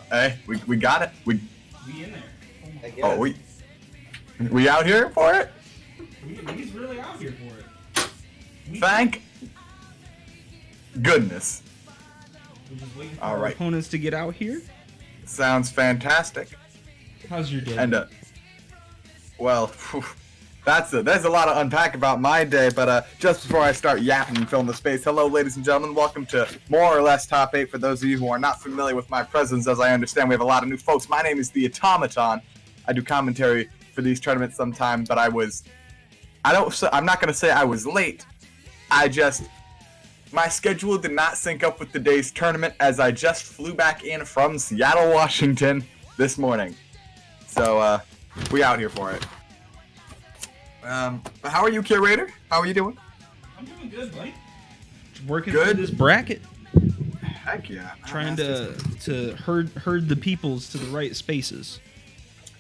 Hey, we got it. We in there. Oh, we out here for it? He's really out here for it. Thank goodness. We're just waiting for All our right. opponents to get out here. Sounds fantastic. How's your day? And well, there's a lot to unpack about my day, but just before I start yapping and filling the space, hello, ladies and gentlemen. Welcome to more or less Top 8. For those of you who are not familiar with my presence, as I understand we have a lot of new folks. My name is the AuTomaton. I do commentary for these tournaments sometimes, but I'm not going to say I was late. My schedule did not sync up with today's tournament as I just flew back in from Seattle, Washington this morning. So, we out here for it. But how are you, Curator? How are you doing? I'm doing good, buddy. Working Good. through this bracket. Heck yeah. Trying to herd the peoples to the right spaces.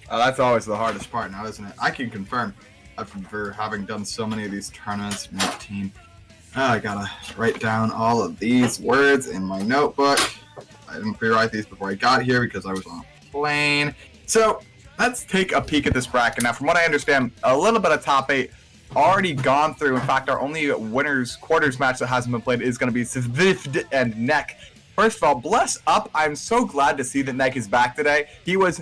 That's always the hardest part now, isn't it? I can confirm, after having done so many of these tournaments, I gotta write down all of these words in my notebook. I didn't pre-write these before I got here because I was on a plane. So, let's take a peek at this bracket. Now, from what I understand, a little bit of top 8 already gone through. In fact, our only winners quarters match that hasn't been played is going to be Svifd and Neck. First of all, bless up. I'm so glad to see that Neck is back today. He was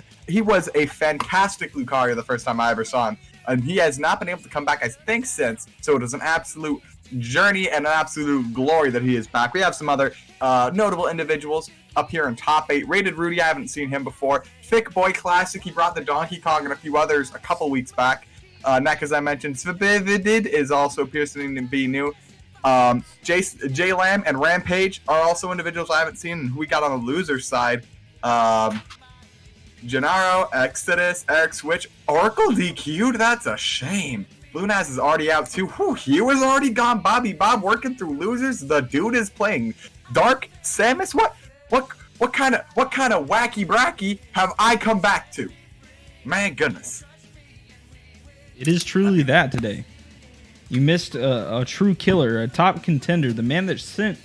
a fantastic Lucario the first time I ever saw him, and he has not been able to come back, I think, since. So it is an absolute journey and an absolute glory that he is back. We have some other notable individuals up here in top 8. Rated Rudy, I haven't seen him before. Thick Boy Classic, he brought the Donkey Kong and a few others a couple weeks back. Neck, as I mentioned, Svividid is also appearing to be new. J Lamb and Rampage are also individuals I haven't seen. And who we got on the loser side? Gennaro, Exodus, Eric Switch, Oracle DQ'd. That's a shame. Lunaz is already out too. Whew, he was already gone. Bobby Bob working through losers. The dude is playing Dark Samus. What kind of wacky bracky have I come back to? Man, goodness. It is truly that today. You missed a true killer, a top contender, the man that sent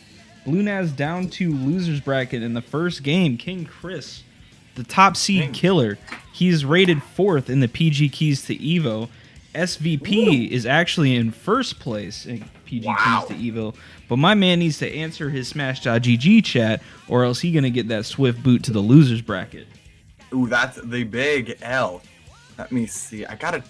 Lunaz down to losers bracket in the first game, King Chris, the top seed killer. He's rated 4th in the PG Keys to Evo. SVP is actually in first place in PG Keys to Evo, but my man needs to answer his Smash.gg chat, or else he's gonna get that swift boot to the losers bracket. Ooh, that's the big L. Let me see. I gotta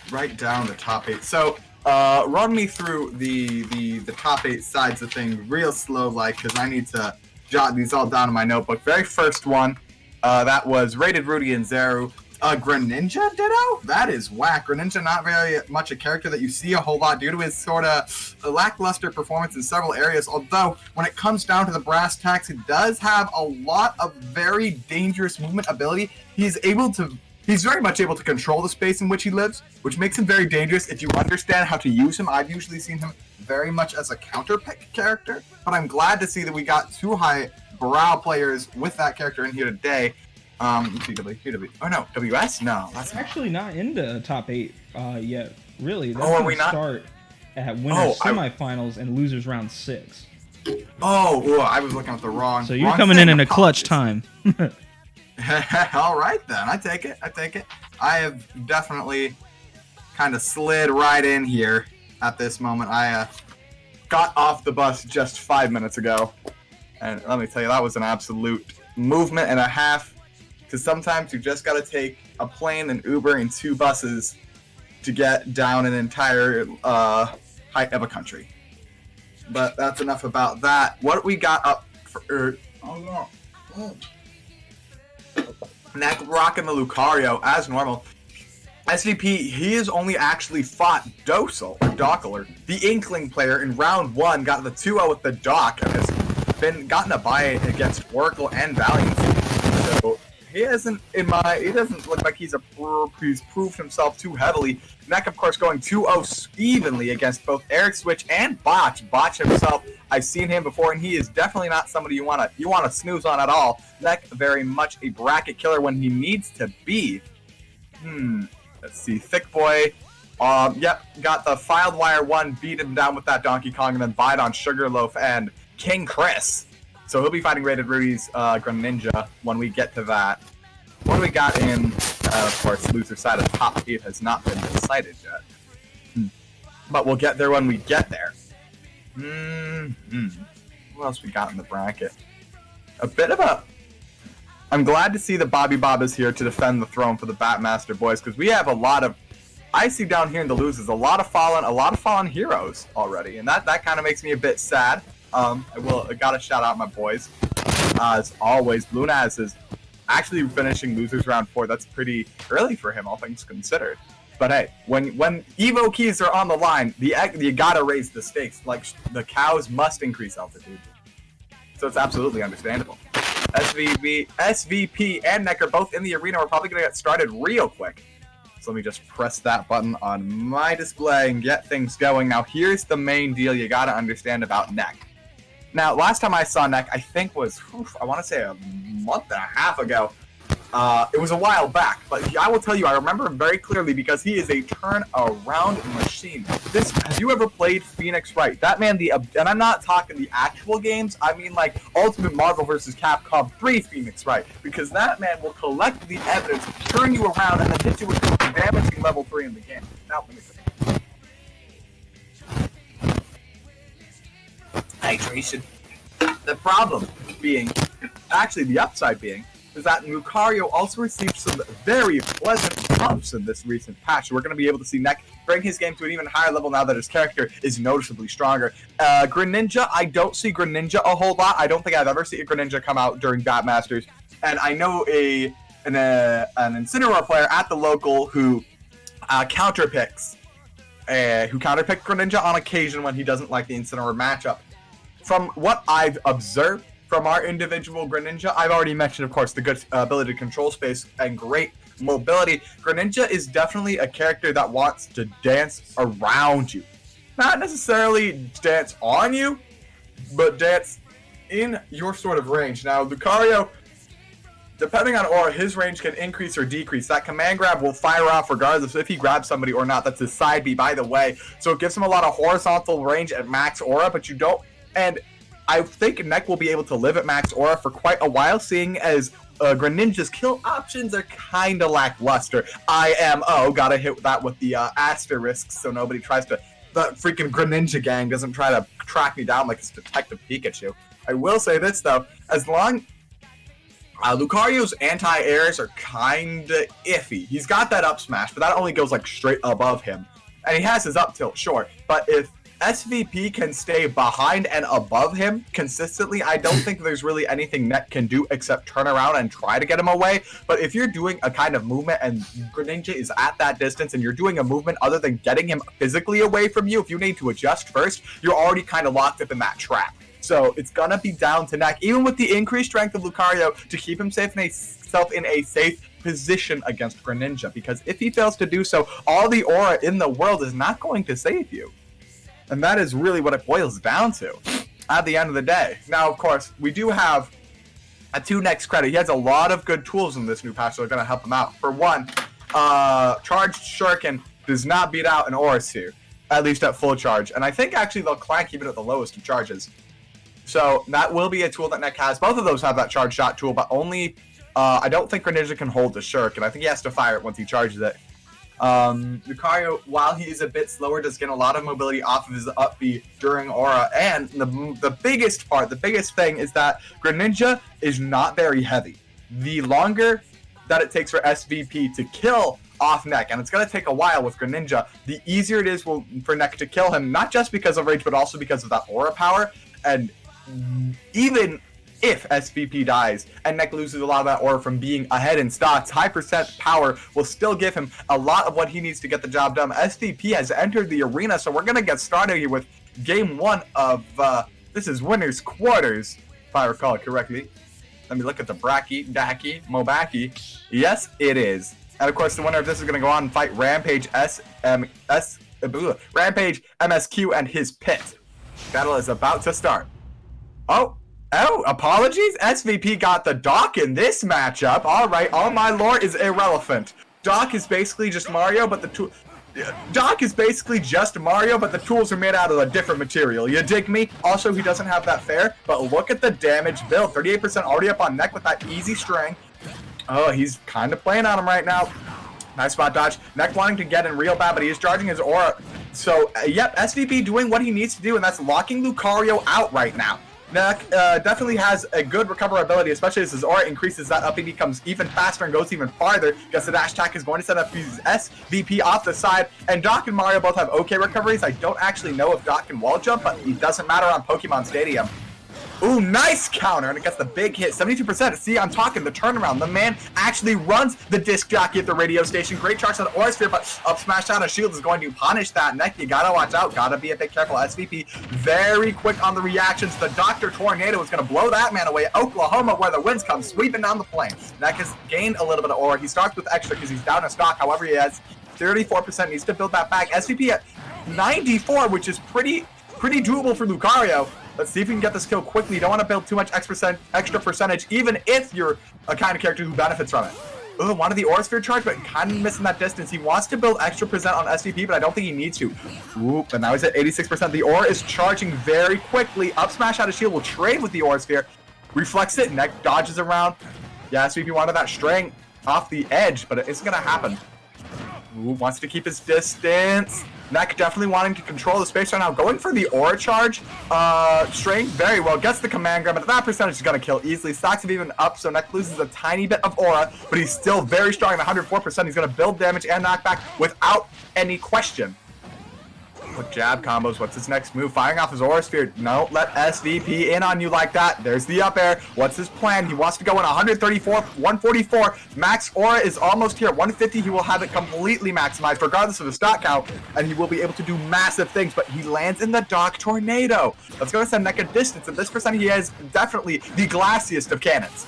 write down the top 8. So, run me through the top 8 sides of things real slow, like, because I need to jot these all down in my notebook. Very first one, that was Rated Rudy and Zeru. Greninja Ditto? That is whack. Greninja, not very much a character that you see a whole lot due to his sort of lackluster performance in several areas. Although, when it comes down to the brass tacks, he does have a lot of very dangerous movement ability. He's very much able to control the space in which he lives, which makes him very dangerous if you understand how to use him. I've usually seen him very much as a counter pick character, but I'm glad to see that we got 2 high brow players with that character in here today. Oh no, WS? No, that's actually not into top 8 yet. Really, that's are we not? Start at winners semifinals and losers round 6. I was looking at the wrong. So you're coming in a clutch time. All right then, I take it. I have definitely kind of slid right in here at this moment. I got off the bus just 5 minutes ago, and let me tell you, that was an absolute movement and a half. Because sometimes you just gotta take a plane, an Uber, and 2 buses to get down an entire height of a country. But that's enough about that. What we got up for? Neck rocking the Lucario as normal. SVP, he has only actually fought Dockler, the Inkling player, in round 1. Got the 2-0 with the Dock and has gotten a bye against Oracle and Valiant. So he doesn't look like he's proved himself too heavily. Neck, of course, going 2-0 evenly against both Eric Switch and Botch. Botch himself, I've seen him before, and he is definitely not somebody you want to snooze on at all. Neck, very much a bracket killer when he needs to be. Let's see, Thick Boy. Got the Filed Wire 1, beat him down with that Donkey Kong, and then bite on Sugarloaf and King Chris. So he'll be fighting Rated Rudy's Greninja when we get to that. What do we got in, of course, loser side of top 8 has not been decided yet. But we'll get there when we get there. What else we got in the bracket? A bit of a... I'm glad to see that Bobby Bob is here to defend the throne for the BapMaster boys, because we have a lot of... I see down here in the losers a lot of fallen heroes already, and that kind of makes me a bit sad. I gotta shout out my boys. As always, Lunaz is actually finishing losers round 4. That's pretty early for him, all things considered. But hey, when Evo keys are on the line, you gotta raise the stakes. Like, the cows must increase altitude. So it's absolutely understandable. SVP, and Neck are both in the arena. We're probably gonna get started real quick. So let me just press that button on my display and get things going. Now here's the main deal you gotta understand about Neck. Now, last time I saw Neck, I think was, I want to say a month and a half ago. It was a while back, but I will tell you, I remember him very clearly because he is a turn-around machine. Have you ever played Phoenix Wright? That man, and I'm not talking the actual games, I mean like Ultimate Marvel vs. Capcom 3 Phoenix Wright, because that man will collect the evidence, turn you around, and then hit you with damaging level 3 in the game. Now, let me see. Hydration. The problem being, actually the upside being, is that Lucario also received some very pleasant buffs in this recent patch. We're going to be able to see Neck bring his game to an even higher level now that his character is noticeably stronger. Greninja, I don't see Greninja a whole lot. I don't think I've ever seen a Greninja come out during BapMasters. And I know an Incineroar player at the local who counterpicks Greninja on occasion when he doesn't like the Incineroar matchup. From what I've observed from our individual Greninja, I've already mentioned, of course, the good ability to control space and great mobility. Greninja is definitely a character that wants to dance around you. Not necessarily dance on you, but dance in your sort of range. Now, Lucario, depending on aura, his range can increase or decrease. That command grab will fire off regardless if he grabs somebody or not. That's his side B, by the way. So it gives him a lot of horizontal range at max aura, but you don't... And I think Neck will be able to live at max aura for quite a while, seeing as Greninja's kill options are kind of lackluster. IMO, gotta hit that with the asterisks so nobody tries to... The freaking Greninja gang doesn't try to track me down like it's Detective Pikachu. I will say this, though. As long... Lucario's anti-airs are kinda iffy. He's got that up smash, but that only goes like straight above him. And he has his up tilt, sure. But if SVP can stay behind and above him consistently, I don't think there's really anything Neck can do except turn around and try to get him away. But if you're doing a kind of movement and Greninja is at that distance and you're doing a movement other than getting him physically away from you, if you need to adjust first, you're already kind of locked up in that trap. So it's gonna be down to Neck, even with the increased strength of Lucario, to keep himself in a safe position against Greninja. Because if he fails to do so, all the aura in the world is not going to save you. And that is really what it boils down to at the end of the day. Now, of course, we do have a 2 Neck's credit. He has a lot of good tools in this new patch that are going to help him out. For one, Charged Shuriken does not beat out an Aura Sphere, at least at full charge. And I think actually they'll clank even at the lowest of charges. So that will be a tool that Neck has. Both of those have that charge shot tool, but only... I don't think Greninja can hold the Shuriken. I think he has to fire it once he charges it. Lucario, while he is a bit slower, does get a lot of mobility off of his up B during aura, and the biggest thing is that Greninja is not very heavy. The longer that it takes for SVP to kill off Neck, and it's going to take a while with Greninja, the easier it is for Neck to kill him, not just because of rage, but also because of that aura power. And even if SVP dies and Neck loses a lot of that aura from being ahead in stocks, high percent power will still give him a lot of what he needs to get the job done. SVP has entered the arena, so we're going to get started here with game 1 of, this is winner's quarters, if I recall it correctly. Let me look at the Bracky, Dacky, Mobaki. Yes, it is. And of course, the winner of this is going to go on and fight Rampage Rampage MSQ and his pit. Battle is about to start. Oh, apologies. SVP got the Doc in this matchup. All right, all my lore is irrelevant. Doc is basically just Mario, but the two... Doc is basically just Mario, but the tools are made out of a different material. You dig me? Also, he doesn't have that fair, but look at the damage build. 38% already up on Neck with that easy string. Oh, he's kind of playing on him right now. Nice spot dodge. Neck wanting to get in real bad, but he is charging his aura. So, yep, SVP doing what he needs to do, and that's locking Lucario out right now. Neck definitely has a good recoverability, especially as his aura increases. That up, he becomes even faster and goes even farther. Guess the dash attack is going to set up his SVP off the side. And Doc and Mario both have okay recoveries. I don't actually know if Doc can wall jump, but it doesn't matter on Pokemon Stadium. Ooh, nice counter, and it gets the big hit, 72%. See, I'm talking the turnaround. The man actually runs the disc jockey at the radio station. Great charge on the Aura Sphere, but up smash down a shield is going to punish that. Neck, you gotta watch out. Gotta be a bit careful. SVP very quick on the reactions. The Dr. Tornado is gonna blow that man away. Oklahoma, where the winds come sweeping down the plain. Neck has gained a little bit of aura. He starts with extra because he's down in stock. However, he has 34%. Needs to build that back. SVP at 94, which is pretty doable for Lucario. Let's see if we can get this kill quickly. You don't want to build too much extra percentage, even if you're a kind of character who benefits from it. Oh, wanted the Aura Sphere charge, but kind of missing that distance. He wants to build extra percent on SVP, but I don't think he needs to. Ooh, but now he's at 86%. The Aura is charging very quickly. Up smash out of shield will trade with the Aura Sphere. Reflects it. Neck dodges around. Yeah, SVP wanted that string off the edge, but it's going to happen. Ooh, wants to keep his distance. Neck definitely wanting to control the space right now. Going for the aura charge. String very well. Gets the command grab, but that percentage is going to kill easily. Stocks have even up, so Neck loses a tiny bit of aura, but he's still very strong at 104%. He's going to build damage and knockback without any question. With jab combos, what's his next move? Firing off his Aura Sphere. No, let SVP in on you like that. There's the up air. What's his plan? He wants to go in 134, 144. Max Aura is almost here. 150, he will have it completely maximized, regardless of the stock count, and he will be able to do massive things, but he lands in the Doc Tornado. Let's go to send Neck a distance. At this percent, he is definitely the glassiest of cannons.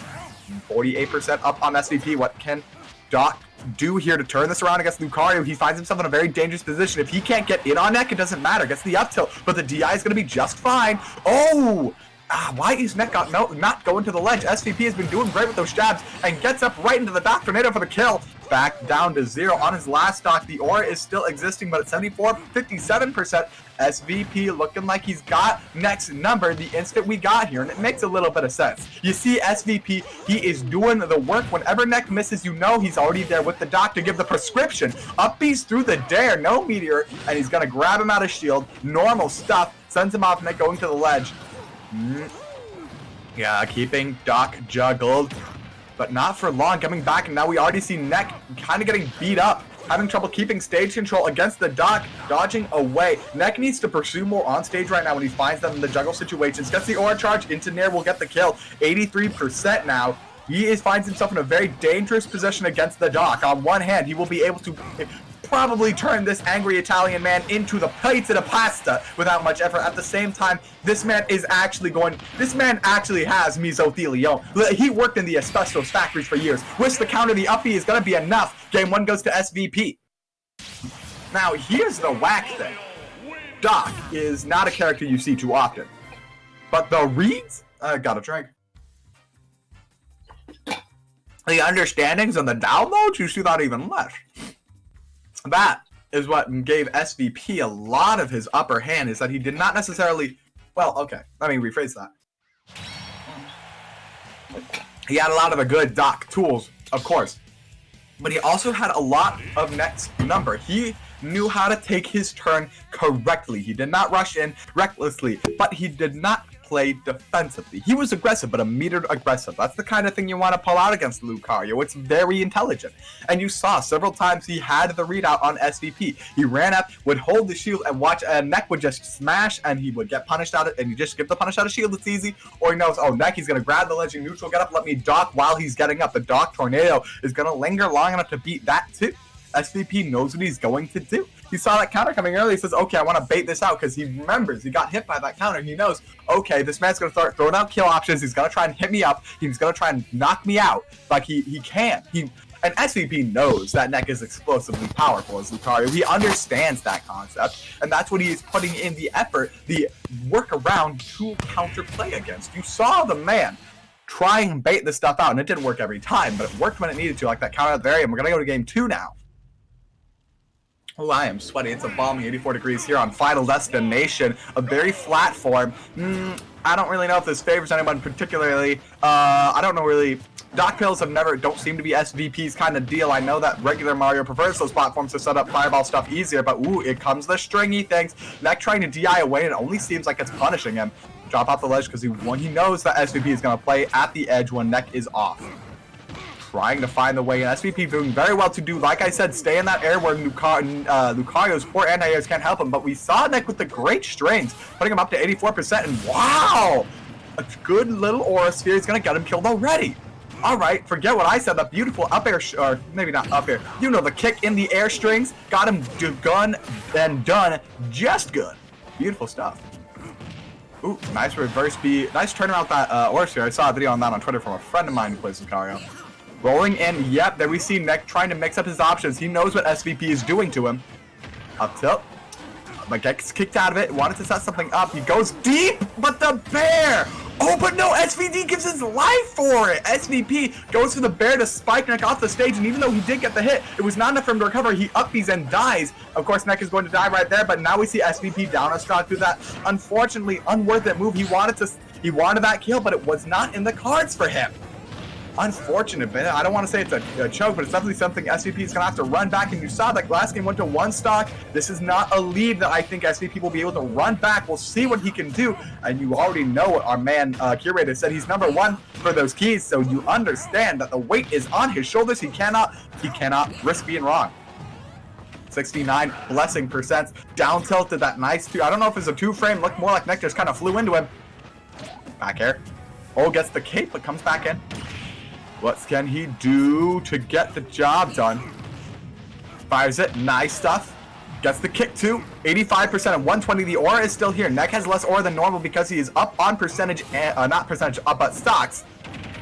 48% up on SVP. What can Doc do here to turn this around against Lucario? He finds himself in a very dangerous position. If he can't get in on Neck, it doesn't matter. Gets the up tilt, but the DI is going to be just fine. Oh! Why is Neck not going to the ledge? SVP has been doing great with those jabs and gets up right into the Doc Tornado for the kill. Back down to 0 on his last stock. The aura is still existing, but at 57%. SVP looking like he's got Neck's number the instant we got here, and it makes a little bit of sense. You see SVP, he is doing the work. Whenever Neck misses, you know he's already there with the Doc to give the prescription. Up B's through the dare, no meteor, and he's gonna grab him out of shield. Normal stuff, sends him off. Neck going to the ledge. Yeah, keeping Doc juggled, but not for long. Coming back, and now we already see Neck kind of getting beat up, having trouble keeping stage control against the Doc, dodging away. Neck needs to pursue more on stage right now when he finds them in the juggle situations. Gets the aura charge into Nair, will get the kill. 83% now. He finds himself in a very dangerous position against the Doc. On one hand, he will be able to probably turn this angry Italian man into the pizza de pasta without much effort. At the same time, this man actually has mesothelioma. He worked in the asbestos factories for years. Wish the counter, the uppie is going to be enough. Game 1 goes to SVP. Now, here's the whack thing. Doc is not a character you see too often. But the reads? I got a drink. The understandings and the downloads, you see that even less. That is what gave SVP a lot of his upper hand, is that he did not necessarily... Well, okay, let me rephrase that. He had a lot of the good Doc tools, of course. But he also had a lot of Neck's number. He knew how to take his turn correctly. He did not rush in recklessly, but he did not play defensively. He was aggressive, but a metered aggressive. That's the kind of thing you want to pull out against Lucario. It's very intelligent. And you saw several times he had the readout on SVP. He ran up, would hold the shield, and watch, and Neck would just smash, and he would get punished out of it, and you just give the punish out of shield, it's easy. Or he knows, oh, Neck, he's going to grab the legend neutral, get up, let me Doc while he's getting up. The Doc Tornado is going to linger long enough to beat that too. SVP knows what he's going to do. He saw that counter coming early. He says, okay, I want to bait this out, because he remembers he got hit by that counter. He knows, okay, this man's going to start throwing out kill options. He's going to try and hit me up. He's going to try and knock me out. Like, he can. And SVP knows that Neck is explosively powerful as Lucario. He understands that concept, and that's what he is putting in the effort, the workaround to counterplay against. You saw the man try and bait this stuff out, and it didn't work every time, but it worked when it needed to, like that counter at the very end. We're going to go to game 2 now. Oh, I am sweaty. It's a balmy 84 degrees here on Final Destination. A very flat form. I don't really know if this favors anyone particularly. I don't know really. Doc Pills don't seem to be SVP's kind of deal. I know that regular Mario prefers those platforms to set up fireball stuff easier, but ooh, it comes the stringy things. Neck trying to DI away, and it only seems like it's punishing him. Drop off the ledge because he knows that SVP is going to play at the edge when Neck is off. Trying to find the way in. SVP doing very well to do, like I said, stay in that air where Lucario's poor anti-airs can't help him, but we saw Nick with the great strings, putting him up to 84%, and wow! A good little aura sphere is going to get him killed already. Alright, forget what I said, that beautiful up air, or maybe not up air, you know, the kick in the air strings, got him done and done just good. Beautiful stuff. Ooh, nice reverse B, nice turnaround with that aura sphere. I saw a video on that on Twitter from a friend of mine who plays Lucario. Rolling in, yep, there we see Neck trying to mix up his options. He knows what SVP is doing to him. Up tilt. But gets kicked out of it, wanted to set something up. He goes deep, but the bear! Oh, but no, SVD gives his life for it! SVP goes for the bear to spike Neck off the stage, and even though he did get the hit, it was not enough for him to recover. He upbees and dies. Of course, Neck is going to die right there, but now we see SVP down a stock through that unfortunately unworth it move. He wanted that kill, but it was not in the cards for him. Unfortunate, but I don't want to say it's a choke, but it's definitely something SVP is going to have to run back, and you saw that last game went to one stock. This is not a lead that I think SVP will be able to run back. We'll see what he can do, and you already know what our man Curator said. He's number one for those keys, so you understand that the weight is on his shoulders. He cannot risk being wrong. 69 blessing percents, down tilted that nice two. I don't know if it's a two frame, looked more like Neck just kind of flew into him. Back air. Oh, gets the cape, but comes back in. What can he do to get the job done? Fires it. Nice stuff. Gets the kick too. 85% and 120. The aura is still here. Neck has less aura than normal because he is up on percentage, not percentage, up at stocks.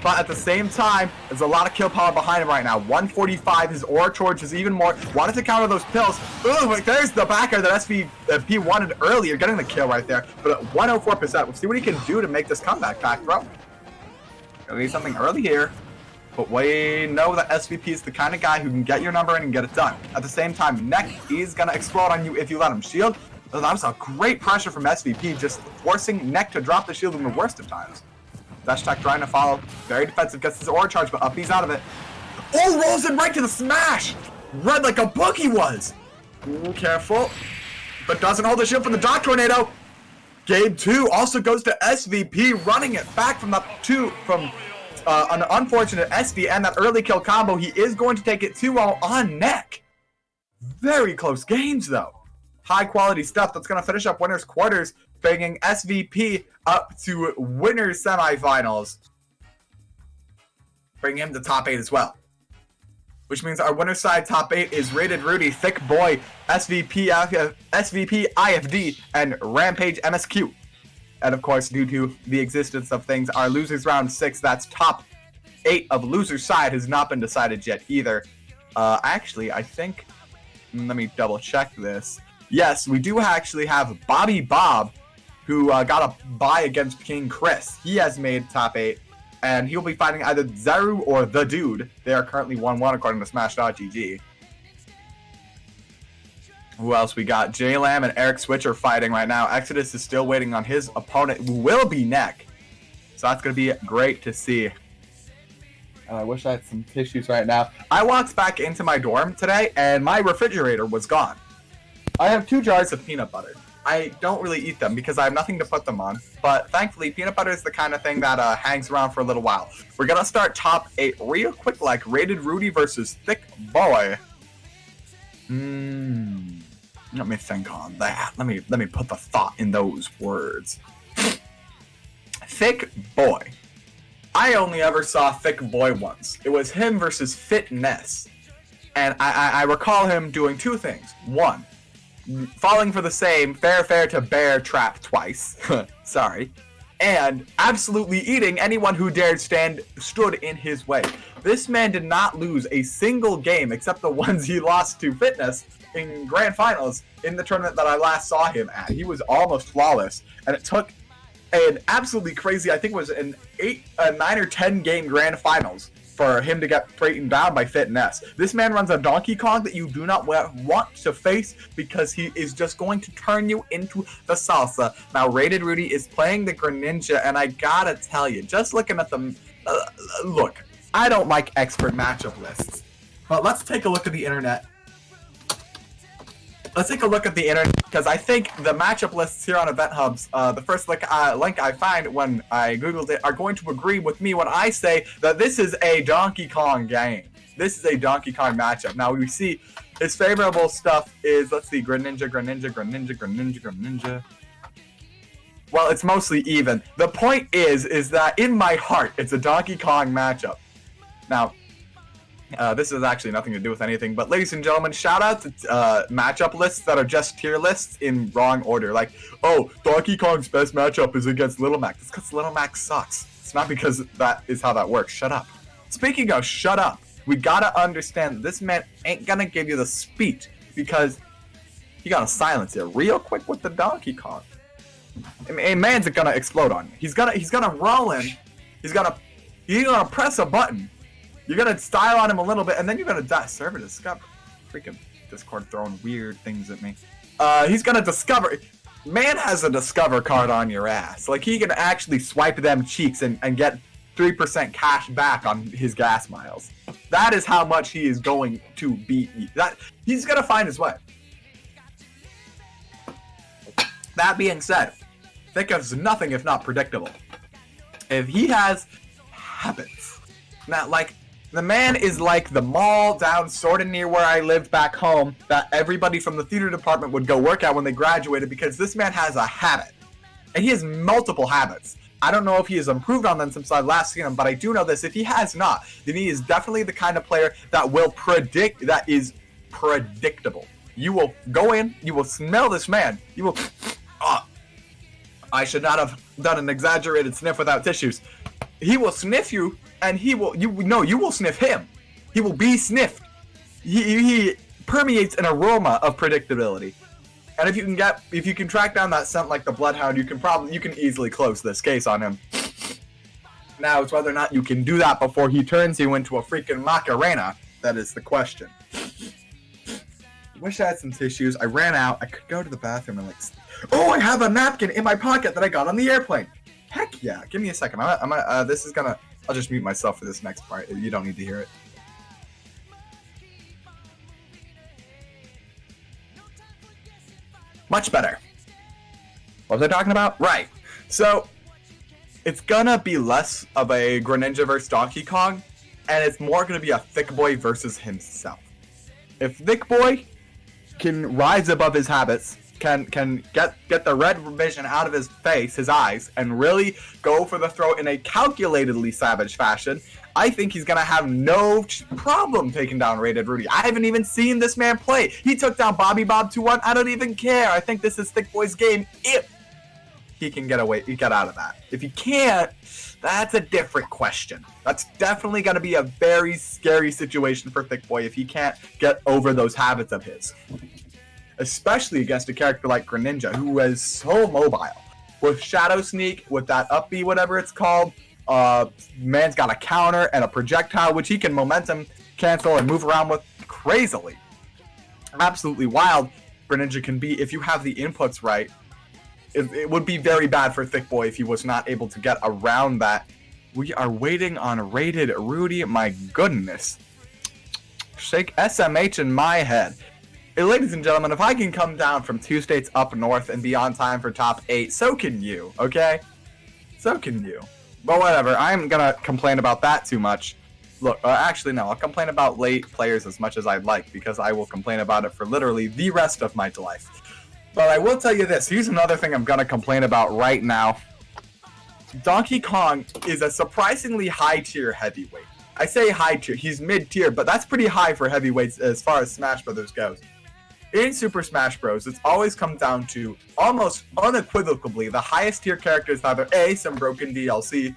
But at the same time, there's a lot of kill power behind him right now. 145. His aura charge is even more. Wanted to counter those pills. Ooh, but there's the backer that SVP wanted earlier, getting the kill right there. But at 104%, we'll see what he can do to make this comeback back throw. Gonna need something early here. But we know that SVP is the kind of guy who can get your number in and get it done. At the same time, Neck is going to explode on you if you let him shield. So that was a great pressure from SVP, just forcing Neck to drop the shield in the worst of times. Dash attack trying to follow. Very defensive, gets his aura charge, but up he's out of it. Oh, rolls him right to the smash! Red like a book he was! Ooh, careful. But doesn't hold the shield from the Dock Tornado. Game 2 also goes to SVP, running it back from an unfortunate SD and that early kill combo. He is going to take it 2-0 on Neck. Very close games though. High quality stuff that's going to finish up winners quarters, bringing SVP up to winners semifinals. Bring him to top 8 as well. Which means our winner side top 8 is Rated Rudy, Thick Boy, SVP IFD, and Rampage MSQ. And of course, due to the existence of things, our losers round 6, that's top 8 of loser's side, has not been decided yet either. Actually, I think, let me double check this. Yes, we do actually have Bobby Bob, who got a bye against King Chris. He has made top 8, and he'll be fighting either Zeru or The Dude. They are currently 1-1 according to Smash.gg. Who else we got? J-Lam and Eric Switch are fighting right now. Exodus is still waiting on his opponent, who will be Neck. So that's going to be great to see. I wish I had some tissues right now. I walked back into my dorm today, and my refrigerator was gone. I have 2 jars of peanut butter. I don't really eat them because I have nothing to put them on. But thankfully, peanut butter is the kind of thing that hangs around for a little while. We're going to start top 8 real quick, like Rated Rudy versus Thick Boy. Let me think on that. Let me put the thought in those words. Thick Boy. I only ever saw Thick Boy once. It was him versus Fitness. And I recall him doing 2 things. 1, falling for the same fair to bear trap twice. Sorry. And absolutely eating anyone who dared stood in his way. This man did not lose a single game except the ones he lost to Fitness in grand finals in the tournament that I last saw him at. He was almost flawless, and it took an absolutely crazy, I think it was a 9 or 10 game grand finals for him to get beaten down by Fitness. This man runs a Donkey Kong that you do not want to face because he is just going to turn you into the salsa. Now, Rated Rudy is playing the Greninja, and I gotta tell you, just looking at the... look, I don't like expert matchup lists, but let's take a look at the internet. Let's take a look at the internet, because I think the matchup lists here on Event Hubs, the first link I find when I googled it, are going to agree with me when I say that this is a Donkey Kong game. This is a Donkey Kong matchup. Now, we see his favorable stuff is, let's see, Greninja. Well, it's mostly even. The point is that in my heart, it's a Donkey Kong matchup. Now, this has actually nothing to do with anything, but ladies and gentlemen, shout out to matchup lists that are just tier lists in wrong order. Like, oh, Donkey Kong's best matchup is against Little Mac. It's because Little Mac sucks. It's not because that is how that works. Shut up. Speaking of shut up, we gotta understand this man ain't gonna give you the speech because he gotta silence you real quick with the Donkey Kong. A man's gonna explode on you. He's gonna roll in. He's gonna press a button. You're gonna style on him a little bit, and then you're gonna die. Server discover. Freaking Discord throwing weird things at me. He's gonna discover. Man has a discover card on your ass. Like, he can actually swipe them cheeks and get 3% cash back on his gas miles. That is how much he is going to beat you. He's gonna find his way. That being said, think of nothing if not predictable. If he has habits, now, like, the man is like the mall down sort of near where I lived back home that everybody from the theater department would go work at when they graduated, because this man has a habit. And he has multiple habits. I don't know if he has improved on them since I last seen him, but I do know this. If he has not, then he is definitely the kind of player that is predictable. You will go in, you will smell this man, you will... I should not have done an exaggerated sniff without tissues. He will sniff you, and you will sniff him. He will be sniffed. He permeates an aroma of predictability. And if you can track down that scent like the Bloodhound, you can easily close this case on him. Now, it's whether or not you can do that before he turns you into a freaking Macarena that is the question. Wish I had some tissues. I ran out. I could go to the bathroom and oh, I have a napkin in my pocket that I got on the airplane. Heck yeah! Give me a second. I'll just mute myself for this next part. You don't need to hear it. Much better. What was I talking about? Right. So, it's gonna be less of a Greninja versus Donkey Kong, and it's more gonna be a Thick Boy versus himself. If Thick Boy can rise above his habits, can get the red vision out of his face, his eyes, and really go for the throat in a calculatedly savage fashion, I think he's gonna have no problem taking down Rated Rudy. I haven't even seen this man play. He took down Bobby Bob 2-1. I don't even care. I think this is Thick Boy's game if he can get out of that. If he can't, that's a different question. That's definitely gonna be a very scary situation for Thick Boy if he can't get over those habits of his. Especially against a character like Greninja, who is so mobile. With Shadow Sneak, with that up B, whatever it's called, man's got a counter and a projectile, which he can momentum cancel and move around with crazily. Absolutely wild Greninja can be if you have the inputs right. It would be very bad for Thick Boy if he was not able to get around that. We are waiting on Rated Rudy. My goodness. Shake SMH in my head. Hey, ladies and gentlemen, if I can come down from 2 states up north and be on time for top 8, so can you, okay? So can you. But whatever, I'm gonna complain about that too much. Look, actually no, I'll complain about late players as much as I'd like, because I will complain about it for literally the rest of my life. But I will tell you this, here's another thing I'm gonna complain about right now. Donkey Kong is a surprisingly high-tier heavyweight. I say high-tier, he's mid-tier, but that's pretty high for heavyweights as far as Smash Brothers goes. In Super Smash Bros., it's always come down to, almost unequivocally, the highest tier character is either A, some broken DLC,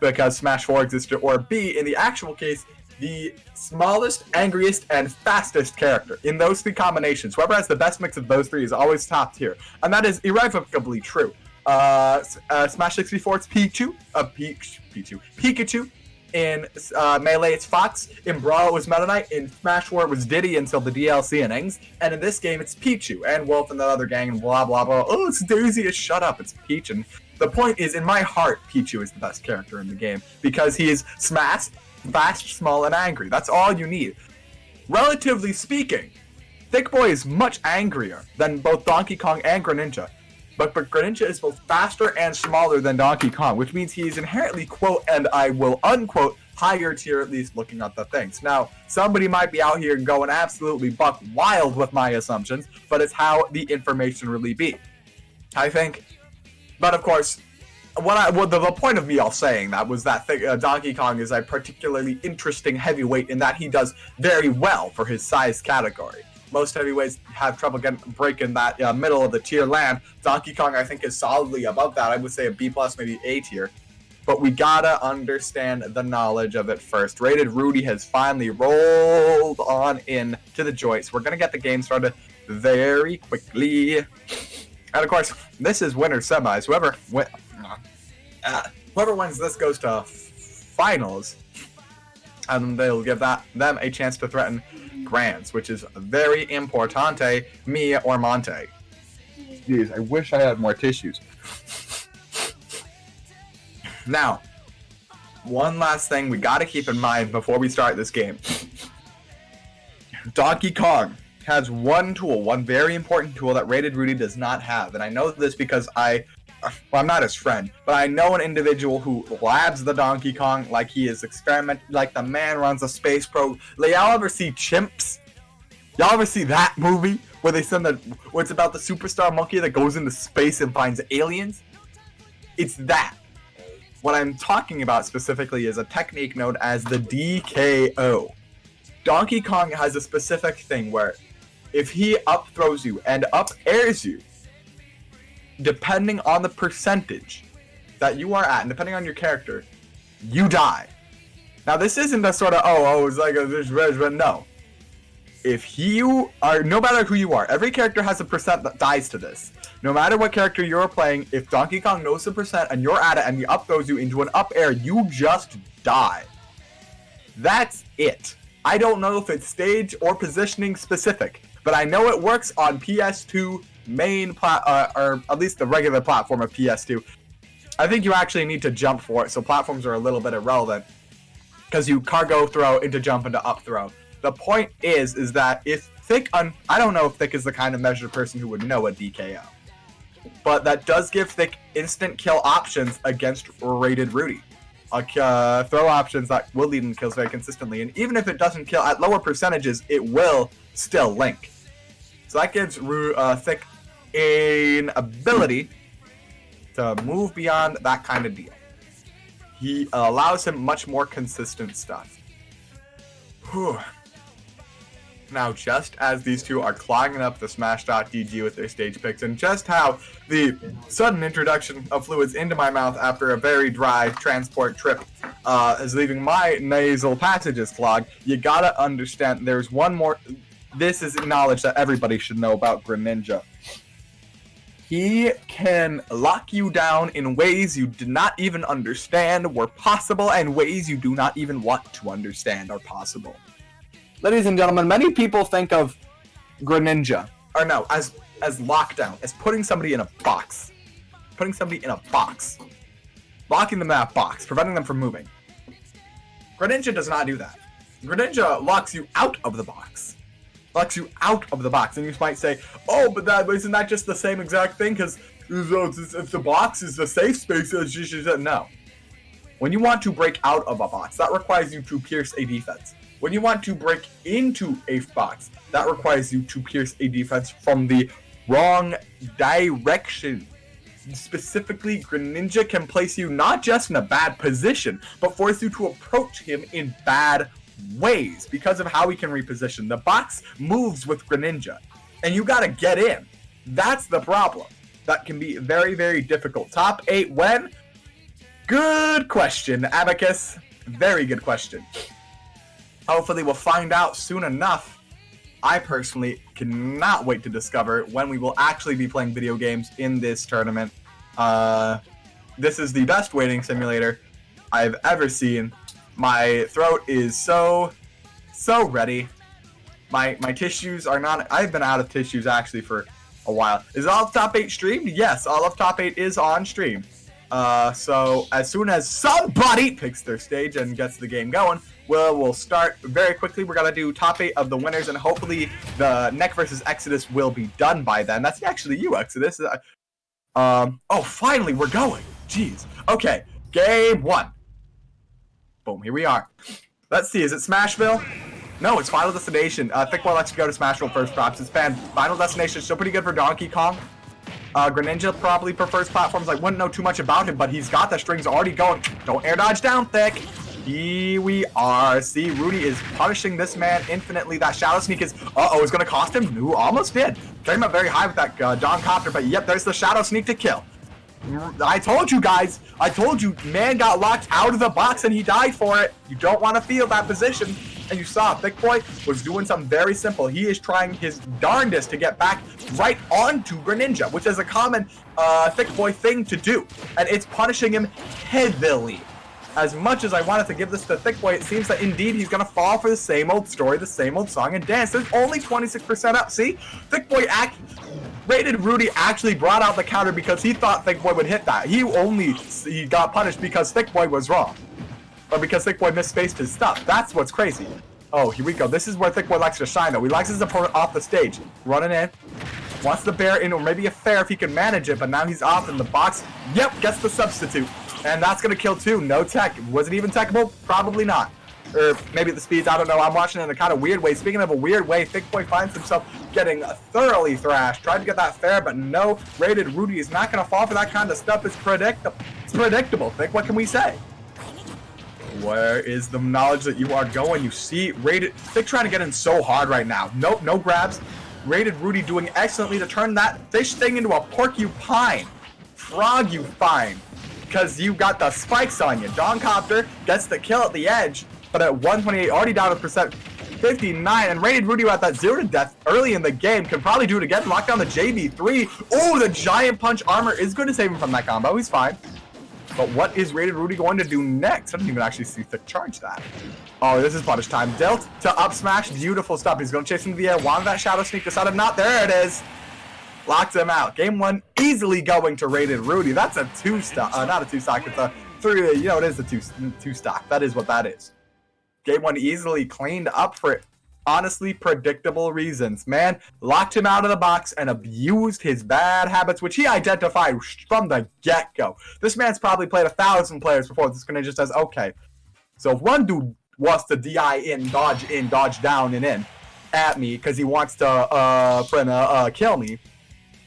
because Smash 4 existed, or B, in the actual case, the smallest, angriest, and fastest character. In those three combinations, whoever has the best mix of those three is always top tier. And that is irrevocably true. Smash 64's Pikachu, In Melee, it's Fox. In Brawl, it was Meta Knight. In Smash 4, it was Diddy until the DLC innings. And in this game, it's Pichu and Wolf and the other gang and blah, blah, blah. Oh, it's Daisy. Shut up. It's Peach. And the point is, in my heart, Pichu is the best character in the game because he is fast, small, and angry. That's all you need. Relatively speaking, Thick Boy is much angrier than both Donkey Kong and Greninja. But Greninja is both faster and smaller than Donkey Kong, which means he is inherently, quote, and I will unquote, higher tier, at least looking at the things. Now, somebody might be out here going absolutely buck wild with my assumptions, but it's how the information really be. I think, but of course, the point of me all saying that was that Donkey Kong is a particularly interesting heavyweight in that he does very well for his size category. Most heavyweights have trouble breaking that middle of the tier land. Donkey Kong, I think, is solidly above that. I would say a B+, maybe A tier. But we gotta understand the knowledge of it first. Rated Rudy has finally rolled on in to the joints. We're gonna get the game started very quickly. And of course, this is winner semis. Whoever wins this goes to finals. And they'll give them a chance to threaten Grands, which is very importante, me or Monte. Jeez, I wish I had more tissues. Now, one last thing we gotta keep in mind before we start this game. Donkey Kong has one very important tool that Rated Rudy does not have, and I know this because I'm not his friend, but I know an individual who labs the Donkey Kong like he is like the man runs a space probe. Like, y'all ever see Chimps? Y'all ever see that movie where where it's about the superstar monkey that goes into space and finds aliens? It's that. What I'm talking about specifically is a technique known as the DKO. Donkey Kong has a specific thing where if he up throws you and up airs you, depending on the percentage that you are at and depending on your character, you die. Now this isn't a sort of, it's like but no. If you are, no matter who you are, every character has a percent that dies to this. No matter what character you're playing, if Donkey Kong knows the percent and you're at it and he up throws you into an up air, you just die. That's it. I don't know if it's stage or positioning specific, but I know it works on PS2 or at least the regular platform of PS2. I think you actually need to jump for it, so platforms are a little bit irrelevant because you cargo throw into jump into up throw. The point is that if Thick, I don't know if Thick is the kind of measured person who would know a DKO, but that does give Thick instant kill options against Rated Rudy. Throw options that will lead in kills very consistently, and even if it doesn't kill at lower percentages, it will still link. So that gives Thick an ability to move beyond that kind of deal. He allows him much more consistent stuff. Whew. Now, just as these two are clogging up the Smash.gg with their stage picks, and just how the sudden introduction of fluids into my mouth after a very dry transport trip is leaving my nasal passages clogged, you gotta understand there's one more. This is knowledge that everybody should know about Greninja. He can lock you down in ways you did not even understand were possible, and ways you do not even want to understand are possible. Ladies and gentlemen, many people think of Greninja, or no, as lockdown, as putting somebody in a box. Putting somebody in a box. Locking them in that box, preventing them from moving. Greninja does not do that. Greninja locks you out of the box. Locks you out of the box. And you might say, oh, but isn't that just the same exact thing? Because if the box is the safe space, no. When you want to break out of a box, that requires you to pierce a defense. When you want to break into a box, that requires you to pierce a defense from the wrong direction. Specifically, Greninja can place you not just in a bad position, but force you to approach him in bad ways because of how he can reposition. The box moves with Greninja, and you gotta get in. That's the problem. That can be very, very difficult. Top 8 when? Good question, Abacus. Very good question. Hopefully we'll find out soon enough. I personally cannot wait to discover when we will actually be playing video games in this tournament. This is the best waiting simulator I've ever seen. My throat is so ready. My tissues are not. I've been out of tissues actually for a while. Is All of Top 8 streamed? Yes, All of Top 8 is on stream. So as soon as somebody picks their stage and gets the game going, we'll start very quickly. We're gonna do top 8 of the winners, and hopefully the Neck versus Exodus will be done by then. That's actually you, Exodus. Oh, finally we're going. Jeez. Okay, game 1. Boom. Here we are. Let's see. Is it Smashville? No, it's Final Destination. Thickboy likes to go to Smashville first, perhaps. It's banned. Final Destination is still pretty good for Donkey Kong. Greninja probably prefers platforms. I wouldn't know too much about him, but he's got the strings already going. Don't air dodge down, Thick. Here we are. See, Rudy is punishing this man infinitely. That Shadow Sneak is, is going to cost him. Ooh, almost did. Came up very high with that Don Copter, but yep, there's the Shadow Sneak to kill. I told you guys. I told you, man got locked out of the box and he died for it. You don't want to feel that position. And you saw Thickboy was doing something very simple. He is trying his darndest to get back right onto Greninja, which is a common Thickboy thing to do. And it's punishing him heavily. As much as I wanted to give this to Thickboy, it seems that indeed he's going to fall for the same old story, the same old song and dance. There's only 26% up. See? Thickboy Rated Rudy actually brought out the counter because he thought Thickboy would hit that. He got punished because Thickboy was wrong. Or because Thickboy misspaced his stuff. That's what's crazy. Oh, here we go. This is where Thickboy likes to shine, though. He likes his opponent off the stage. Running in. Wants the bear in, or maybe a fair if he can manage it, but now he's off in the box. Yep, gets the substitute. And that's going to kill too. No tech. Was it even techable? Probably not. Or maybe the speeds, I don't know. I'm watching it in a kind of weird way. Speaking of a weird way, Thickboy finds himself getting thoroughly thrashed. Tried to get that fair, but no. Rated Rudy is not going to fall for that kind of stuff. It's predictable. It's predictable, Thick. What can we say? Where is the knowledge that you are going? You see Rated Thick trying to get in so hard right now. Nope, no grabs. Rated Rudy doing excellently to turn that fish thing into a porcupine. Frog you fine. Because you got the spikes on you. Don Copter gets the kill at the edge, but at 128, already down to percent 59, and Rated Rudy at that 0 to death early in the game can probably do it again. Lock down the JB3. Oh, the giant punch armor is going to save him from that combo. He's fine. But what is Rated Rudy going to do next? I didn't even actually see Thick charge that. Oh, this is punish time. Dealt to up smash. Beautiful stuff. He's going to chase into the air. Wanted that Shadow Sneak. Decided not. There it is. Locked him out. Game 1 easily going to Rated Rudy. That's a 2-stock. Not a 2-stock. It's a 3. You know, it is a 2-stock. That is what that is. Game 1 easily cleaned up for it. Honestly, predictable reasons. Man locked him out of the box and abused his bad habits, which he identified from the get-go. This man's probably played 1,000 players before. This Greninja says, okay, so if one dude wants to DI in, dodge down, and in at me because he wants to kill me,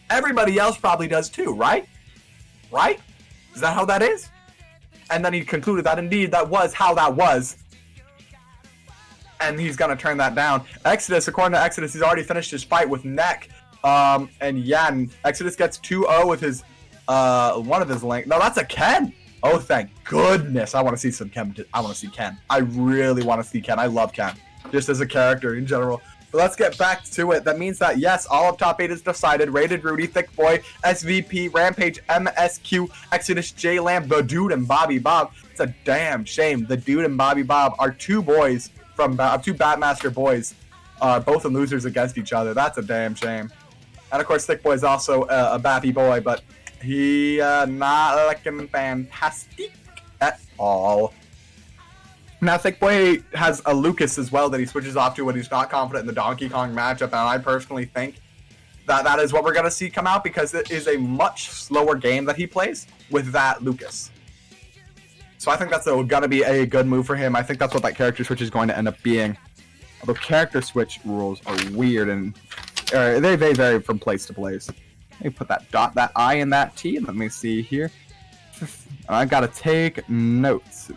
everybody else probably does too, right? Right? Is that how that is? And then he concluded that indeed that was how that was. And he's going to turn that down. Exodus, according to Exodus, he's already finished his fight with Neck. And yeah, Exodus gets 2-0 with his, one of his link. No, that's a Ken. Oh, thank goodness. I want to see some Ken. I want to see Ken. I really want to see Ken. I love Ken. Just as a character in general. But let's get back to it. That means that, yes, all of top 8 is decided. Rated Rudy, Thickboy, SVP, Rampage, MSQ, Exodus, J-Lamb, The Dude, and Bobby Bob. It's a damn shame. The Dude and Bobby Bob are two boys from two BapMaster boys, both in losers against each other. That's a damn shame. And of course, Thickboy is also a Bappy boy, but he not looking fantastic at all. Now, Thickboy has a Lucas as well that he switches off to when he's not confident in the Donkey Kong matchup, and I personally think that that is what we're going to see come out because it is a much slower game that he plays with that Lucas. So I think that's going to be a good move for him. I think that's what that character switch is going to end up being. Although character switch rules are weird and they vary from place to place. Let me put that dot, that I, and that T. Let me see here. I got to take notes.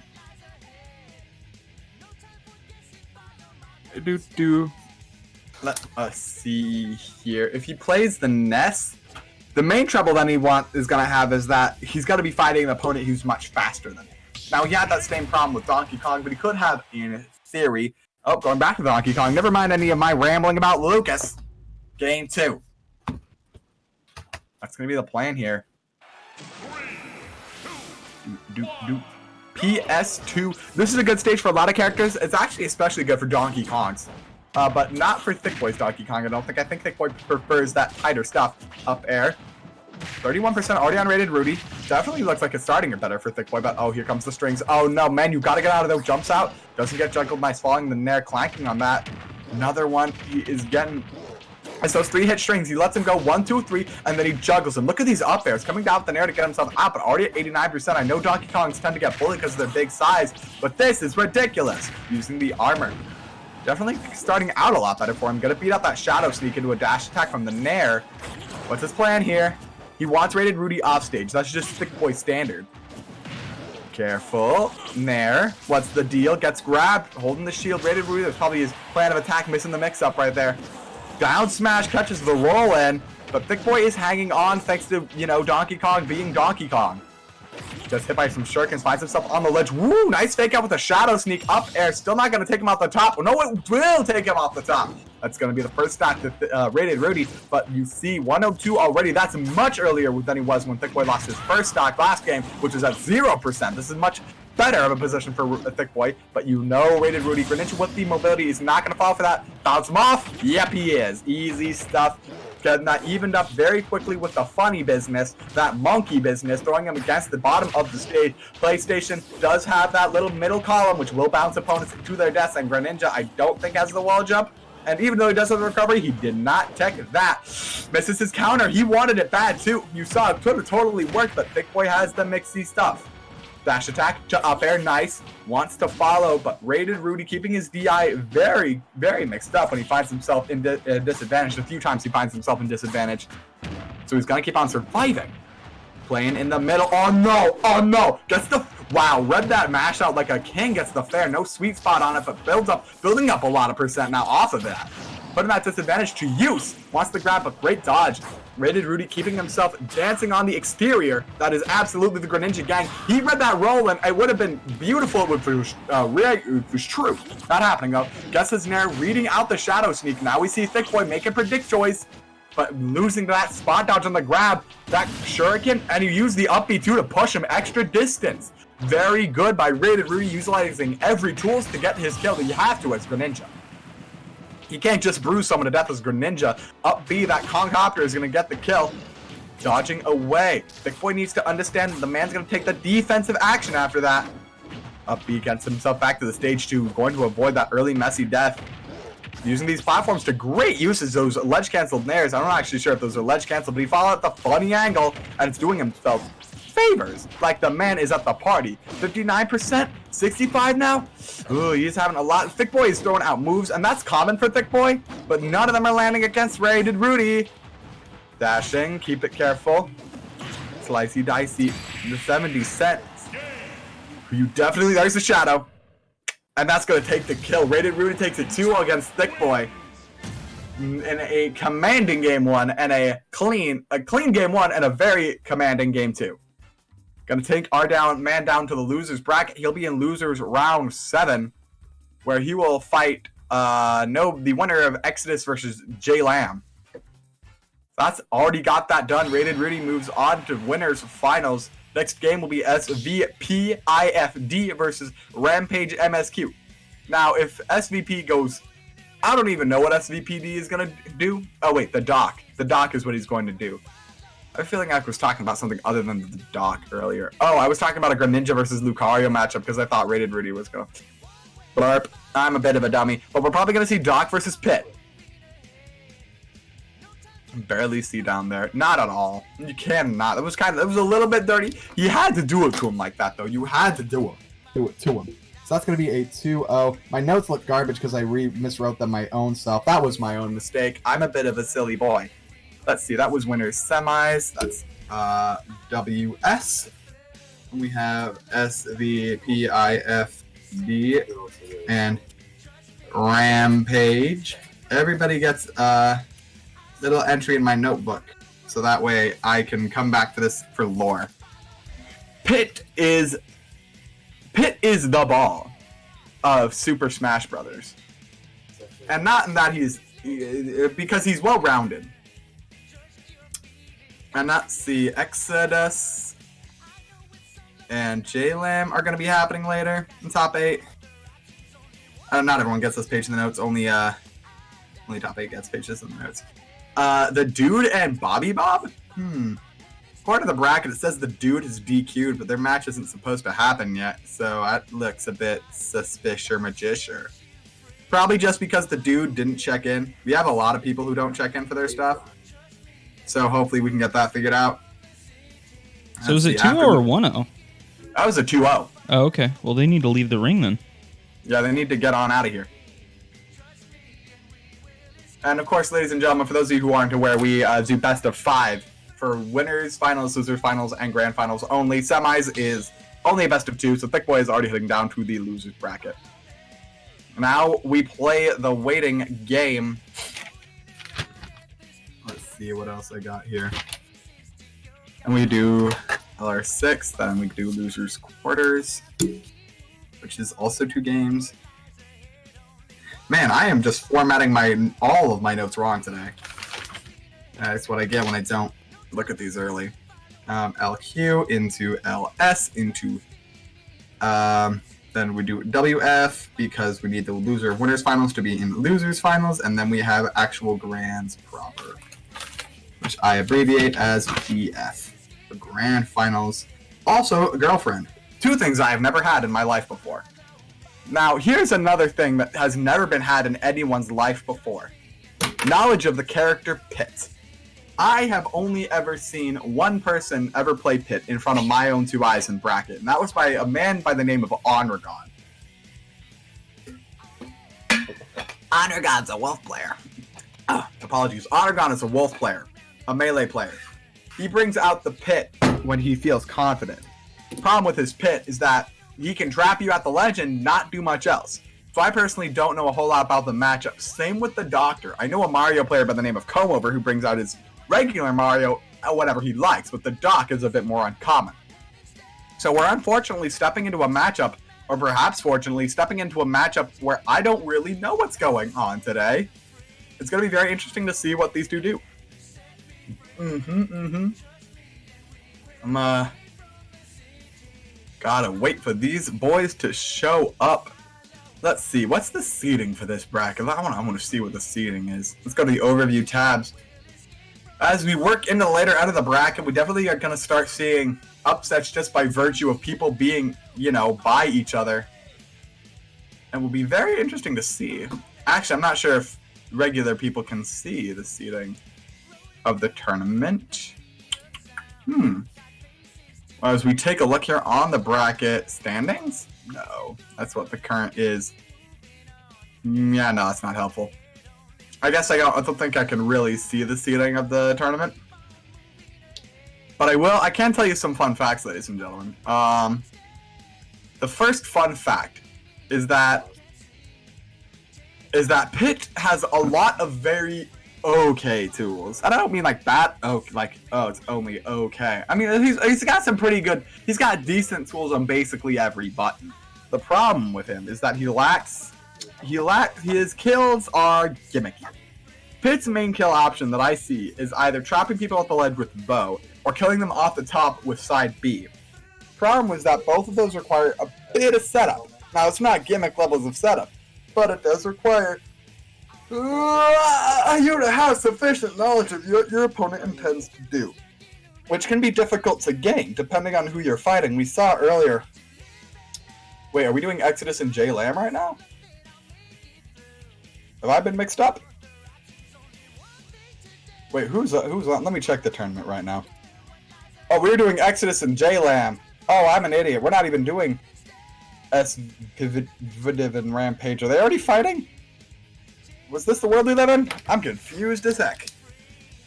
Let us see here. If he plays the Ness, the main trouble that he is going to have is that he's going to be fighting an opponent who's much faster than him. Now, he had that same problem with Donkey Kong, but he could have, in theory... Oh, going back to Donkey Kong. Never mind any of my rambling about Lucas. Game 2. That's going to be the plan here. PS2. This is a good stage for a lot of characters. It's actually especially good for Donkey Kong's. But not for Thick Boy's Donkey Kong, I don't think. I think Thick Boy prefers that tighter stuff. Up air. 31% already on Rated Rudy. Definitely looks like it's starting it better for Thick Boy, but oh, here comes the strings. Oh no, man, you gotta get out of there. Jumps out. Doesn't get juggled. Nice falling. The Nair clanking on that. Another one. He is getting... It's those 3-hit strings. He lets him go 1, 2, 3, and then he juggles him. Look at these up airs coming down with the Nair to get himself out, but already at 89%. I know Donkey Kongs tend to get bullied because of their big size, but this is ridiculous. Using the armor. Definitely starting out a lot better for him. Gonna beat out that Shadow Sneak into a dash attack from the Nair. What's his plan here? He wants Rated Rudy off stage. That's just Thick Boy standard. Careful. Nair. What's the deal? Gets grabbed. Holding the shield. Rated Rudy. That's probably his plan of attack. Missing the mix-up right there. Down smash catches the roll in, but Thick Boy is hanging on thanks to, you know, Donkey Kong being Donkey Kong. Just hit by some shurikens, finds himself on the ledge. Woo! Nice fake out with a Shadow Sneak up air. Still not going to take him off the top. Oh, no, it will take him off the top. That's going to be the first stack to Rated Rudy, but you see 102 already. That's much earlier than he was when Thick Boy lost his first stock last game, which was at 0%. This is much better of a position for Thick Boy, but you know Rated Rudy Greninja with the mobility is not going to fall for that. Bounce him off. Yep, he is. Easy stuff. Getting that evened up very quickly with the funny business, that monkey business, throwing him against the bottom of the stage. PlayStation does have that little middle column, which will bounce opponents to their deaths, and Greninja, I don't think, has the wall jump. And even though he does have the recovery, he did not tech that. Misses his counter. He wanted it bad, too. You saw it could have totally worked, but Thick Boy has the mixy stuff. Dash attack to up air, nice. Wants to follow, but Rated Rudy keeping his DI very, very mixed up when he finds himself in disadvantage. A few times he finds himself in disadvantage. So he's going to keep on surviving. Playing in the middle. Oh no, oh no. Gets the... Wow, read that mash out like a king. Gets the fair. No sweet spot on it, but building up a lot of percent now off of that. Putting that disadvantage to use. Wants to grab a great dodge. Rated Rudy keeping himself dancing on the exterior. That is absolutely the Greninja gang. He read that roll, and it would have been beautiful if it was true. Not happening, though. Gets his Nair, reading out the Shadow Sneak. Now we see Thick Boy make a predict choice, but losing that spot dodge on the grab. That Shuriken, and he used the up B too to push him extra distance. Very good by Rated Rudy, utilizing every tools to get his kill that you have to as Greninja. You can't just bruise someone to death as Greninja. Up B, that Kong Copter is going to get the kill. Dodging away. Thick Boy needs to understand that the man's going to take the defensive action after that. Up B gets himself back to the stage 2, going to avoid that early messy death. Using these platforms to great uses, those ledge canceled nairs. I'm not actually sure if those are ledge canceled, but he followed the funny angle, and it's doing himself favors. Like the man is at the party. 59%, 65 now. Ooh, he's having a lot. Thick Boy is throwing out moves, and that's common for Thick Boy, but none of them are landing against Rated Rudy. Dashing, keep it careful. Slicey dicey. The 70 cents. You definitely, there's the Shadow. And that's going to take the kill. Rated Rudy takes a 2 against Thick Boy. In a commanding game 1 and a clean game 1 and a very commanding game 2. Gonna take our man down to the losers bracket. He'll be in losers round 7, where he will fight the winner of Exodus versus J Lamb. That's already got that done. Rated Rudy moves on to winners finals. Next game will be SVPIFD versus Rampage MSQ. Now, if SVP goes, I don't even know what SVPD is gonna do. Oh wait, the doc. The doc is what he's going to do. I have a feeling I was talking about something other than the doc earlier. Oh, I was talking about a Greninja versus Lucario matchup because I thought Rated Rudy was going to... Blarp. I'm a bit of a dummy. But we're probably going to see Doc versus Pit. Barely see down there. Not at all. You cannot. It was a little bit dirty. You had to do it to him like that, though. You had to do it to him. So that's going to be a 2-0. My notes look garbage because I miswrote them my own self. That was my own mistake. I'm a bit of a silly boy. Let's see, that was winners semis. That's WS. We have SVPIFD and Rampage. Everybody gets a little entry in my notebook, so that way I can come back to this for lore. Pit is the ball of Super Smash Brothers, and not in that because he's well-rounded. And that's the Exodus. and J-Lam are going to be happening later in top 8. Not everyone gets this page in the notes. Only top 8 gets pages in the notes. The Dude and Bobby Bob? According to the bracket, it says the Dude is DQ'd, but their match isn't supposed to happen yet, so that looks a bit suspicious-magicious. Probably just because the Dude didn't check in. We have a lot of people who don't check in for their stuff, so hopefully we can get that figured out. So was it 2-0 or 1-0? That was a 2-0. Oh, okay. Well, they need to leave the ring then. Yeah, they need to get on out of here. And of course, ladies and gentlemen, for those of you who aren't aware, we do best of 5 for winners, finals, losers, finals, and grand finals only. Semis is only a best of 2, so Thick Boy is already heading down to the losers bracket. Now we play the waiting game. Let's see what else I got here. And we do LR6, then we do losers quarters, which is also 2 games. Man, I am just formatting all of my notes wrong today. That's what I get when I don't look at these early. LQ into LS into then we do WF because we need the loser winners finals to be in the losers finals, and then we have actual grands proper, which I abbreviate as GF. The grand finals. Also, a girlfriend. 2 things I have never had in my life before. Now, here's another thing that has never been had in anyone's life before. Knowledge of the character Pit. I have only ever seen one person ever play Pit in front of my own 2 eyes in bracket, and that was by a man by the name of Onragon. Onragon's a wolf player. Apologies. Onragon is a wolf player, a melee player. He brings out the Pit when he feels confident. The problem with his Pit is that he can trap you at the ledge and not do much else. So I personally don't know a whole lot about the matchup. Same with the Doctor. I know a Mario player by the name of Comover who brings out his regular Mario whatever he likes, but the Doc is a bit more uncommon. So we're unfortunately stepping into a matchup, or perhaps fortunately stepping into a matchup where I don't really know what's going on today. It's going to be very interesting to see what these 2 do. I'm gotta wait for these boys to show up. Let's see, what's the seeding for this bracket? I want to see what the seeding is. Let's go to the overview tabs. As we work into the later end of the bracket, we definitely are going to start seeing upsets just by virtue of people being, by each other. And will be very interesting to see. Actually, I'm not sure if regular people can see the seeding of the tournament. As we take a look here on the bracket standings? No, that's what the current is. Yeah, no, that's not helpful. I guess I don't think I can really see the seeding of the tournament. But I can tell you some fun facts, ladies and gentlemen. The first fun fact is that Pit has a lot of very okay tools. And I don't mean like bad, it's only okay. I mean, he's got some pretty good, he's got decent tools on basically every button. The problem with him is that his kills are gimmicky. Pit's main kill option that I see is either trapping people off the ledge with bow or killing them off the top with side B. Problem is that both of those require a bit of setup. Now, it's not gimmick levels of setup, but it does require you to have sufficient knowledge of what your opponent intends to do, which can be difficult to gain depending on who you're fighting. We saw earlier. Wait, are we doing Exodus and J-Lam right now? Have I been mixed up? Wait, who's on? Let me check the tournament right now. Oh, we're doing Exodus and J-Lam. Oh, I'm an idiot. We're not even doing Vidiv and Rampage. Are they already fighting? Was this the world we live in? I'm confused as heck.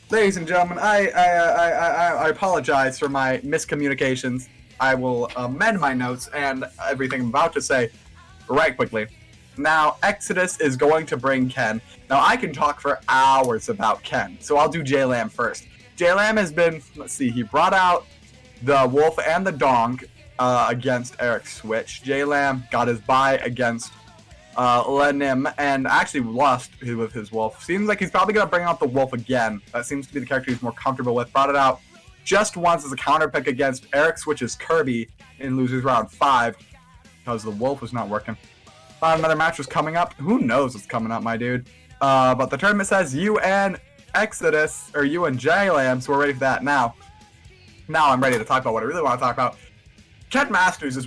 Ladies and gentlemen, I apologize for my miscommunications. I will amend my notes and everything I'm about to say right quickly. Now, Exodus is going to bring Ken. Now, I can talk for hours about Ken, so I'll do J-Lam first. J-Lam has been, let's see, he brought out the Wolf and the Dong against Eric Switch. J-Lam got his bye against Lenim and actually lost with his Wolf. Seems like he's probably going to bring out the Wolf again. That seems to be the character he's more comfortable with. Brought it out just once as a counter pick against Eric Switch's Kirby in losers round 5 because the Wolf was not working. Thought another match was coming up. Who knows what's coming up, my dude? But the tournament says you and Exodus, or you and J-Lam, so we're ready for that now. Now I'm ready to talk about what I really want to talk about. BapMasters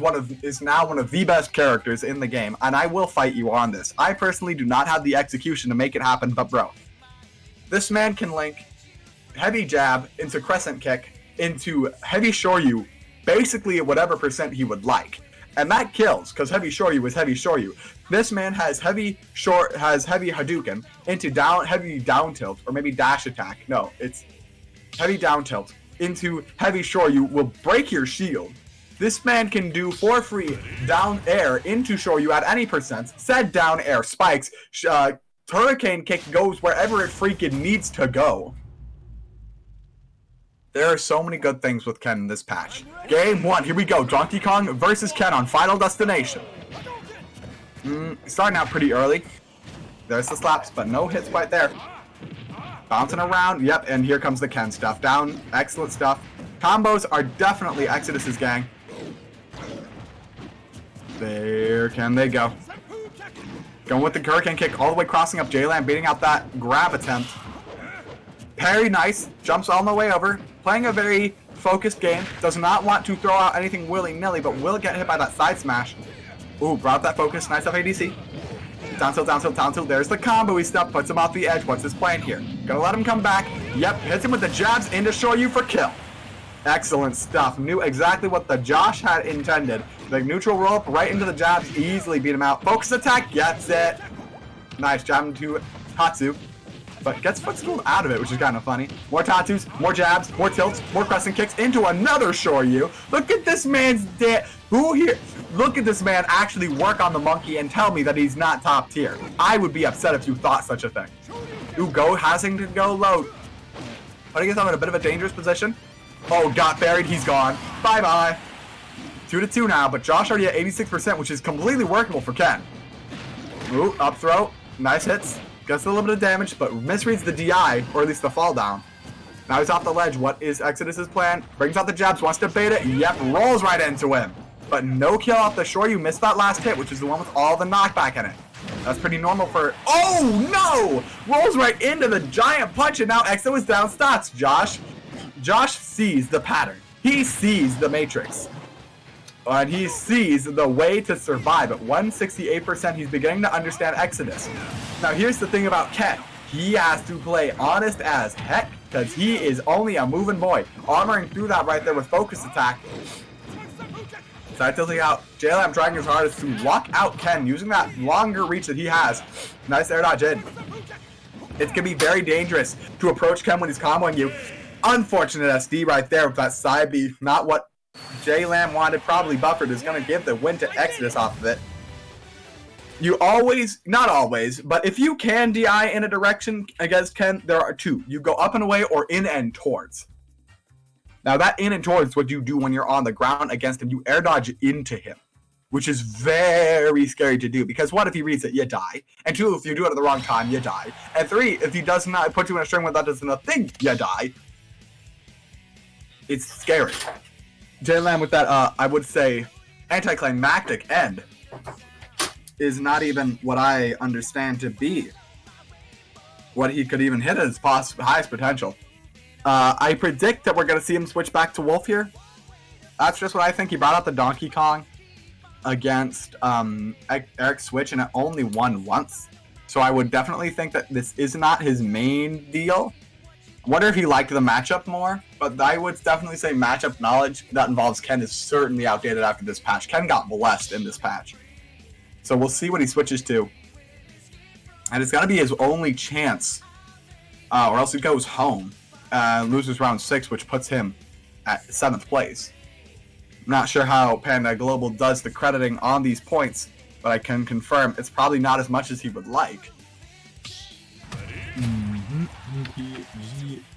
is now one of the best characters in the game, and I will fight you on this. I personally do not have the execution to make it happen, but bro, this man can link heavy jab into crescent kick into heavy shoryu, basically at whatever percent he would like. And that kills, because heavy shoryu is heavy shoryu. This man has heavy Hadouken into heavy down tilt, or maybe dash attack. No, it's heavy down tilt into heavy shoryu will break your shield. This man can do for free down air into shoryu at any percent. Said down air spikes. Hurricane kick goes wherever it freaking needs to go. There are so many good things with Ken in this patch. Game 1, here we go. Donkey Kong versus Ken on Final Destination. Starting out pretty early. There's the slaps, but no hits right there. Bouncing around, yep, and here comes the Ken stuff. Down, excellent stuff. Combos are definitely Exodus's gang. There can they go. Going with the Hurricane kick all the way crossing up J-Lam, beating out that grab attempt. Parry, nice. Jumps all the way over. Playing a very focused game. Does not want to throw out anything willy-nilly, but will get hit by that side smash. Ooh, brought that focus. Nice up ADC. Down tilt, down tilt, down tilt. There's the combo-y stuff. Puts him off the edge. What's his plan here? Gonna let him come back. Yep, hits him with the jabs into shoryu for kill. Excellent stuff. Knew exactly what the Josh had intended. The neutral roll up right into the jabs. Easily beat him out. Focus attack. Gets it. Nice. Jab into Tatsu. But gets footstool out of it, which is kind of funny. More Tatsus, more jabs, more tilts, more crescent kicks into another shoryu. Look at this man's who here? Look at this man actually work on the monkey and tell me that he's not top tier. I would be upset if you thought such a thing. Ooh, having to go low. Putting himself in a bit of a dangerous position. Oh, got buried. He's gone. Bye-bye. 2-2 now, but Josh already at 86%, which is completely workable for Ken. Ooh, up throw. Nice hits. Gets a little bit of damage, but misreads the DI, or at least the fall down. Now he's off the ledge. What is Exodus's plan? Brings out the jabs, wants to bait it. Yep, rolls right into him. But no kill off the shore. You missed that last hit, which is the one with all the knockback in it. That's pretty normal for... Oh, no! Rolls right into the giant punch, and now Exo is down stats. Josh sees the pattern. He sees the matrix. And he sees the way to survive. At 168%, he's beginning to understand Exodus. Now, here's the thing about Ken. He has to play honest as heck, because he is only a moving boy. Armoring through that right there with focus attack. Side tilting out. J-Lam trying his hardest to lock out Ken, using that longer reach that he has. Nice air dodge in. It's going to be very dangerous to approach Ken when he's comboing you. Unfortunate SD right there with that side B. Not what J-Lam wanted, probably buffered, is going to give the win to Exodus off of it. You always, not always, but if you can DI in a direction against Ken, there are two. You go up and away or in and towards. Now that in and towards is what you do when you're on the ground against him. You air dodge into him, which is very scary to do, because one, if he reads it, you die. And two, if you do it at the wrong time, you die. And three, if he does not put you in a string where that doesn't a thing, you die. It's scary. J-Lam with that, I would say, anticlimactic end is not even what I understand to be what he could even hit at his highest potential. I predict that we're going to see him switch back to Wolf here. That's just what I think. He brought out the Donkey Kong against Eric Switch, and it only won once. So I would definitely think that this is not his main deal. I wonder if he liked the matchup more, but I would definitely say matchup knowledge that involves Ken is certainly outdated after this patch. Ken got blessed in this patch. So we'll see what he switches to. And it's got to be his only chance, or else he goes home. Loses round 6, which puts him at 7th place. I'm not sure how Panda Global does the crediting on these points, but I can confirm it's probably not as much as he would like.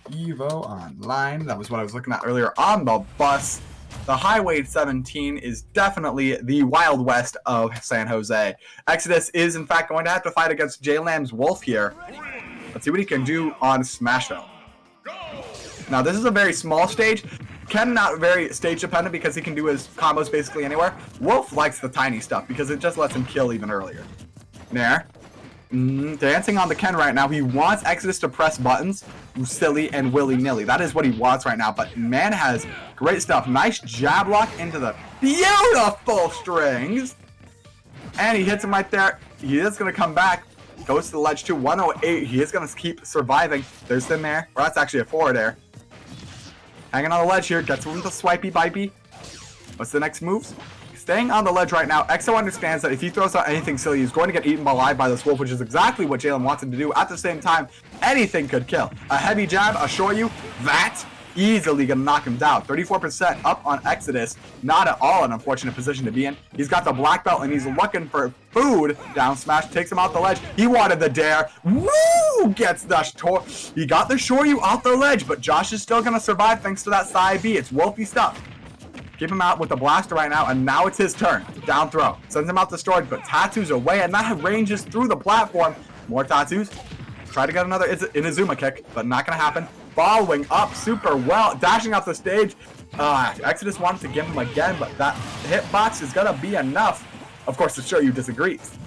Evo Online. That was what I was looking at earlier on the bus. The Highway 17 is definitely the Wild West of San Jose. Exodus is, in fact, going to have to fight against J-Lam's Wolf here. Let's see what he can do on Smashville. Now, this is a very small stage. Ken not very stage dependent because he can do his combos basically anywhere. Wolf likes the tiny stuff because it just lets him kill even earlier. There. Dancing on the Ken right now. He wants Exodus to press buttons silly and willy-nilly. That is what he wants right now. But man has great stuff. Nice jab lock into the beautiful strings. And he hits him right there. He is going to come back. Goes to the ledge too. 108. He is going to keep surviving. There's him there. Or that's actually a forward air. Hanging on the ledge here. Gets him with the swipey bipey. What's the next moves? Staying on the ledge right now. EXO understands that if he throws out anything silly, he's going to get eaten alive by this wolf, which is exactly what Jalen wants him to do. At the same time, anything could kill. A heavy jab, assure you, that easily gonna knock him down. 34% up on Exodus. Not at all an unfortunate position to be in. He's got the black belt and he's looking for food. Down smash takes him out the ledge. He wanted the dare. Woo! Gets the he got the Shoryu out the ledge, but Josh is still gonna survive thanks to that side B. It's wolfy stuff. Keep him out with the blaster right now, and now it's his turn. Down throw. Sends him out the storage, but Tatsu's away, and that ranges through the platform. More Tatsus. Try to get another Inazuma kick, but not gonna happen. Following up super well, dashing off the stage. Exodus wanted to give him again, but that hitbox is gonna be enough. Of course, the Shoryu disagrees.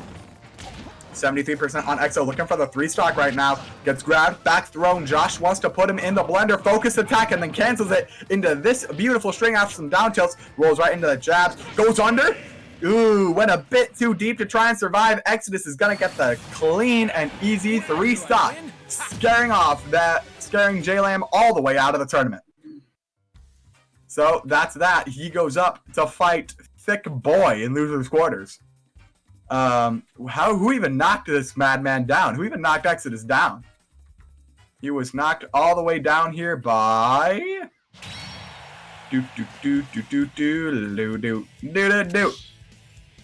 73% on EXO, looking for the 3-stock right now. Gets grabbed, back thrown. Josh wants to put him in the blender. Focus attack and then cancels it into this beautiful string after some down tilts. Rolls right into the jabs. Goes under. Ooh, went a bit too deep to try and survive. Exodus is going to get the clean and easy 3-stock. Scaring J-Lam all the way out of the tournament. So that's that. He goes up to fight Thick Boy in losers quarters. Who even knocked this madman down? Who even knocked Exodus down? He was knocked all the way down here by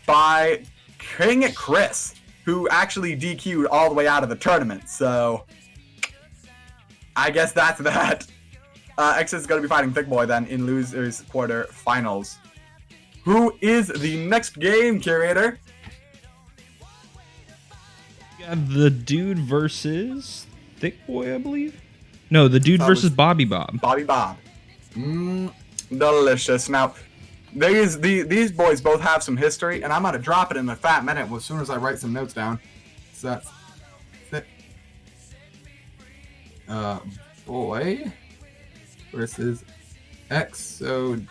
by King Chris, who actually DQ'd all the way out of the tournament. So I guess that's that. Exodus is going to be fighting Thick Boy then in losers quarter finals. Who is the next game, curator? The dude versus Thick Boy, I believe. No, the dude versus Bobby Bob. Bobby Bob. Delicious. Now, these boys both have some history, and I'm gonna drop it in a fat minute as soon as I write some notes down. So that's Thick Boy versus Exodus.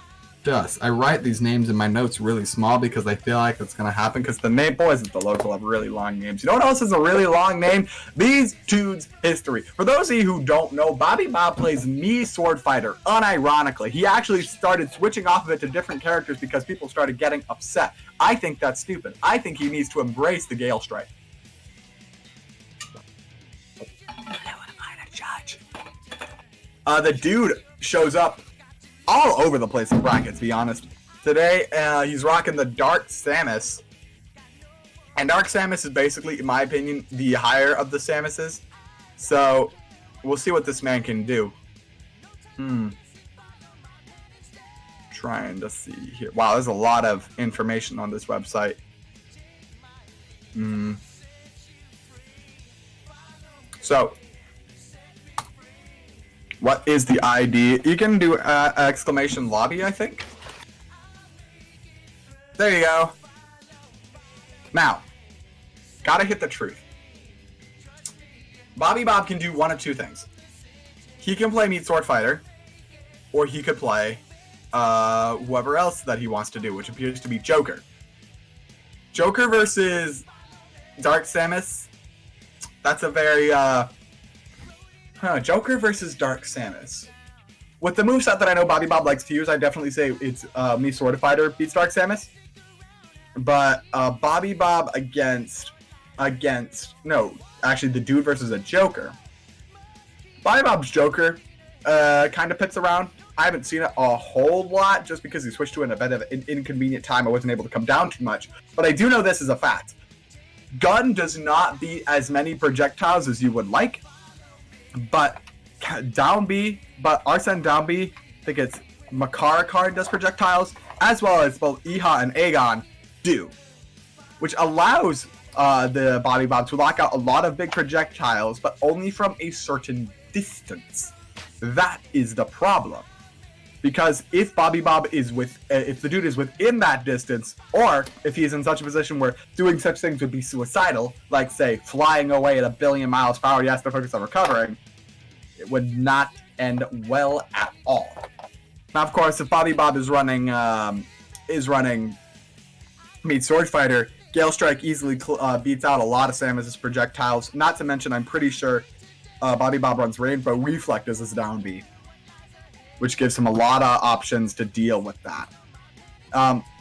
I write these names in my notes really small because I feel like that's going to happen because the name boys at the local have really long names. You know what else is a really long name? These dudes' history. For those of you who don't know, Bobby Bob plays Mii Sword Fighter, unironically. He actually started switching off of it to different characters because people started getting upset. I think that's stupid. I think he needs to embrace the Gale Strike. I want to find a judge. The dude shows up all over the place in brackets, to be honest. Today, he's rocking the Dark Samus. And Dark Samus is basically, in my opinion, the higher of the Samuses. So, we'll see what this man can do. Trying to see here. Wow, there's a lot of information on this website. So, what is the ID? You can do exclamation lobby, I think. There you go. Now, gotta hit the truth. Bobby Bob can do one of two things. He can play Meat Sword Fighter, or he could play whoever else that he wants to do, which appears to be Joker. Joker versus Dark Samus. That's a very Joker versus Dark Samus. With the moveset that I know Bobby Bob likes to use, I definitely say it's Mii Sword Fighter beats Dark Samus. But Bobby Bob against the dude versus a Joker. Bobby Bob's Joker kind of pits around. I haven't seen it a whole lot just because he switched to a bit of an inconvenient time. I wasn't able to come down too much. But I do know this is a fact. Gun does not beat as many projectiles as you would like. But down B, Arsene down B, I think it's Makara card does projectiles, as well as both Iha and Aegon do. Which allows the Bobby Bob to lock out a lot of big projectiles, but only from a certain distance. That is the problem. Because if Bobby Bob is if the dude is within that distance, or if he's in such a position where doing such things would be suicidal, like say flying away at 1 billion miles per hour, he has to focus on recovering, it would not end well at all. Now, of course, if Bobby Bob is running Meat Sword Fighter, Gale Strike easily beats out a lot of Samus's projectiles. Not to mention, I'm pretty sure Bobby Bob runs Rainbow Reflect as his down B, which gives him a lot of options to deal with that.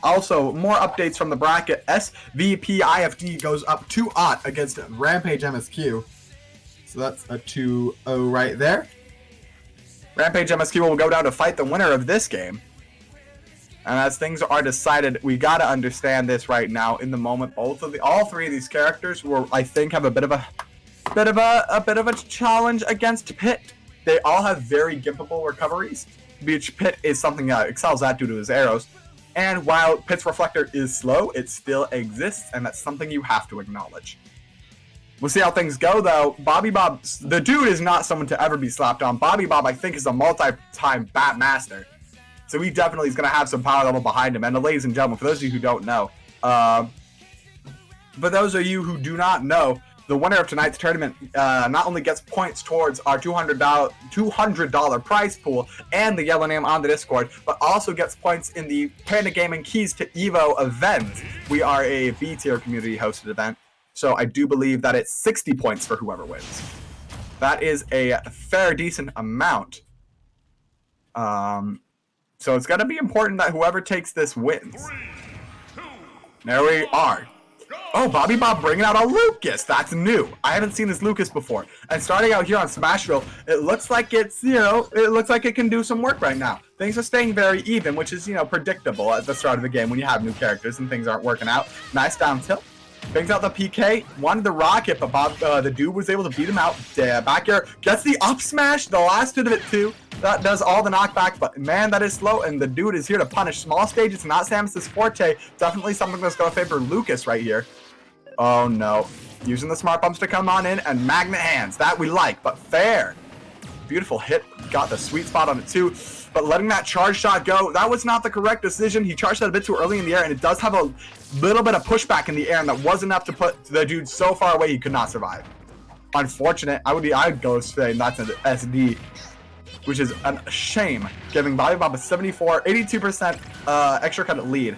Also, more updates from the bracket. SVPIFD goes up 2-0 against Rampage MSQ. So that's a 2-0 right there. Rampage MSQ will go down to fight the winner of this game. And as things are decided, we gotta understand this right now. In the moment, all three of these characters will, I think, have a bit of a challenge against Pit. They all have very gimpable recoveries, which Pit is something that excels at due to his arrows. And while Pit's reflector is slow, it still exists, and that's something you have to acknowledge. We'll see how things go, though. Bobby Bob, the dude is not someone to ever be slapped on. Bobby Bob, I think, is a multi-time BapMaster. So he definitely is going to have some power level behind him. And ladies and gentlemen, for those of you who don't know, for those of you who do not know, the winner of tonight's tournament not only gets points towards our $200 prize pool and the yellow name on the Discord, but also gets points in the Panda Gaming Keys to Evo event. We are a B-tier community-hosted event, so I do believe that it's 60 points for whoever wins. That is a fair, decent amount. So it's going to be important that whoever takes this wins. There we are. Oh, Bobby Bob bringing out a Lucas. That's new. I haven't seen this Lucas before. And starting out here on Smashville, it looks like it looks like it can do some work right now. Things are staying very even, which is, predictable at the start of the game when you have new characters and things aren't working out. Nice down tilt. Brings out the PK, wanted the rocket, but the dude was able to beat him out. Back here, gets the up smash, the last hit of it too. That does all the knockback, but man, that is slow, and the dude is here to punish. Small stage, it's not Samus's forte. Definitely something that's going to favor Lucas right here. Oh no. Using the smart bumps to come on in, and magnet hands. That we like, but fair. Beautiful hit. Got the sweet spot on it too. But letting that charge shot go, that was not the correct decision. He charged that a bit too early in the air, and it does have a little bit of pushback in the air, and that was enough to put the dude so far away he could not survive. Unfortunate. I'd go saying that's an SD, which is a shame, giving Bobby Bob a 82% extra credit lead.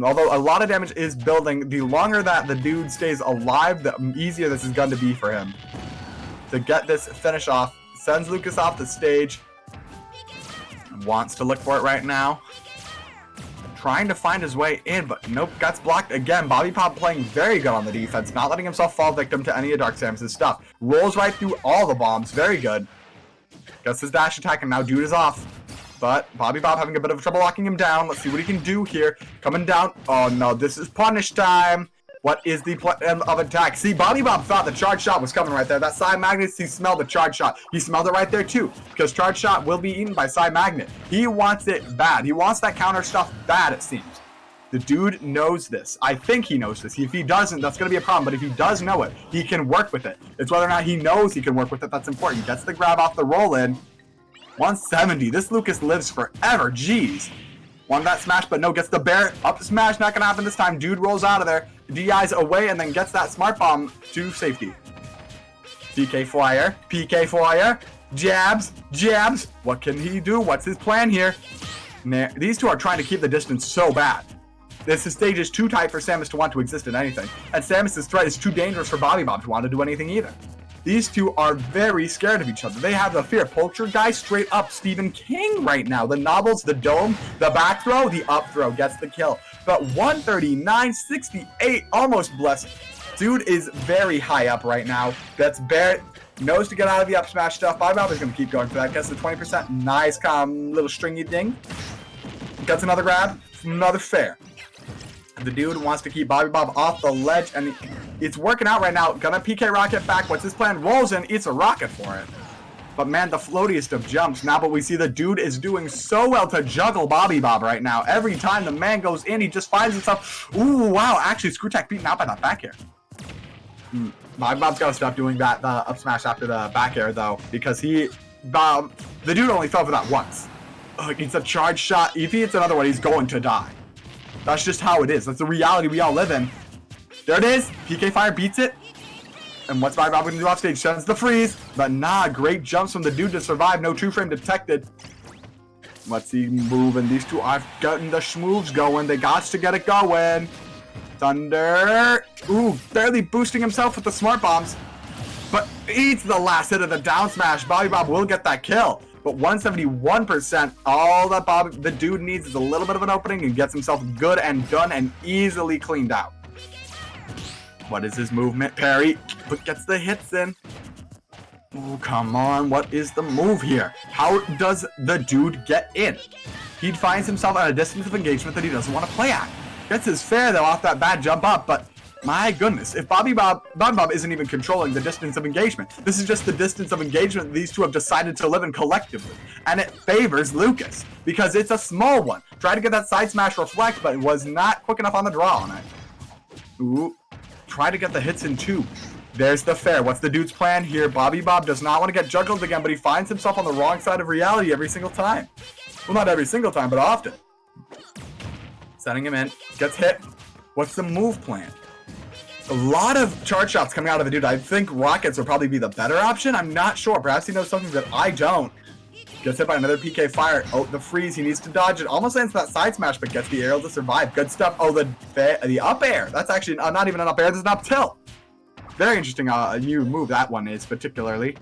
Although a lot of damage is building, the longer that the dude stays alive, the easier this is going to be for him. To get this finish off, sends Lucas off the stage. Wants to look for it right now. Trying to find his way in, but nope, gets blocked again. Bobby Bob playing very good on the defense, not letting himself fall victim to any of Dark Samus' stuff. Rolls right through all the bombs, very good. Gets his dash attack, and now dude is off. But Bobby Bob having a bit of trouble locking him down. Let's see what he can do here. Coming down. Oh no, this is punish time. What is the plan of attack? See, Bobby Bob thought the charge shot was coming right there. That side magnet, he smelled the charge shot. He smelled it right there too, because charge shot will be eaten by side magnet. He wants it bad. He wants that counter stuff bad, it seems. The dude knows this. I think he knows this. If he doesn't, that's going to be a problem. But if he does know it, he can work with it. It's whether or not he knows he can work with it that's important. Gets the grab off the roll-in. 170. This Lucas lives forever. Jeez. Wanted that smash, but no. Gets the bear up smash. Not going to happen this time. Dude rolls out of there. DI's away and then gets that smart bomb to safety. PK flyer. PK flyer. Jabs. Jabs. What can he do? What's his plan here? These two are trying to keep the distance so bad. This stage is too tight for Samus to want to exist in anything. And Samus's threat is too dangerous for Bobby Bob to want to do anything either. These two are very scared of each other. They have the fear. Poltergeist straight up Stephen King right now. The novels, the dome, the back throw, the up throw gets the kill. But 139.68, almost blessed. Dude is very high up right now. That's Barrett. Knows to get out of the up smash stuff. Bobby Bob is going to keep going for that. Gets the 20%. Nice little stringy ding. Gets another grab. Another fair. The dude wants to keep Bobby Bob off the ledge, and it's working out right now. Gonna PK rocket back. What's his plan? Rolls in, eats a rocket for it. But man, the floatiest of jumps. Now, but we see the dude is doing so well to juggle Bobby Bob right now. Every time the man goes in, he just finds himself. Ooh, wow. Actually, Screwtack beaten out by that back air. Bobby Bob's got to stop doing that up smash after the back air, though, because he the dude only fell for that once. It's a charge shot. If he hits another one, he's going to die. That's just how it is. That's the reality we all live in. There it is. PK Fire beats it. And what's BapMasters going to do off stage? Sends the freeze. But nah, great jumps from the dude to survive. No true frame detected. Let's see moving. These two are getting the schmoves going. They got to get it going. Thunder. Ooh, barely boosting himself with the smart bombs. But eats the last hit of the down smash. Bobby Bob will get that kill. But 171%, all that the dude needs is a little bit of an opening and gets himself good and done and easily cleaned out. What is his movement? Parry, but gets the hits in. Oh, come on. What is the move here? How does the dude get in? He finds himself at a distance of engagement that he doesn't want to play at. Gets his fair, though, off that bad jump up, but my goodness, if Bobby Bob isn't even controlling the distance of engagement. This is just the distance of engagement these two have decided to live in collectively. And it favors Lucas, because it's a small one. Tried to get that side smash reflect, but was not quick enough on the draw on it. Ooh, try to get the hits in too. There's the fair. What's the dude's plan here? Bobby Bob does not want to get juggled again, but he finds himself on the wrong side of reality every single time. Well, not every single time, but often. Setting him in, gets hit. What's the move plan? A lot of charge shots coming out of the dude. I think rockets would probably be the better option. I'm not sure. Perhaps he knows something that I don't. Gets hit by another PK Fire. Oh, the freeze. He needs to dodge it. Almost lands that side smash, but gets the aerial to survive. Good stuff. Oh, the up air. That's actually not even an up air. This is an up tilt. Very interesting new move that one is, particularly.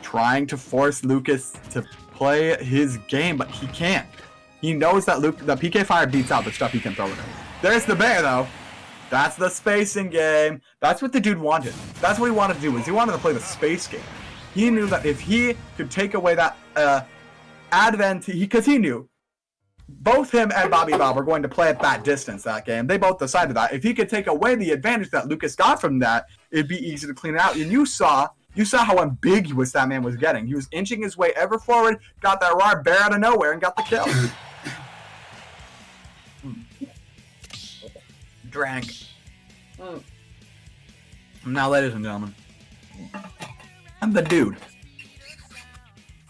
Trying to force Lucas to play his game, but he can't. He knows that the PK Fire beats out the stuff he can throw at him. There's the bear, though. That's the spacing game. That's what the dude wanted. That's what he wanted to do, is he wanted to play the space game. He knew that if he could take away that advantage, because he knew both him and Bobby Bob were going to play at that distance that game. They both decided that. If he could take away the advantage that Lucas got from that, it'd be easy to clean it out. And you saw how ambiguous that man was getting. He was inching his way ever forward, got that raw bear out of nowhere, and got the kill. Drank. Now, ladies and gentlemen, I'm the dude.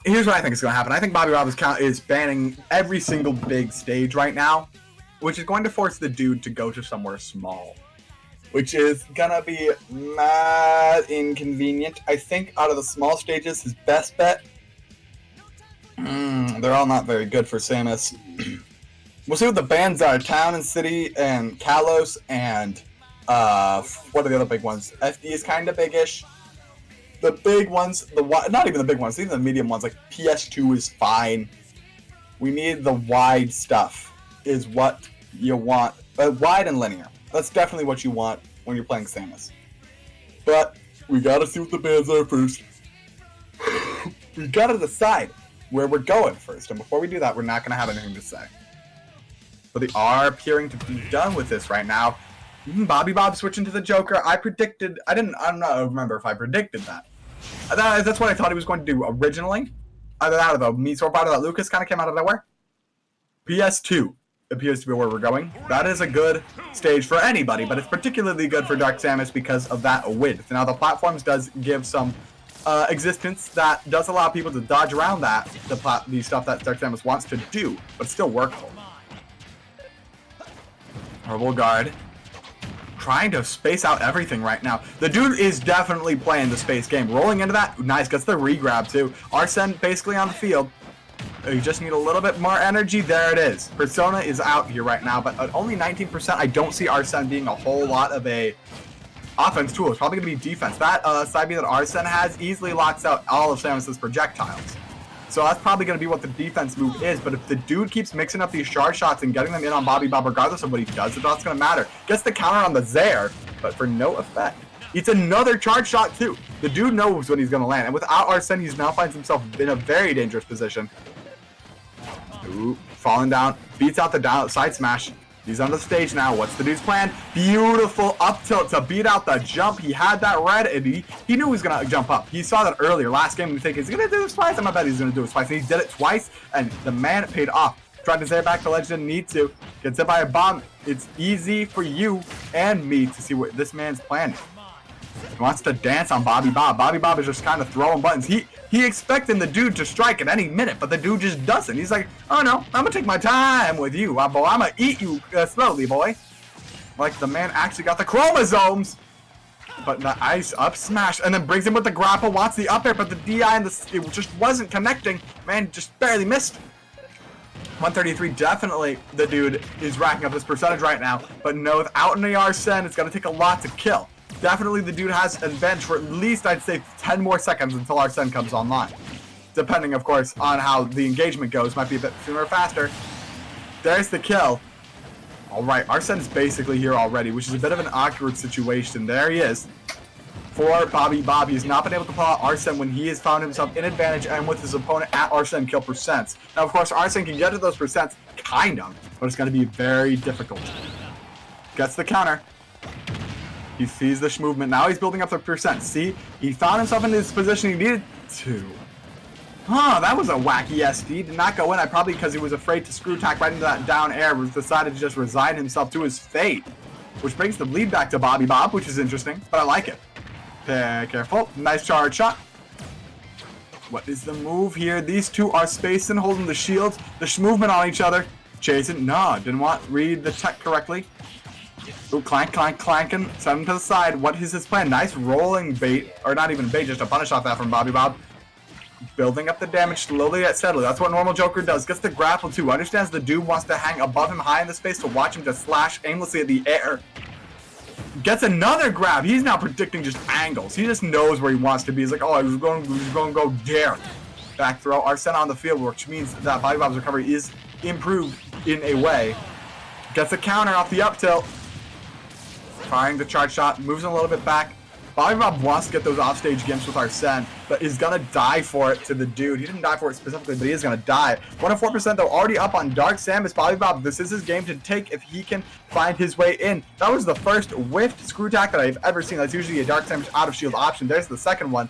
Here's what I think is going to happen. I think Bobby Bob is banning every single big stage right now, which is going to force the dude to go to somewhere small, which is going to be mad inconvenient. I think out of the small stages, his best bet, they're all not very good for Samus. We'll see what the bans are. Town and City and Kalos and what are the other big ones? FD is kind of big-ish. The big ones, not even the big ones, even the medium ones, like PS2 is fine. We need the wide stuff, is what you want. Wide and linear. That's definitely what you want when you're playing Samus. But we gotta see what the bans are first. We gotta decide where we're going first. And before we do that, we're not gonna have anything to say. But they are appearing to be done with this right now. Bobby Bob switching to the Joker. I don't remember if I predicted that. That's what I thought he was going to do originally. Either that or the meat sword battle that Lucas kind of came out of nowhere. PS2 appears to be where we're going. That is a good stage for anybody, but it's particularly good for Dark Samus because of that width. Now, the platforms does give some existence that does allow people to dodge around that, the stuff that Dark Samus wants to do, but still workable. Herbal Guard. Trying to space out everything right now. The dude is definitely playing the space game. Rolling into that. Nice. Gets the re-grab too. Arsene basically on the field. You just need a little bit more energy. There it is. Persona is out here right now, but at only 19%, I don't see Arsene being a whole lot of a offense tool. It's probably going to be defense. That side B that Arsene has easily locks out all of Samus's projectiles. So that's probably going to be what the defense move is. But if the dude keeps mixing up these charge shots and getting them in on Bobby Bob, regardless of what he does, that's going to matter. Gets the counter on the Zaire, but for no effect. It's another charge shot, too. The dude knows when he's going to land. And without Arsene, he now finds himself in a very dangerous position. Ooh, falling down. Beats out the side smash. He's on the stage now. What's the dude's plan? Beautiful up tilt to beat out the jump. He had that red, and he knew he was going to jump up. He saw that earlier. Last game, and think, is he going to do this twice? I'm not bet he's going to do it twice. And he did it twice, and the man paid off. Tried to say it back to ledge, didn't need to. Gets hit by a bomb. It's easy for you and me to see what this man's plan is. He wants to dance on Bobby Bob. Bobby Bob is just kind of throwing buttons. He expecting the dude to strike at any minute, but the dude just doesn't. He's like, oh no, I'm gonna take my time with you, boy. I'm gonna eat you slowly, boy. Like the man actually got the chromosomes. But the ice up smash, and then brings him with the grapple, wants the up air, but the DI and it just wasn't connecting. Man, just barely missed. 133, definitely the dude is racking up this percentage right now, but no, without an Arsene, it's going to take a lot to kill. Definitely the dude has an advantage for at least, I'd say, 10 more seconds until Arsene comes online. Depending, of course, on how the engagement goes. Might be a bit sooner or faster. There's the kill. Alright, Arsene is basically here already, which is a bit of an awkward situation. There he is. For Bobby Bob, he's not been able to pull out Arsene when he has found himself in advantage and with his opponent at Arsene kill percents. Now, of course, Arsene can get to those percents, kind of, but it's going to be very difficult. Gets the counter. He sees the movement. Now he's building up the percent. See? He found himself in this position he needed to. Huh, that was a wacky SD. Did not go in. Probably because he was afraid to screw tack right into that down air. Decided to just resign himself to his fate. Which brings the lead back to Bobby Bob, which is interesting, but I like it. Careful. Nice charge shot. What is the move here? These two are spacing, holding the shields. The movement on each other. Chasing. No, didn't read the tech correctly. Ooh, clanking. Send him to the side. What is his plan? Nice rolling bait. Or not even bait, just a punish off that from Bobby Bob. Building up the damage slowly yet steadily. That's what normal Joker does. Gets the grapple too. Understands the dude wants to hang above him high in the space to watch him just slash aimlessly at the air. Gets another grab. He's now predicting just angles. He just knows where he wants to be. He's like, oh, he's going to go there. Back throw. Arsene on the field, which means that Bobby Bob's recovery is improved in a way. Gets a counter off the up tilt. Firing the charge shot. Moves a little bit back. Bobby Bob wants to get those offstage gimps with Arsene, but is going to die for it to the dude. He didn't die for it specifically, but he is going to die. 104% though, already up on Dark Samus. Bobby Bob, this is his game to take if he can find his way in. That was the first whiffed screw tack that I've ever seen. That's usually a Dark Samus out of shield option. There's the second one.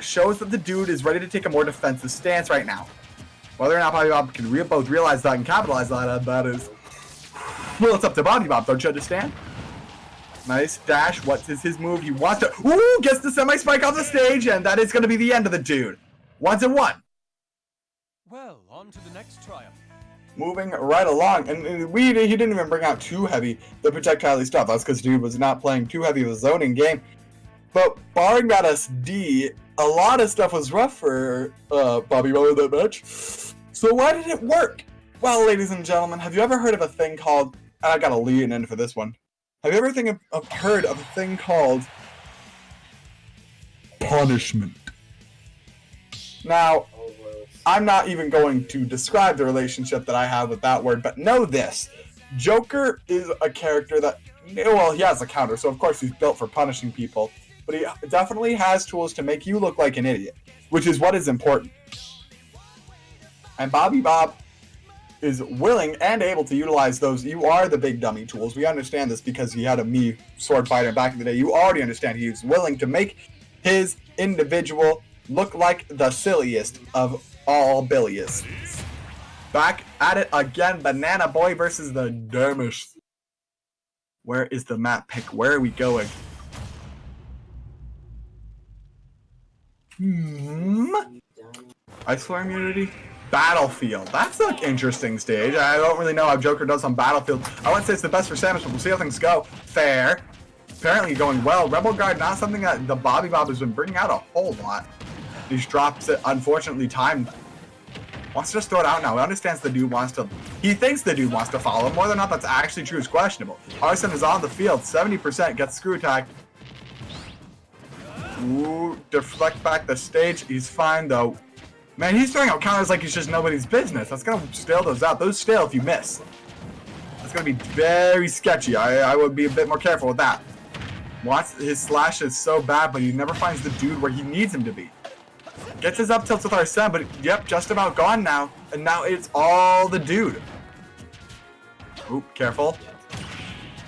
Shows that the dude is ready to take a more defensive stance right now. Whether or not Bobby Bob can both realize that and capitalize on that is... Well, it's up to Bobby Bob, don't you understand? Nice dash. What is his move? He wants to... Ooh! Gets the semi-spike off the stage, and that is going to be the end of the dude. 1-1. Well, on to the next triumph. Moving right along, and he didn't even bring out too heavy the projectile stuff. That's because dude was not playing too heavy of a zoning game. But barring that SD, a lot of stuff was rough for Bobby Bob that match. So why did it work? Well, ladies and gentlemen, have you ever heard of a thing called... I gotta lean in for this one. Have you ever heard of a thing called punishment? Now, I'm not even going to describe the relationship that I have with that word, but know this. Joker is a character that, well, he has a counter, so of course he's built for punishing people, but he definitely has tools to make you look like an idiot, which is what is important. And Bobby Bob is willing and able to utilize those. You are the big dummy tools. We understand this because he had a Mii sword fighter back in the day. You already understand he is willing to make his individual look like the silliest of all billiest. Back at it again. Banana Boy versus the Dermish. Where is the map pick? Where are we going? Ice Flare immunity? Battlefield. That's an interesting stage. I don't really know how Joker does on Battlefield. I wouldn't say it's the best for Samus, but we'll see how things go. Fair. Apparently going well. Rebel Guard, not something that the Bobby Bob has been bringing out a whole lot. He just drops it, unfortunately timed. Wants to just throw it out now. He understands the dude wants to... He thinks the dude wants to follow him. Whether or not that's actually true is questionable. Arsene is on the field. 70% gets screw attacked. Ooh, deflect back the stage. He's fine though. Man, he's throwing out counters like he's just nobody's business. That's going to stale those out. Those stale if you miss. That's going to be very sketchy. I would be a bit more careful with that. His slash is so bad, but he never finds the dude where he needs him to be. Gets his up tilts with Arsene, but yep, just about gone now. And now it's all the dude. Oop, careful.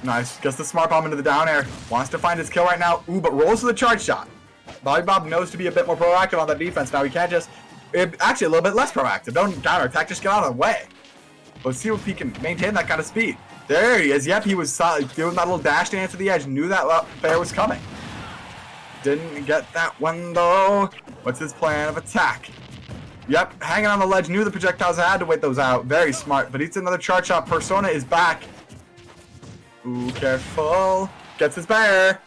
Nice. Gets the smart bomb into the down air. Wants to find his kill right now. Ooh, but rolls to the charge shot. Bobby Bob knows to be a bit more proactive on that defense now. He can't just... Actually, a little bit less proactive. Don't counterattack, just get out of the way. Let's see if he can maintain that kind of speed. There he is. Yep, he was doing that little dash dance to the edge. Knew that bear was coming. Didn't get that one though. What's his plan of attack? Yep, hanging on the ledge, knew the projectiles, had to wait those out. Very smart, but eats another charge shot. Persona is back. Ooh, careful. Gets his bear.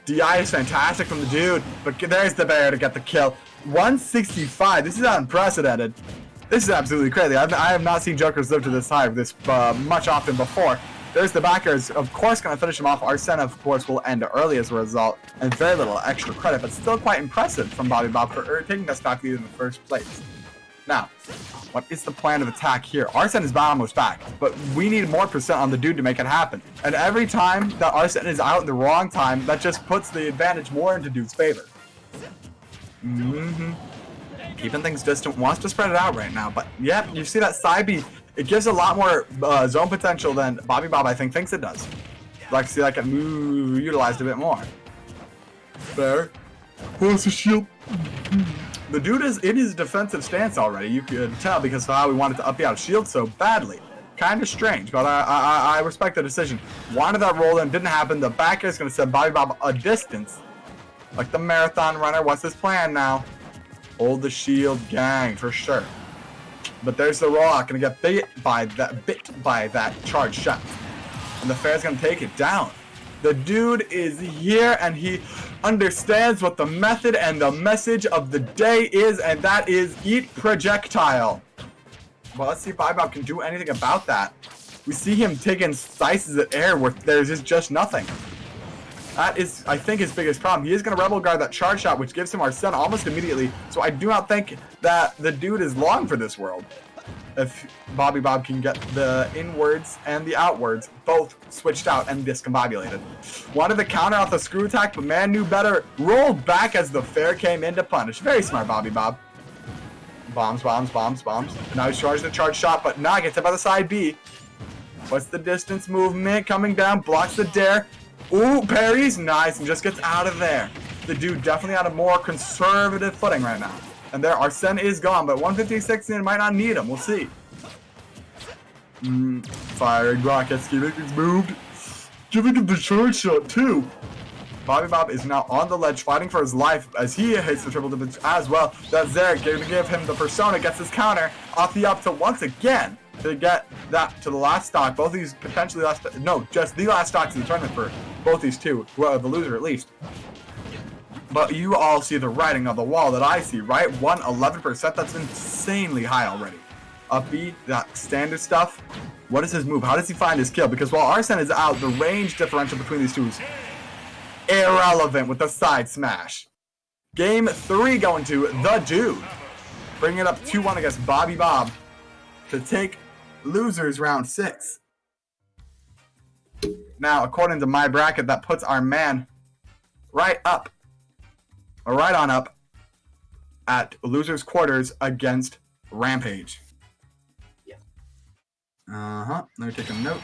DI is fantastic from the dude, but there's the bear to get the kill. 165, this is unprecedented. This is absolutely crazy. I have not seen Jokers live to this high this much often before. There's the backers, of course, going to finish him off. Arsene, of course, will end early as a result, and very little extra credit, but still quite impressive from Bobby Bob for taking that stock lead in the first place. Now, what is the plan of attack here? Arsene is almost back, but we need more percent on the dude to make it happen. And every time that Arsene is out in the wrong time, that just puts the advantage more into dude's favor. Keeping things distant, wants to spread it out right now, but yep, you see that side B. It gives a lot more zone potential than Bobby Bob, I think, thinks it does. I'd like to see that get utilized a bit more. There. Where's the shield? The dude is in his defensive stance already. You could tell because of how he wanted to up out shield so badly. Kind of strange, but I respect the decision. Wanted that roll in, didn't happen. The backer is going to send Bobby Bob a distance. Like the marathon runner. What's his plan now? Hold the shield, gang, for sure. But there's the rock, gonna get bit by that charge shot. And the fair's gonna take it down. The dude is here and he understands what the method and the message of the day is, and that is eat projectile. Well, let's see if Bobby Bob can do anything about that. We see him taking slices of air where there's just nothing. That is, I think, his biggest problem. He is going to Rebel Guard that charge shot, which gives him Arsene almost immediately. So I do not think that the dude is long for this world. If Bobby Bob can get the inwards and the outwards both switched out and discombobulated. Wanted the counter off the screw attack, but man knew better. Rolled back as the fair came in to punish. Very smart, Bobby Bob. Bombs. And now he's charging the charge shot, but now gets hit by the side B. What's the distance movement? Coming down, blocks the dare. Ooh, parries, nice, and just gets out of there. The dude definitely on a more conservative footing right now. And there, Arsene is gone, but 156 and might not need him. We'll see. Firing rockets, keeping things moved. Giving him the charge shot, too. Bobby Bob is now on the ledge, fighting for his life as he hits the triple damage as well. That's there, going to give him the persona, gets his counter off the up to once again. To get that to the last stock, both these potentially last, no, just the last stocks in the tournament for both these two, well, the loser at least. But you all see the writing on the wall that I see, right? 111%, that's insanely high already. Up B, that standard stuff. What is his move? How does he find his kill? Because while Arsene is out, the range differential between these two is irrelevant with the side smash. Game 3 going to the dude. Bringing it up 2-1 against Bobby Bob to take losers round 6. Now, according to my bracket, that puts our man right up, or right on up, at losers quarters against Rampage. Yeah. Let me take a note.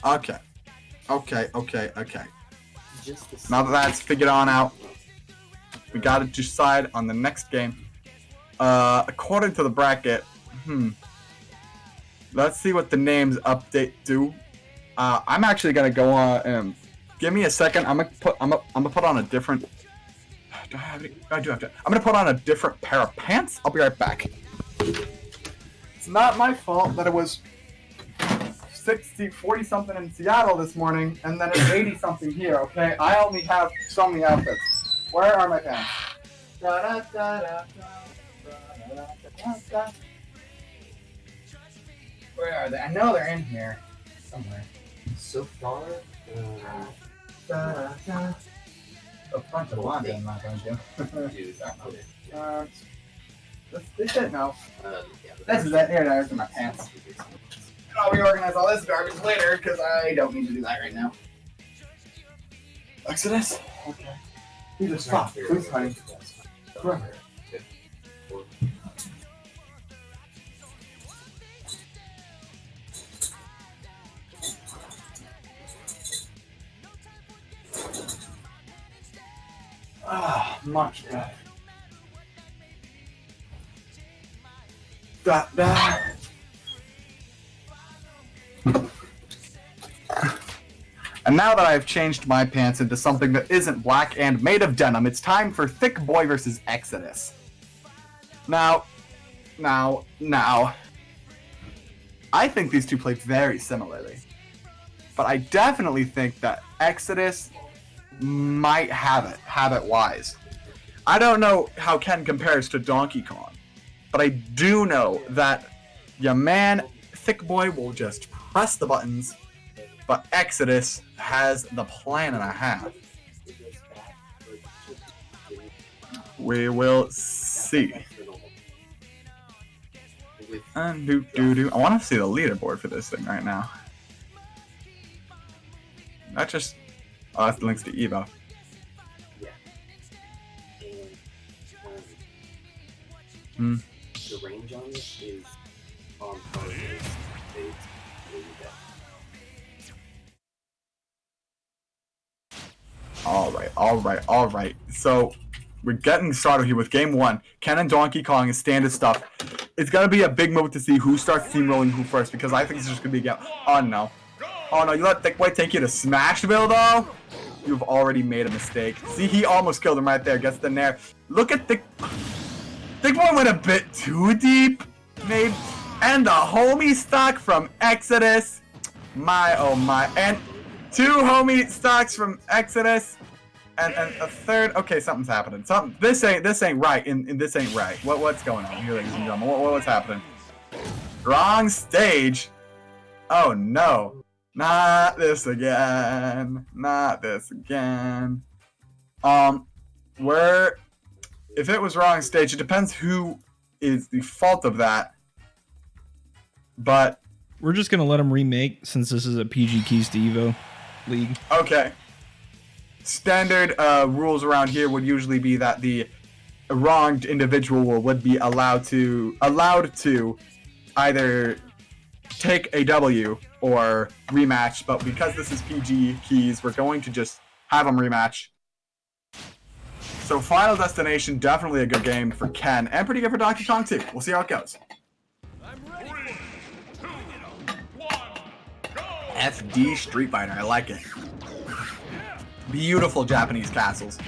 Okay. Now that that's figured on out, we gotta decide on the next game. According to the bracket, let's see what the names update do. I'm actually gonna go on. Give me a second. I'm gonna put on a different. Do I have any? I do have to. I'm gonna put on a different pair of pants. I'll be right back. It's not my fault that it was 40 something in Seattle this morning, and then it's 80 something here. Okay, I only have so many outfits. Where are my pants? Where are they? I know they're in here somewhere. So far, A bunch of laundry I'm not going to do. dude, This shit, no. yeah, This is it. Here, there's my pants. And I'll reorganize all this garbage later because I don't need to do that right now. Exodus? Okay. You just stop. Please, honey. Forever. Much better. And now that I've changed my pants into something that isn't black and made of denim, it's time for Thick Boy versus Exodus. Now, I think these two play very similarly. But I definitely think that Exodus might have it, habit-wise. I don't know how Ken compares to Donkey Kong, but I do know that your man, Thick Boy, will just press the buttons, but Exodus has the plan and a half. We will see. And I want to see the leaderboard for this thing right now. Not just... Oh, that's the links to Evo. Yeah. Hmm. The range on it is on par with States where you get. Alright. So, we're getting started here with game 1. Ken and Donkey Kong is standard stuff. It's gonna be a big moment to see who starts steamrolling who first, because I think it's just gonna be a game. Oh no, you let Thick Boy take you to Smashville though? You've already made a mistake. See, he almost killed him right there, gets the nair. Look at Thick Boy went a bit too deep, maybe. And the homie stock from Exodus. My oh my. And 2 homie stocks from Exodus. And a third. Okay, something's happening. This ain't right. This ain't right. What's going on here, ladies and gentlemen? What's happening? Wrong stage. Oh no, not this again. If it was wrong stage, it depends who is the fault of that. But we're just gonna let them remake since this is a PG Keys to Evo league. Okay. Standard rules around here would usually be that the wronged individual would be allowed to either take a W or rematch, but because this is PG Keys, we're going to just have them rematch. So Final Destination, definitely a good game for Ken, and pretty good for Donkey Kong too. We'll see how it goes. FD Street Fighter, I like it. Beautiful Japanese castles.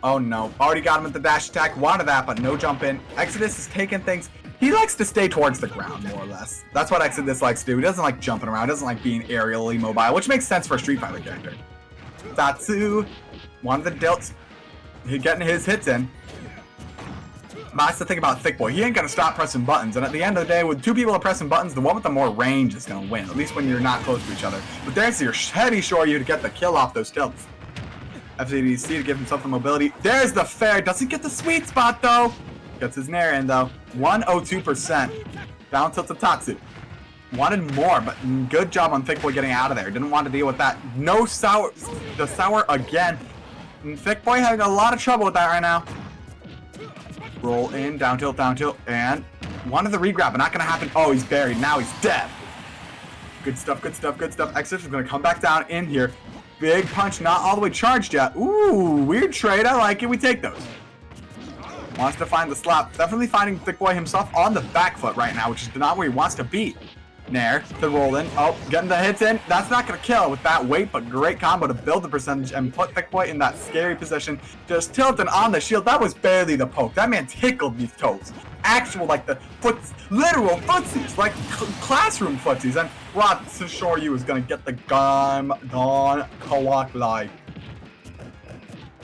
Oh no, already got him at the dash attack, wanted that, but no jump in. Exodus is taking things. He likes to stay towards the ground, more or less. That's what Exodus likes to do. He doesn't like jumping around, doesn't like being aerially mobile, which makes sense for a Street Fighter character. Tatsu, one of the delts, he's getting his hits in. But that's the thing about Thick Boy. He ain't gonna stop pressing buttons, and at the end of the day, with 2 people pressing buttons, the one with the more range is gonna win, at least when you're not close to each other. But there's your heavy shore you to get the kill off those tilts. FCDC to give himself the mobility. There's the fair. Doesn't get the sweet spot though. Gets his nair in though. 102%. Down tilt to Tatsu. Wanted more, but good job on Thick Boy getting out of there. Didn't want to deal with that. No sour. The sour again. And Thick Boy having a lot of trouble with that right now. Roll in, down tilt, and wanted the regrab, but not gonna happen. Oh, he's buried. Now he's dead. Good stuff. Exodus is gonna come back down in here. Big punch, not all the way charged yet. Ooh, weird trade. I like it. We take those. Wants to find the slap. Definitely finding Thick Boy himself on the back foot right now, which is not where he wants to be. Nair to roll in. Oh, getting the hits in. That's not going to kill with that weight, but great combo to build the percentage and put Thick Boy in that scary position. Just tilting on the shield. That was barely the poke. That man tickled these toes. Actual, like the literal footsies, like classroom footsies. And Rod to assure you is going to get the gone Kawak lie.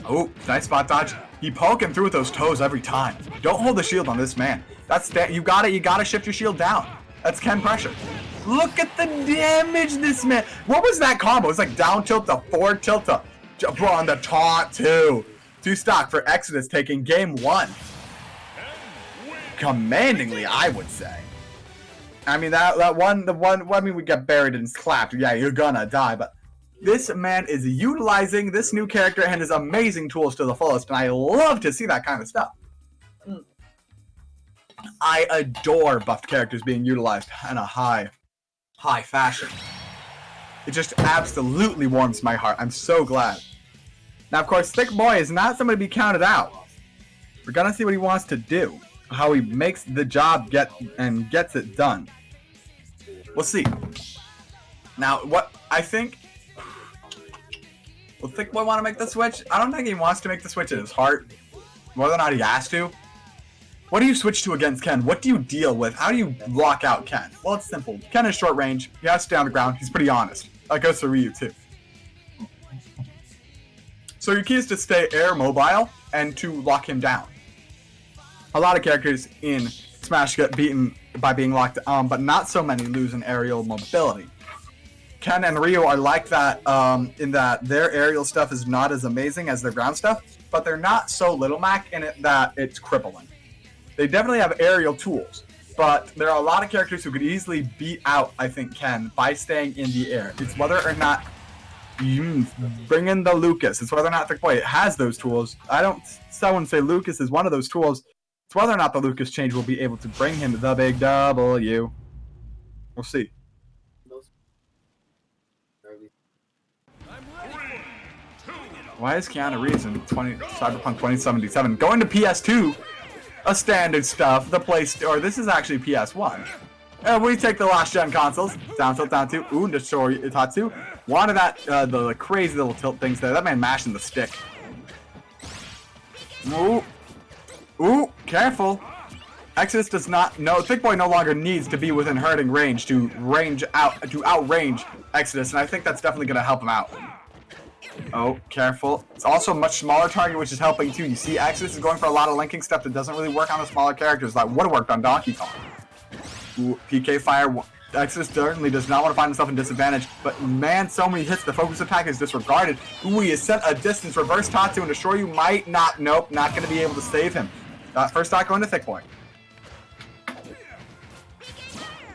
Oh, nice spot dodge. He poking through with those toes every time. Don't hold the shield on this man. That's you got it. You got to shift your shield down. That's Ken pressure. Look at the damage this man. What was that combo? It's like down tilt to forward tilt to bro on the taunt too. 2 stock for Exodus taking game 1. Commandingly, I would say. I mean the one. I mean we get buried and clapped. Yeah, you're gonna die. But this man is utilizing this new character and his amazing tools to the fullest, and I love to see that kind of stuff. I adore buffed characters being utilized in a high fashion. It just absolutely warms my heart. I'm so glad. Now, of course, Thick Boy is not somebody to be counted out. We're gonna see what he wants to do. how he makes the job gets it done. We'll see. Now, what I think. Will Thickboy want to make the switch? I don't think he wants to make the switch in his heart. Whether or not he has to. What do you switch to against Ken? What do you deal with? How do you block out Ken? Well, it's simple. Ken is short range. He has to stay on the ground. He's pretty honest. That goes for Ryu, too. So your key is to stay air mobile and to lock him down. A lot of characters in Smash get beaten by being locked on, but not so many lose in aerial mobility. Ken and Ryu are like that in that their aerial stuff is not as amazing as their ground stuff, but they're not so Little Mac in it that it's crippling. They definitely have aerial tools, but there are a lot of characters who could easily beat out, I think, Ken by staying in the air. It's whether or not you bring in the Lucas. It's whether or not Thickboy has those tools. Someone say Lucas is one of those tools. It's whether or not the Lucas change will be able to bring him the big W. We'll see. Why is Keanu Reeves in Cyberpunk 2077 going to PS2? A standard stuff. The or this is actually PS1. And we take the last gen consoles. Down tilt, down two. Ooh, destroy Itatsu. Wanted that the crazy little tilt things there. That man mashing the stick. Ooh. Ooh, careful. Exodus does not know. Thickboy no longer needs to be within hurting range to outrange Exodus, and I think that's definitely gonna help him out. Oh, careful. It's also a much smaller target, which is helping too. You see, Exodus is going for a lot of linking stuff that doesn't really work on the smaller characters that would have worked on Donkey Kong. Ooh, PK Fire. Exodus certainly does not want to find himself in disadvantage, but man, so many hits. The focus attack is disregarded. Ooh, he has sent a distance. Reverse Tatsu, and Assure You might not. Nope, not going to be able to save him. First stock going to Thickboy.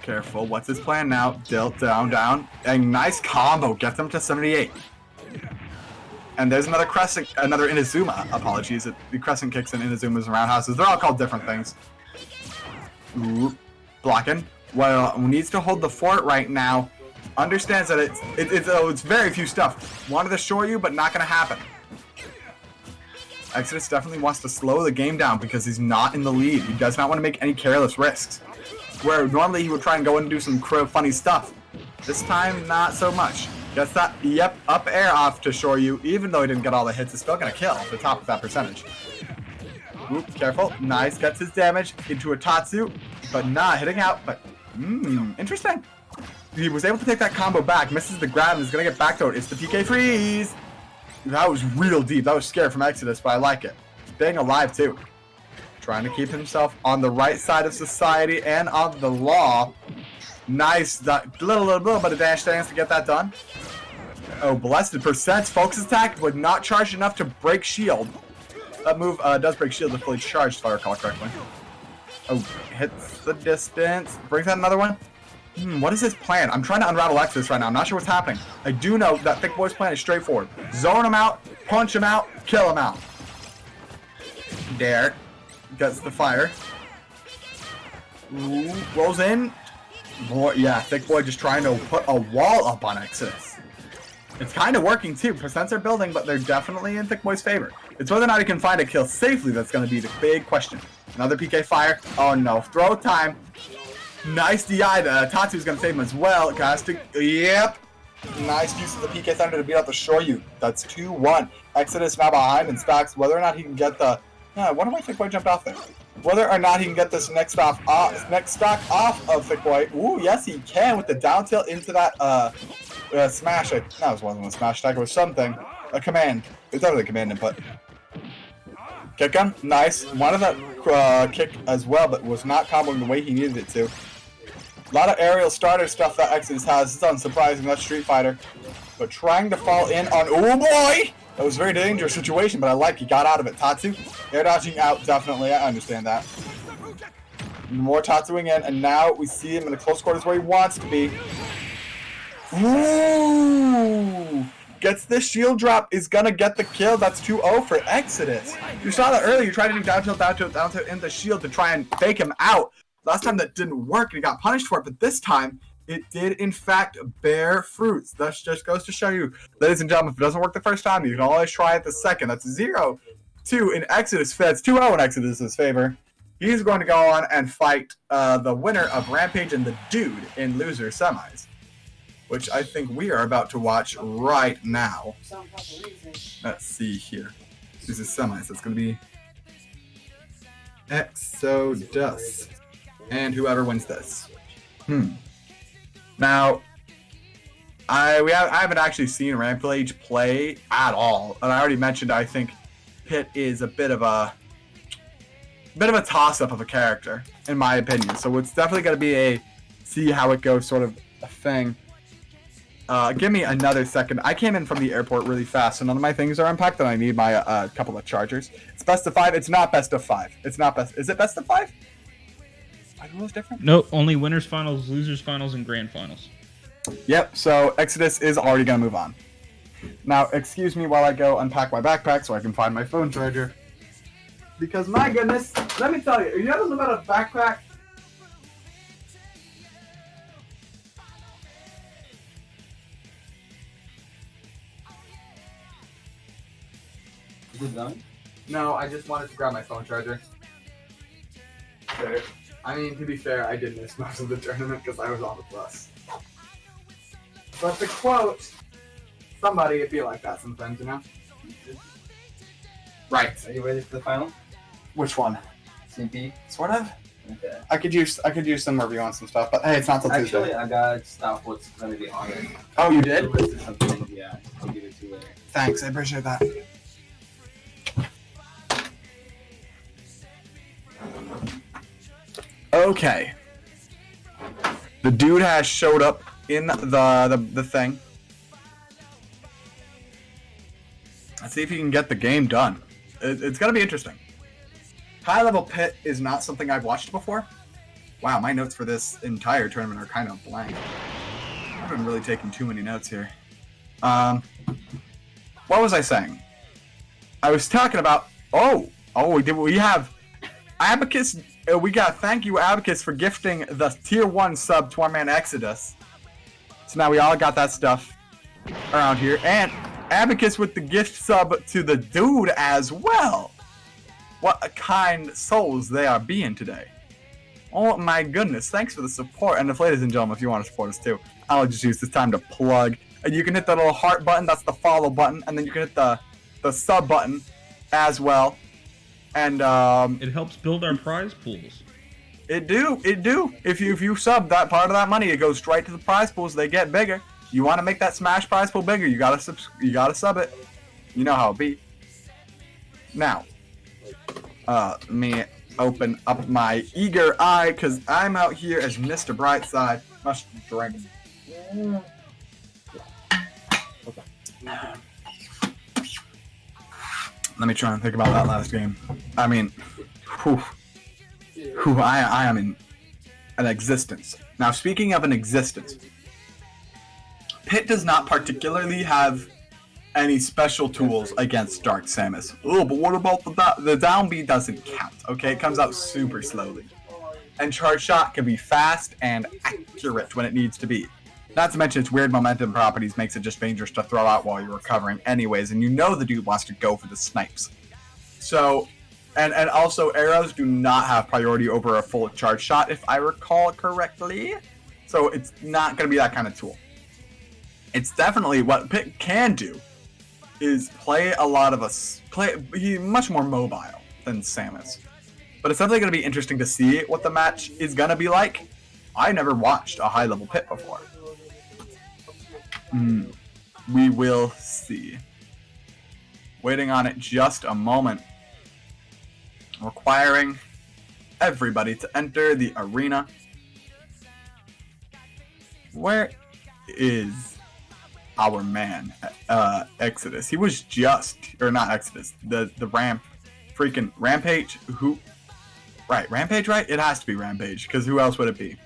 Careful. What's his plan now? Tilt, down, down. A nice combo. Gets him to 78. And there's another crescent, another Inazuma. Apologies. The crescent kicks and Inazumas and roundhouses. They're all called different things. Ooh, blocking. Well, needs to hold the fort right now. Understands that it's very few stuff. Wanted to shore you, but not going to happen. Exodus definitely wants to slow the game down because he's not in the lead. He does not want to make any careless risks. Where normally he would try and go in and do some funny stuff. This time, not so much. Gets that, up air off to shore you. Even though he didn't get all the hits, it's still going to kill at the top of that percentage. Oop, careful. Nice. Gets his damage into a Tatsu, but not hitting out. But, interesting. He was able to take that combo back. Misses the grab and is going to get back to it. It's the PK freeze. That was real deep. That was scary from Exodus, but I like it. Staying alive, too. Trying to keep himself on the right side of society and on the law. Nice. That little bit of dash dance to get that done. Oh, blessed percent. Focus attack, but not charged enough to break shield. That move does break shield if fully charged, if I recall correctly. Oh, hits the distance. Brings out another one. What is his plan? I'm trying to unravel Exodus right now. I'm not sure what's happening. I do know that Thickboy's plan is straightforward. Zone him out, punch him out, kill him out. There. Gets the fire. Ooh, rolls in. Boy, yeah, Thickboy just trying to put a wall up on Exodus. It's kind of working too. Percents are building, but they're definitely in Thickboy's favor. It's whether or not he can find a kill safely that's going to be the big question. Another PK fire. Oh no, throw time. Nice DI. Tatsu's going to save him as well. Casting. Yep. Nice use of the PK Thunder to beat out the Shoryu. That's 2-1. Exodus now behind and stocks. Whether or not he can get the... I wonder why Thickboy jumped off there. Whether or not he can get this next stock off of Thickboy. Ooh, yes he can with the down tilt into that smash. That wasn't a smash attack. It was something. A command. It's definitely a command input. Kick him. Nice. Wanted that kick as well, but was not comboing the way he needed it to. A lot of aerial starter stuff that Exodus has. It's unsurprising. That's Street Fighter. But trying to fall in on... Oh boy! That was a very dangerous situation, but I like he got out of it. Tatsu, air dodging out, definitely. I understand that. More Tatsuing in, and now we see him in the close quarters where he wants to be. Ooh! Gets the shield drop, is gonna get the kill. That's 2-0 for Exodus. You saw that earlier. You tried to do down tilt in the shield to try and fake him out. Last time that didn't work, and he got punished for it, but this time, it did, in fact, bear fruits. That just goes to show you, ladies and gentlemen, if it doesn't work the first time, you can always try it the second. That's 0-2 in Exodus. That's 2-0 in Exodus' favor. He's going to go on and fight the winner of Rampage and the Dude in loser semis, which I think we are about to watch right now. Let's see here. This is semis. That's going to be Exodus and whoever wins this. Now, I haven't actually seen Rampage play at all, and I already mentioned I think Pitt is a bit of a toss-up of a character, in my opinion. So it's definitely going to be a see how it goes sort of a thing. Give me another second. I came in from the airport really fast, so none of my things are unpacked, and I need my couple of chargers. It's best of 5. It's not best of 5. It's not best. Is it best of 5? Are the rules different? Nope, only winners finals, losers finals, and grand finals. Yep, so Exodus is already going to move on. Now, excuse me while I go unpack my backpack so I can find my phone charger. Because, my goodness, let me tell you, you ever live out of a backpack? Is it done? No, I just wanted to grab my phone charger. Fair. I mean, to be fair, I did miss most of the tournament because I was on the bus. But to quote somebody, it'd be like that sometimes, you know? Right. Are you ready for the final? Which one? CP? Sort of. Okay. I could use some review on some stuff, but hey, it's not till Actually, Tuesday. I got stuff what's going to be on it. Oh, you did? The list or something, yeah. I'll give it to you later. Thanks, I appreciate that. Okay. The dude has showed up in the thing. Let's see if he can get the game done. It's gonna be interesting. High level pit is not something I've watched before. Wow, my notes for this entire tournament are kind of blank. I've been really taking too many notes here. What was I saying? I was talking about. We have Abacus. We got thank you Abacus for gifting the tier 1 sub to our man Exodus. So now we all got that stuff around here, and Abacus with the gift sub to the dude as well. What a kind souls they are being today. Oh my goodness, thanks for the support. And if ladies and gentlemen, if you want to support us too, I'll just use this time to plug. And you can hit that little heart button, that's the follow button, and then you can hit the sub button as well. And it helps build our prize pools. It do. If you sub that part of that money, it goes straight to the prize pools. They get bigger. You want to make that Smash prize pool bigger, you gotta sub it. You know how it be. Now, let me open up my eager eye because I'm out here as Mr. Brightside. Must drink. Let me try and think about that last game. I mean, I am in an existence. Now, speaking of an existence, Pitt does not particularly have any special tools against Dark Samus. Oh, but what about the down B doesn't count, okay? It comes out super slowly. And Charge Shot can be fast and accurate when it needs to be. Not to mention its weird momentum properties makes it just dangerous to throw out while you're recovering anyways, and you know the dude wants to go for the snipes. So, and also arrows do not have priority over a full Charge Shot, if I recall correctly. So it's not going to be that kind of tool. It's definitely what Pitt can do is play a lot of he's much more mobile than Samus. But it's definitely going to be interesting to see what the match is going to be like. I never watched a high-level Pitt before. We will see. Waiting on it just a moment. Requiring everybody to enter the arena. Where is our man, Exodus? He was not Exodus, the Rampage, Rampage, right? It has to be Rampage, because who else would it be?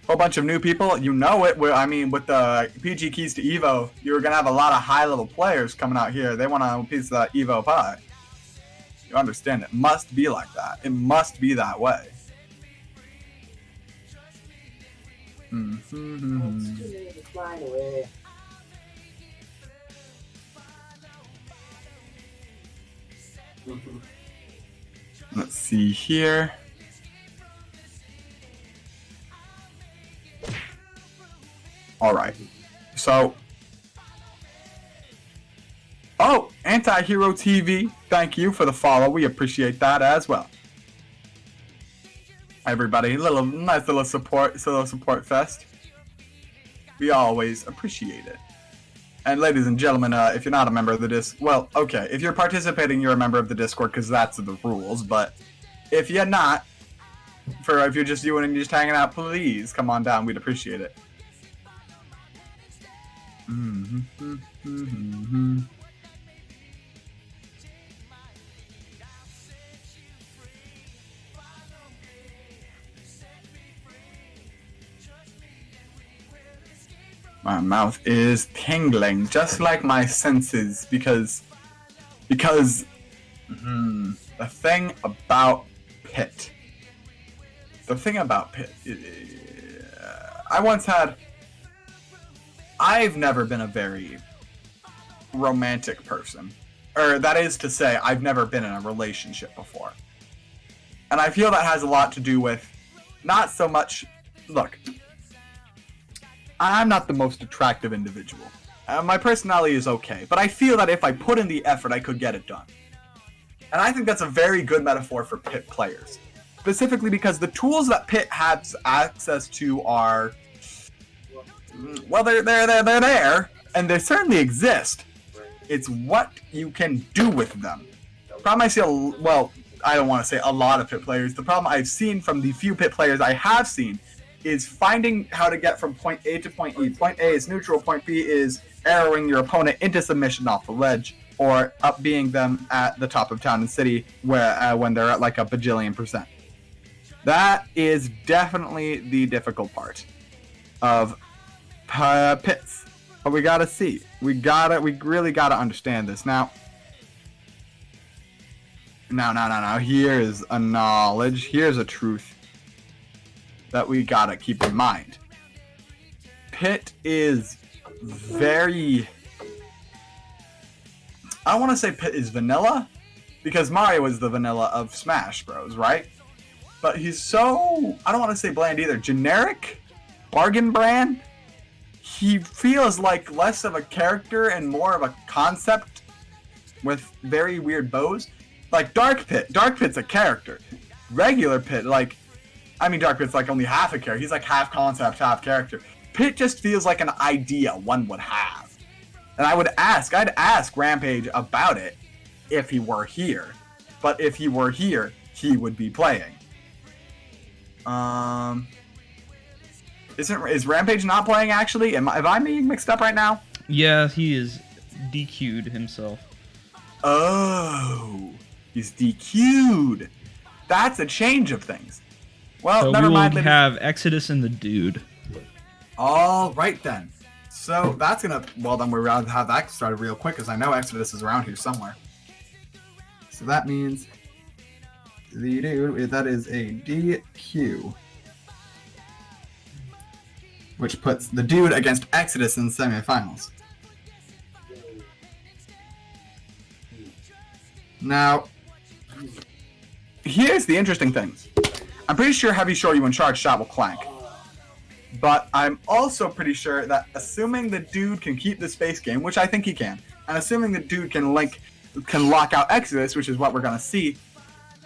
Whole bunch of new people, you know it. I mean, with the PG keys to Evo, you're going to have a lot of high-level players coming out here. They want a piece of that Evo pie. You understand, it must be like that. It must be that way. Let's see here. All right. So, oh, Anti-Hero TV, thank you for the follow. We appreciate that as well. Everybody, nice little support fest. We always appreciate it. And ladies and gentlemen, if you're not a member of the Discord, well, okay, if you're participating, you're a member of the Discord because that's the rules. But if you're not, if you're just you and you're just hanging out, please come on down. We'd appreciate it. My mouth is tingling, just like my senses, because the thing about Pit. I've never been a very romantic person. Or that is to say, I've never been in a relationship before. And I feel that has a lot to do with not so much, look, I'm not the most attractive individual. My personality is okay, but I feel that if I put in the effort, I could get it done. And I think that's a very good metaphor for Pit players. Specifically because the tools that Pit has access to are, well, they're there, and they certainly exist. It's what you can do with them. The problem I see, I don't want to say a lot of Pit players. The problem I've seen from the few Pit players I have seen is finding how to get from point A to point E. Point A is neutral, point B is arrowing your opponent into submission off the ledge, or up-being them at the top of town and city when they're at like a bajillion %. That is definitely the difficult part of Pits. But we gotta see. We really gotta understand this. Now, here's a knowledge. Here's a truth that we gotta keep in mind. Pit is very... I don't want to say Pit is vanilla, because Mario is the vanilla of Smash Bros, right? But he's so... I don't want to say bland either. Generic? Bargain brand? He feels like less of a character and more of a concept with very weird bows. Like Dark Pit. Dark Pit's a character. Regular Pit, Dark Pit's like only half a character. He's like half concept, half character. Pit just feels like an idea one would have. And I'd ask Rampage about it if he were here. But if he were here, he would be playing. Is Rampage not playing actually? Am I being mixed up right now? Yeah, he is DQ'd himself. Oh, he's DQ'd. That's a change of things. Well, so never mind. We will have Exodus and the Dude. All right then. So that's gonna. Well, then we're gonna have that started real quick, because I know Exodus is around here somewhere. So that means the Dude. That is a DQ, which puts the Dude against Exodus in the semifinals. Now, here's the interesting thing. I'm pretty sure Heavy Shoryu and Charge Shot will clank. But I'm also pretty sure that assuming the Dude can keep the space game, which I think he can, and assuming the Dude can lock out Exodus, which is what we're going to see,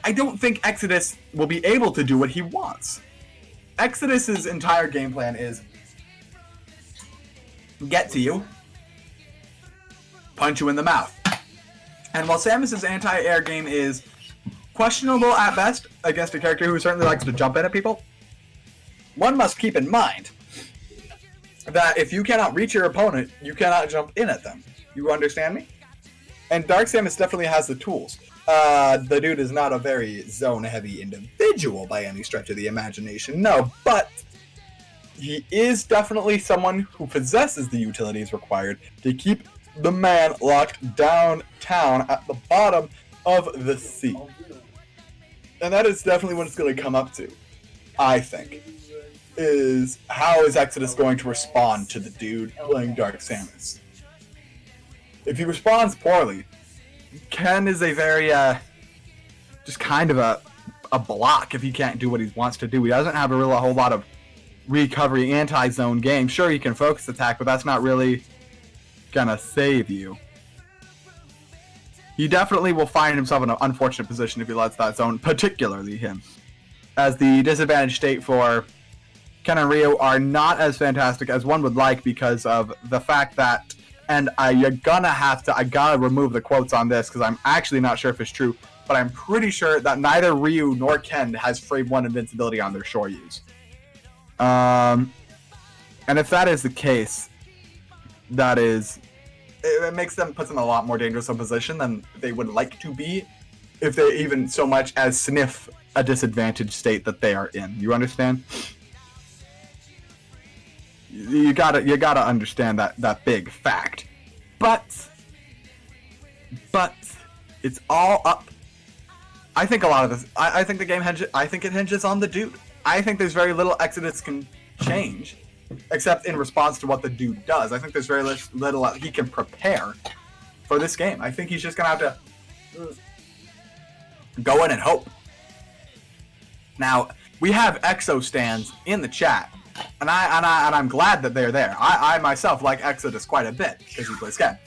I don't think Exodus will be able to do what he wants. Exodus's entire game plan is get to you, punch you in the mouth. And while Samus's anti-air game is questionable at best against a character who certainly likes to jump in at people, one must keep in mind that if you cannot reach your opponent, you cannot jump in at them. You understand me? And Dark Samus definitely has the tools. The Dude is not a very zone-heavy individual by any stretch of the imagination, no, but he is definitely someone who possesses the utilities required to keep the man locked downtown at the bottom of the sea. And that is definitely what it's going to come up to, I think, is how is Exodus going to respond to the Dude playing Dark Samus? If he responds poorly, Ken is a very, just kind of a block if he can't do what he wants to do. He doesn't have a whole lot of recovery anti-zone game. Sure, he can focus attack, but that's not really gonna save you. He definitely will find himself in an unfortunate position if he lets that zone, particularly him. As the disadvantaged state for Ken and Ryu are not as fantastic as one would like because of the fact that, and I gotta remove the quotes on this because I'm actually not sure if it's true, but I'm pretty sure that neither Ryu nor Ken has frame 1 invincibility on their Shoryus. And if that is the case, it puts them in a lot more dangerous of a position than they would like to be if they even so much as sniff a disadvantaged state that they are in. You understand? You gotta understand that big fact. But it's all up. I think a lot of this. I think the game hinges on the dude. I think there's very little Exodus can change, except in response to what the dude does. I think there's very little he can prepare for this game. I think he's just gonna have to go in and hope. Now we have Exo stands in the chat, and I'm glad that they're there. I myself like Exodus quite a bit because he plays Ken.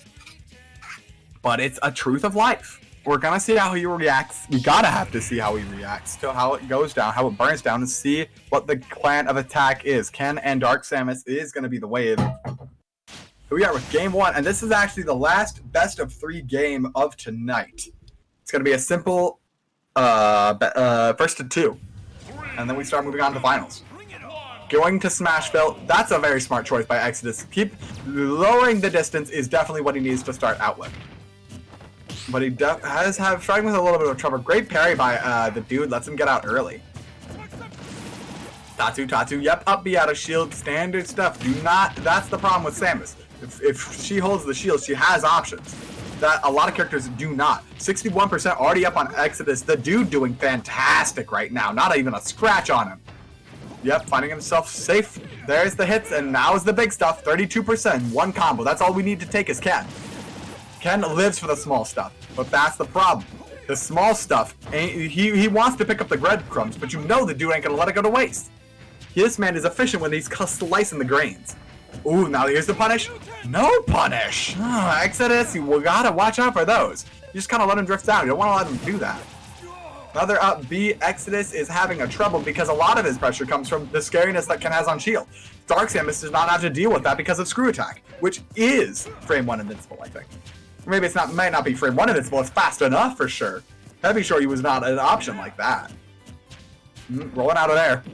But it's a truth of life. We're gonna see how he reacts. We gotta have to see how he reacts to how it goes down, how it burns down, and see what the plan of attack is. Ken and Dark Samus is gonna be the wave. Here we are with game 1, and this is actually the last best of 3 game of tonight. It's gonna be a simple first to 2, and then we start moving on to the finals. Going to Smashville, that's a very smart choice by Exodus. Keep lowering the distance is definitely what he needs to start out with. But he has struggling with a little bit of trouble. Great parry by the dude, lets him get out early. Tatsu, yep, up B out of shield, standard stuff. That's the problem with Samus. If she holds the shield, she has options that a lot of characters do not. 61% already up on Exodus. The dude doing fantastic right now. Not even a scratch on him. Yep, finding himself safe. There's the hits, and now is the big stuff. 32%, 1 combo. That's all we need to take is Ken. Ken lives for the small stuff, but that's the problem. The small stuff, he wants to pick up the breadcrumbs, but you know the dude ain't gonna let it go to waste. This man is efficient when he's slicing the grains. Ooh, now here's the punish. No punish! Exodus, you gotta watch out for those. You just kind of let him drift down. You don't want to let him do that. Another up B, Exodus is having a trouble because a lot of his pressure comes from the scariness that Ken has on shield. Dark Samus does not have to deal with that because of Screw Attack, which is frame 1 invincible, I think. Maybe might not be frame 1 invincible, it's fast enough for sure. Heavy Shoryu was not an option like that. Rolling out of there.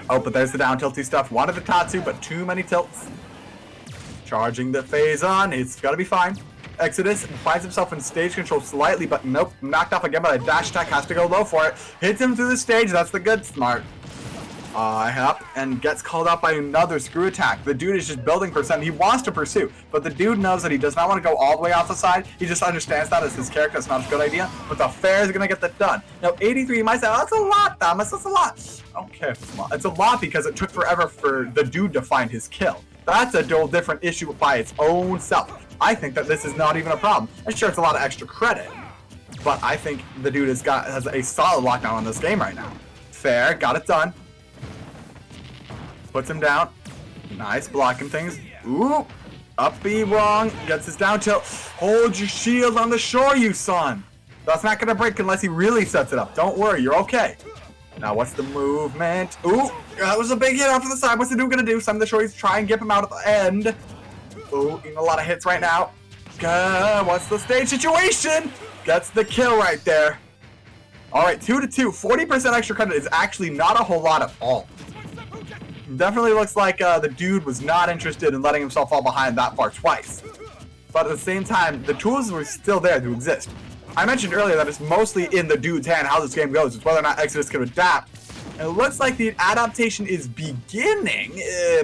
Oh, but there's the down tilty stuff. Wanted the Tatsu, but too many tilts. Charging the phase on, it's gotta be fine. Exodus finds himself in stage control slightly, but nope, knocked off again by a dash attack, has to go low for it. Hits him through the stage, that's the good smart. Up and gets called out by another screw attack. The dude is just building percent. He wants to pursue, but the dude knows that he does not want to go all the way off the side. He just understands that as his character. It's not a good idea, but the fair is going to get that done. Now, 83, you might say, oh, that's a lot, Thomas. That's a lot. I don't care if it's a lot. It's a lot because it took forever for the dude to find his kill. That's a whole different issue by its own self. I think that this is not even a problem. And sure, it's a lot of extra credit, but I think the dude has a solid lockdown on this game right now. Fair, got it done. Puts him down. Nice, blocking things. Ooh, up B wrong. Gets his down tilt. Hold your shield on the shore, you son. That's not gonna break unless he really sets it up. Don't worry, you're okay. Now, what's the movement? Ooh, that was a big hit off to the side. What's the dude gonna do? Some of the shorties try and get him out at the end. Ooh, eating a lot of hits right now. What's the stage situation? Gets the kill right there. All right, 2-2. 40% extra credit is actually not a whole lot at all. Definitely looks like the dude was not interested in letting himself fall behind that far twice. But at the same time, the tools were still there to exist. I mentioned earlier that it's mostly in the dude's hand how this game goes. It's whether or not Exodus can adapt. And it looks like the adaptation is beginning,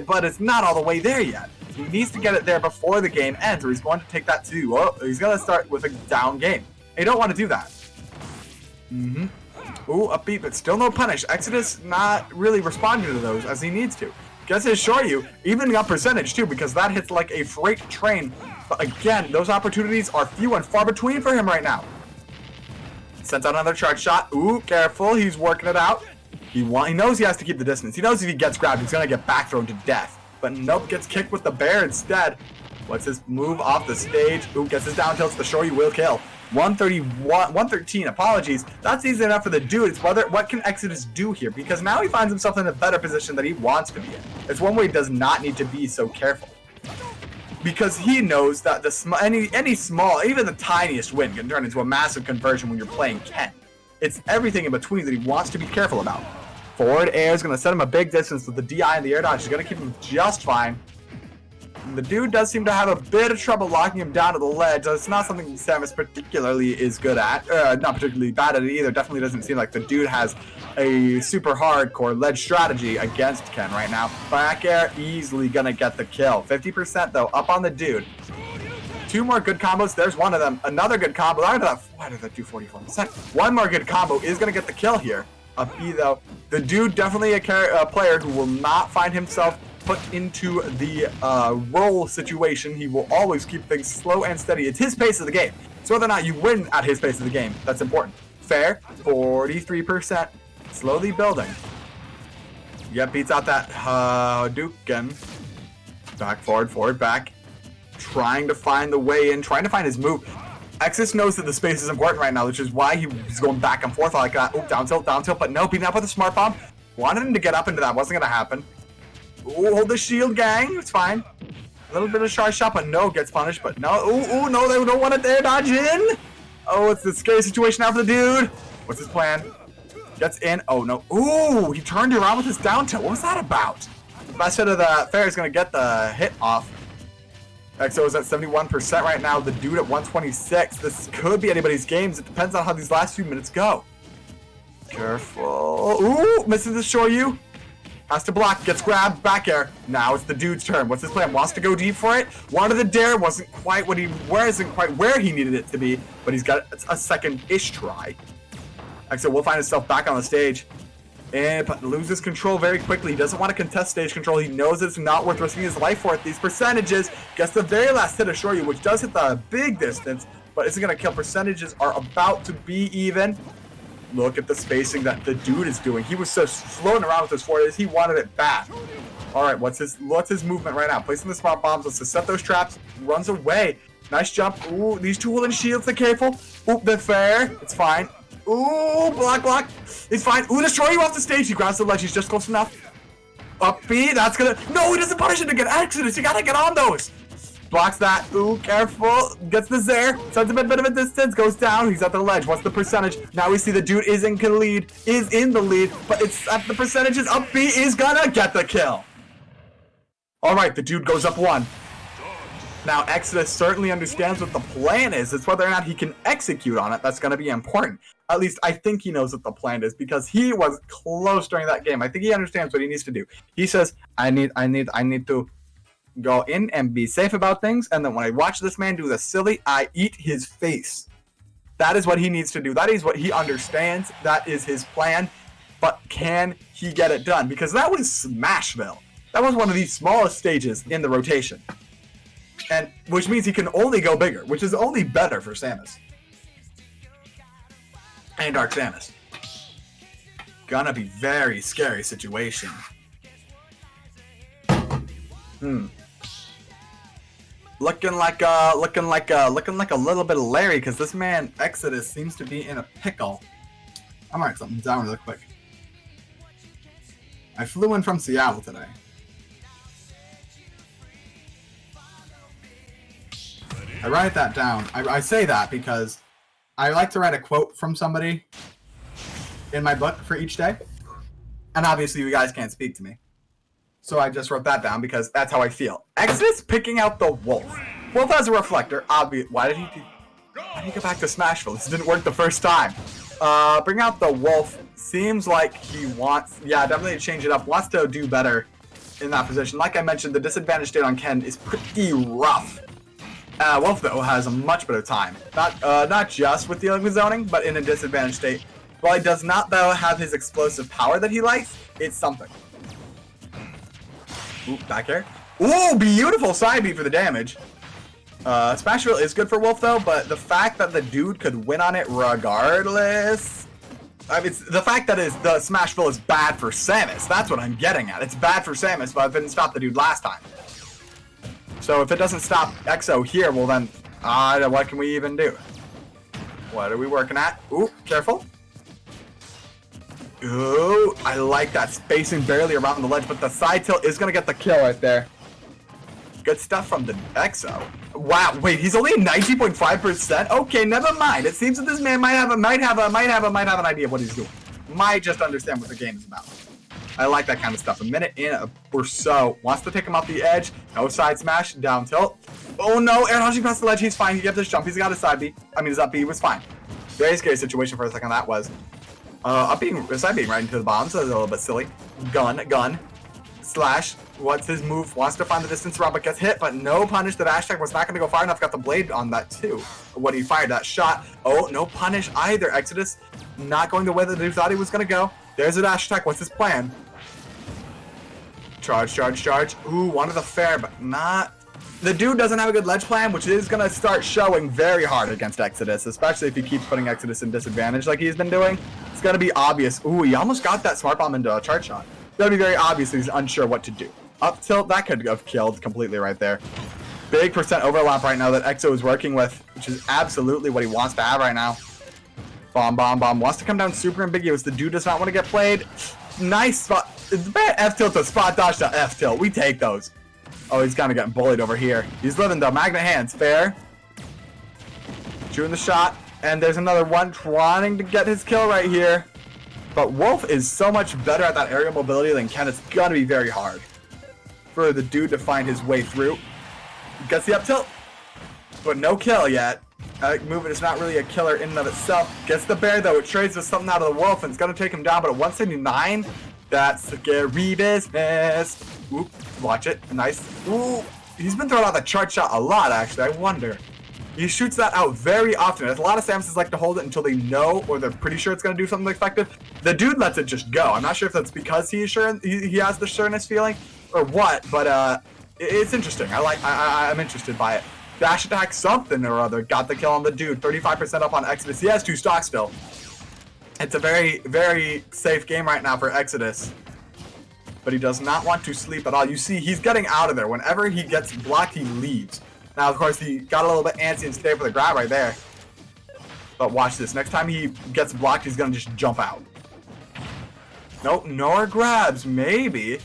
but it's not all the way there yet. He needs to get it there before the game ends, or he's going to take that too. Oh, he's going to start with a down game. And you don't want to do that. Ooh, upbeat, but still no punish. Exodus not really responding to those as he needs to. Gets his Shoryu, evening up percentage too, because that hits like a freight train. But again, those opportunities are few and far between for him right now. Sends out another charge shot. Ooh, careful. He's working it out. He knows he has to keep the distance. He knows if he gets grabbed, he's going to get back thrown to death. But nope, gets kicked with the bear instead. What's his move off the stage? Ooh, gets his down tilt to the shore. You will kill. 113, apologies. That's easy enough for the dude. It's what can Exodus do here? Because now he finds himself in a better position that he wants to be in. It's one where he does not need to be so careful. Because he knows that any small, even the tiniest win can turn into a massive conversion when you're playing Ken. It's everything in between that he wants to be careful about. Forward air is going to set him a big distance with the DI and the air dodge. Is going to keep him just fine. And the dude does seem to have a bit of trouble locking him down to the ledge. It's not something Samus particularly is good at. Not particularly bad at it either. Definitely doesn't seem like the dude has a super hardcore ledge strategy against Ken right now. Back air, easily going to get the kill. 50% though, up on the dude. 2 more good combos. There's one of them. Another good combo. Why did that do 44%? One more good combo is going to get the kill here. Up B though. The dude definitely a player who will not find himself put into the roll situation. He will always keep things slow and steady. It's his pace of the game. So whether or not you win at his pace of the game, that's important. Fair, 43%. Slowly building. Yep, beats out that Hadouken. Back, forward, back. Trying to find the way in, trying to find his move. Exodus knows that the space is important right now, which is why he's going back and forth like that. Oh, down tilt, but no, beating up with a smart bomb. Wanted him to get up into that, wasn't going to happen. Ooh, hold the shield, gang. It's fine. A little bit of shy shot, but no, gets punished, but no. Ooh, no, they don't want it there. Dodge in. Oh, it's a scary situation now for the dude. What's his plan? Gets in. Oh, no. Ooh, he turned around with his down tilt. What was that about? Best hit of the fair is going to get the hit off. EXO is at 71% right now. The dude at 126. This could be anybody's games. It depends on how these last few minutes go. Careful. Ooh, misses the Shoryu. Has to block, gets grabbed, back air. Now it's the dude's turn. What's his plan? Wants to go deep for it. Wanted the dare, wasn't quite where he needed it to be, but he's got a second-ish try. EXO will find himself back on the stage. But loses control very quickly. He doesn't want to contest stage control. He knows it's not worth risking his life for it. These percentages, gets the very last hit of Shoryu, which does hit the big distance, but isn't going to kill. Percentages are about to be even. Look at the spacing that the dude is doing. He was so floating around with his forwards. He wanted it back. All right, what's his movement right now? Placing the smart bombs. Let's set those traps. Runs away. Nice jump. Ooh, these two holding shields. They're careful. Ooh, they're fair. It's fine. Ooh, block. He's fine. Ooh, destroy you off the stage. He grabs the ledge. He's just close enough. Up B. That's gonna. No, he doesn't punish it to get Exodus. You gotta get on those. Blocks that. Ooh, careful. Gets the Zair. Sends him a bit of a distance. Goes down. He's at the ledge. What's the percentage? Now we see the dude is in the lead, but it's at the percentages. Up B is gonna get the kill. All right, the dude goes up 1. Now, Exodus certainly understands what the plan is. It's whether or not he can execute on it that's going to be important. At least, I think he knows what the plan is because he was close during that game. I think he understands what he needs to do. He says, I need to go in and be safe about things, and then when I watch this man do the silly, I eat his face. That is what he needs to do. That is what he understands. That is his plan. But can he get it done? Because that was Smashville. That was one of the smallest stages in the rotation. And which means he can only go bigger, which is only better for Samus. And Dark Samus. Gonna be very scary situation. Looking like a little bit of Larry, because this man Exodus seems to be in a pickle. I'm gonna write something down really quick. I flew in from Seattle today. I write that down. I say that because I like to write a quote from somebody in my book for each day. And obviously you guys can't speak to me. So I just wrote that down because that's how I feel. Exodus picking out the wolf. Wolf has a reflector. Why did he go back to Smashville? This didn't work the first time. Bring out the wolf. Seems like he wants, definitely to change it up. Wants to do better in that position. Like I mentioned, the disadvantage state on Ken is pretty rough. Wolf, though, has a much better time. Not just with dealing with zoning, but in a disadvantaged state. While he does not, though, have his explosive power that he likes, it's something. Ooh, back air. Ooh, beautiful side beat for the damage. Smashville is good for Wolf though, but the fact that the dude could win on it regardless. I mean, it's the fact that the Smashville is bad for Samus. That's what I'm getting at. It's bad for Samus, but it didn't stop the dude last time. So if it doesn't stop Exo here, well then, what can we even do? What are we working at? Ooh, careful. Ooh, I like that spacing barely around the ledge, but the side tilt is gonna get the kill right there. Good stuff from the Exo. Wow, wait, he's only 90.5%? Okay, never mind. It seems that this man might have an idea of what he's doing. Might just understand what the game is about. I like that kind of stuff. A minute in or so. Wants to take him off the edge. No side smash. Down tilt. Oh no, air dodging past the ledge. He's fine. He gets his jump. He's got his side B. I mean, his up B was fine. Very scary situation for a second that was. Side being right into the bomb, so that's a little bit silly. Gun. Slash. What's his move? Wants to find the distance around, but gets hit, but no punish. The dash attack was not going to go far enough. Got the blade on that too. When he fired that shot. Oh, no punish either. Exodus not going the way that the dude thought he was going to go. There's a dash attack. What's his plan? Charge. Ooh, wanted the fair, but not. The dude doesn't have a good ledge plan, which is going to start showing very hard against Exodus, especially if he keeps putting Exodus in disadvantage like he's been doing. It's going to be obvious. Ooh, he almost got that smart bomb into a charge shot. It's going to be very obvious he's unsure what to do. Up tilt, that could have killed completely right there. Big percent overlap right now that Exo is working with, which is absolutely what he wants to have right now. Bomb. Wants to come down super ambiguous. The dude does not want to get played. Nice spot. It's bad F tilt to spot dodge to F tilt. We take those. Oh, he's kind of getting bullied over here. He's living though. Magnet hands. Fair. Shooting the shot. And there's another one trying to get his kill right here. But Wolf is so much better at that aerial mobility than Ken. It's going to be very hard for the dude to find his way through. Gets the up tilt, but no kill yet. Movement is not really a killer in and of itself. Gets the bear though. It trades with something out of the Wolf and it's gonna take him down, but at 179, that's scary business. Oop, watch it. Nice. Ooh, he's been throwing out the charge shot a lot actually. I wonder. He shoots that out very often. A lot of Samuses like to hold it until they know or they're pretty sure it's going to do something effective. The dude lets it just go. I'm not sure if that's because he is sure he has the sureness feeling or what, but it's interesting. I'm interested by it. Dash attack something or other. Got the kill on the dude. 35% up on Exodus. He has 2 stocks still. It's a very, very safe game right now for Exodus. But he does not want to sleep at all. You see, he's getting out of there. Whenever he gets blocked, he leaves. Now, of course, he got a little bit antsy and stayed for the grab right there. But watch this. Next time he gets blocked, he's going to just jump out. Nope, nor grabs. Maybe,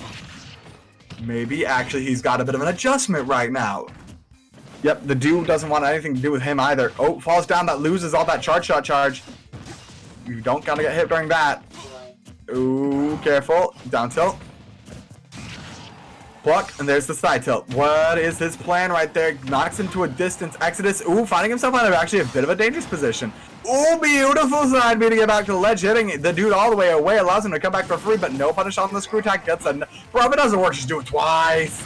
actually, he's got a bit of an adjustment right now. Yep, the dude doesn't want anything to do with him either. Oh, falls down. That loses all that charge shot charge. You don't gotta get hit during that. Ooh, careful. Down tilt. Pluck, and there's the side tilt. What is his plan right there? Knocks him to a distance. Exodus, ooh, finding himself out of actually a bit of a dangerous position. Ooh, beautiful side B to get back to the ledge, hitting the dude all the way away, allows him to come back for free, but no punish on the screw attack. Gets a... Bro, if it doesn't work, just do it twice.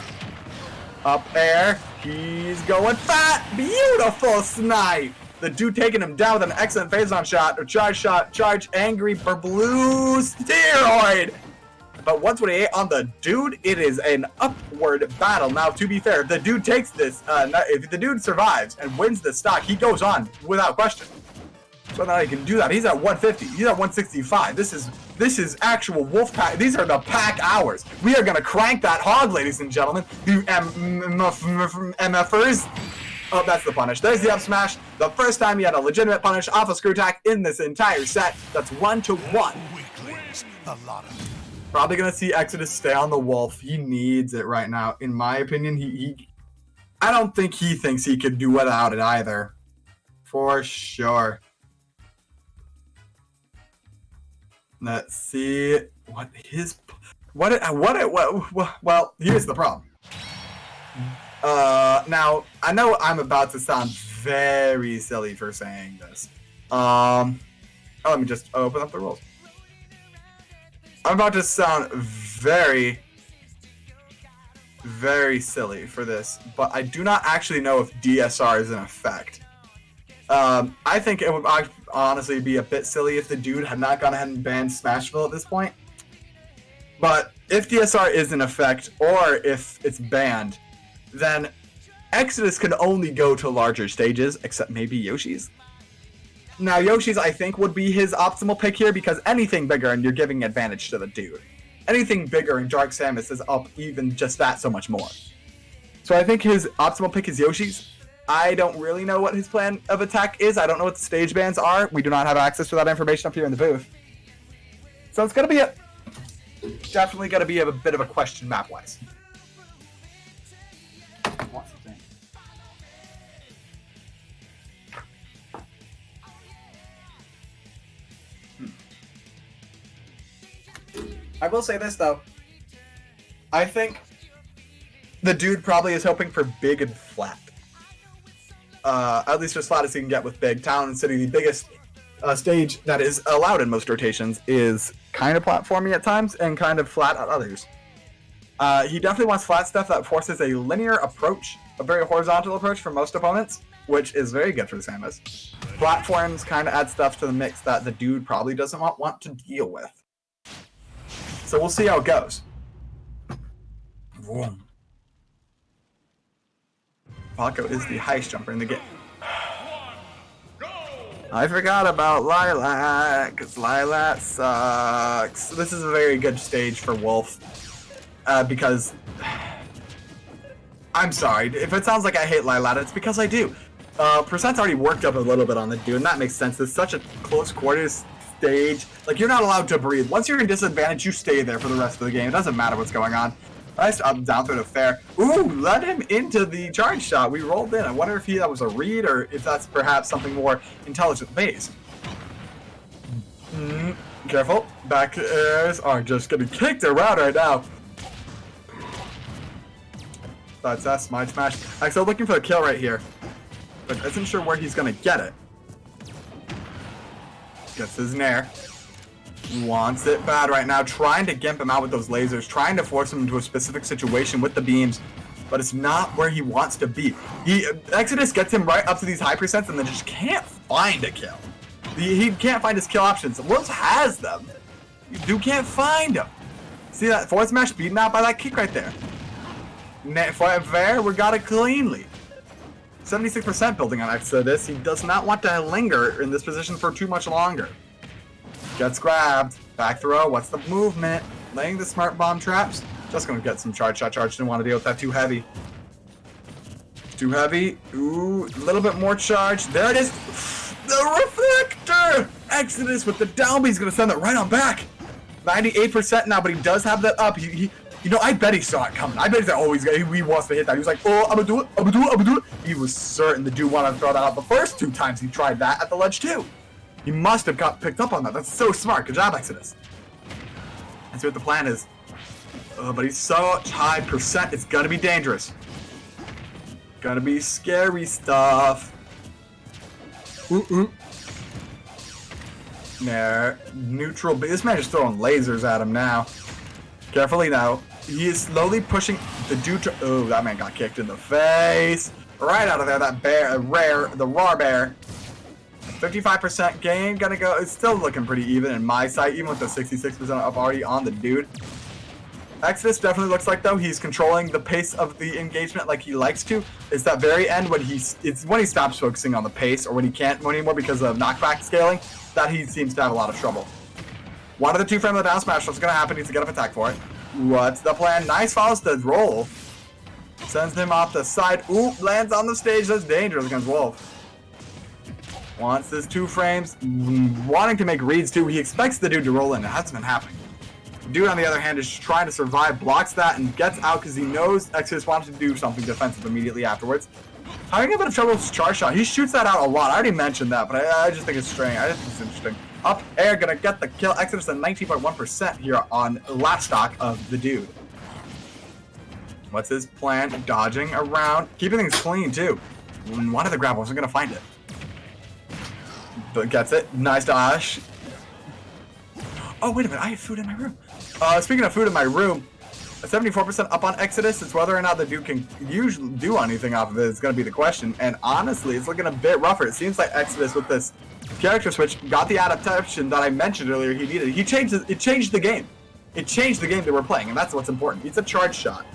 Up air. He's going fat. Beautiful snipe. The dude taking him down with an excellent phase-on shot, or charge angry for blue steroid. But 128 on the dude, it is an upward battle. Now, to be fair, if the dude takes this, if the dude survives and wins the stock, he goes on without question. So now he can do that. He's at 150. He's at 165. This is actual wolf pack. These are the pack hours. We are gonna crank that hog, ladies and gentlemen. You MFers. Oh, that's the punish. There's the up smash. The first time he had a legitimate punish off a screw attack in this entire set. That's 1-1. Probably gonna see Exodus stay on the wolf. He needs it right now. In my opinion, I don't think he thinks he could do without it either. For sure. Let's see well, here's the problem. Now I know I'm about to sound very silly for saying this. Let me just open up the rules. I'm about to sound very, very silly for this, but I do not actually know if DSR is in effect. I think it would honestly be a bit silly if the dude had not gone ahead and banned Smashville at this point. But if DSR is in effect, or if it's banned, then Exodus can only go to larger stages, except maybe Yoshi's. Now, Yoshi's, I think, would be his optimal pick here, because anything bigger and you're giving advantage to the dude. Anything bigger and Dark Samus is up even just that so much more. So I think his optimal pick is Yoshi's. I don't really know what his plan of attack is. I don't know what the stage bans are. We do not have access to that information up here in the booth. So it's going to be definitely going to be a bit of a question map-wise. I will say this, though. I think the dude probably is hoping for big and flat. At least as flat as he can get with big. Town and City, the biggest stage that is allowed in most rotations, is kind of platformy at times and kind of flat at others. He definitely wants flat stuff that forces a linear approach, a very horizontal approach for most opponents, which is very good for the Samus. Platforms kind of add stuff to the mix that the dude probably doesn't want to deal with. So we'll see how it goes. Vroom. Paco is the highest jumper in the game. I forgot about Lilac, because Lilac sucks. This is a very good stage for Wolf, because... I'm sorry, if it sounds like I hate Lilac, it's because I do. Percent's already worked up a little bit on the dude, and that makes sense. It's such a close quarters stage. Like, you're not allowed to breathe. Once you're in disadvantage, you stay there for the rest of the game. It doesn't matter what's going on. Nice up down through the fair. Ooh, let him into the charge shot. We rolled in. I wonder if that was a read or if that's perhaps something more intelligent based. Careful. Back airs are just getting kicked around right now. That's a smite smash. Axel looking for the kill right here, but isn't sure where he's gonna get it. Gets his nair. Wants it bad right now, trying to gimp him out with those lasers, trying to force him into a specific situation with the beams, but it's not where he wants to be. Exodus gets him right up to these high percents and then just can't find a kill. He can't find his kill options. Wolves has them. You can't find them. See that forward smash beaten out by that kick right there. Fair, we got it cleanly. 76% building on Exodus. He does not want to linger in this position for too much longer. Gets grabbed. Back throw. What's the movement? Laying the smart bomb traps. Just gonna get some charge shot. Charge. Didn't want to deal with that too heavy. Too heavy. Ooh, a little bit more charge. There it is. The reflector. Exodus with the down B. He's gonna send it right on back. 98% now, but he does have that up. You know, I bet he saw it coming. I bet he's like, oh, he wants to hit that. He was like, oh, I'm gonna do it. I'm gonna do it. I'm gonna do it. He was certain the dude wanted to throw that out the first 2 times he tried that at the ledge too. He must have got picked up on that. That's so smart. Good job, Exodus. Let's see what the plan is. But he's such high percent. It's gonna be dangerous. Gonna be scary stuff. There. Neutral. This man is throwing lasers at him now. Carefully now. He is slowly pushing the dude to... Oh, that man got kicked in the face. Right out of there. That bear, the raw bear. 55% gain. Gonna go... It's still looking pretty even in my sight, even with the 66% up already on the dude. Exodus definitely looks like, though, he's controlling the pace of the engagement like he likes to. It's that very end when it's when he stops focusing on the pace, or when he can't anymore because of knockback scaling, that he seems to have a lot of trouble. One of the 2 frame of the down smash, what's gonna happen? Needs to get up attack for it. What's the plan? Nice, follows the roll. Sends him off the side. Ooh, lands on the stage. That's dangerous against Wolf. Wants his 2 frames. Wanting to make reads too. He expects the dude to roll in. It hasn't been happening. Dude, on the other hand, is trying to survive, blocks that, and gets out because he knows Exodus wants to do something defensive immediately afterwards. Having a bit of trouble with his charge shot. He shoots that out a lot. I already mentioned that, but I just think it's strange. I just think it's interesting. Up air, gonna get the kill. Exodus at 19.1% here on last stock of the dude. What's his plan? Dodging around, keeping things clean too. Wanted the grab, wasn't gonna find it. But gets it. Nice dodge. Oh, wait a minute. I have food in my room. Speaking of food in my room, 74% up on Exodus. It's whether or not the dude can usually do anything off of it is going to be the question. And honestly, it's looking a bit rougher. It seems like Exodus with this character switch got the adaptation that I mentioned earlier he needed. It changed the game. It changed the game that we're playing, and that's what's important. It's a charge shot.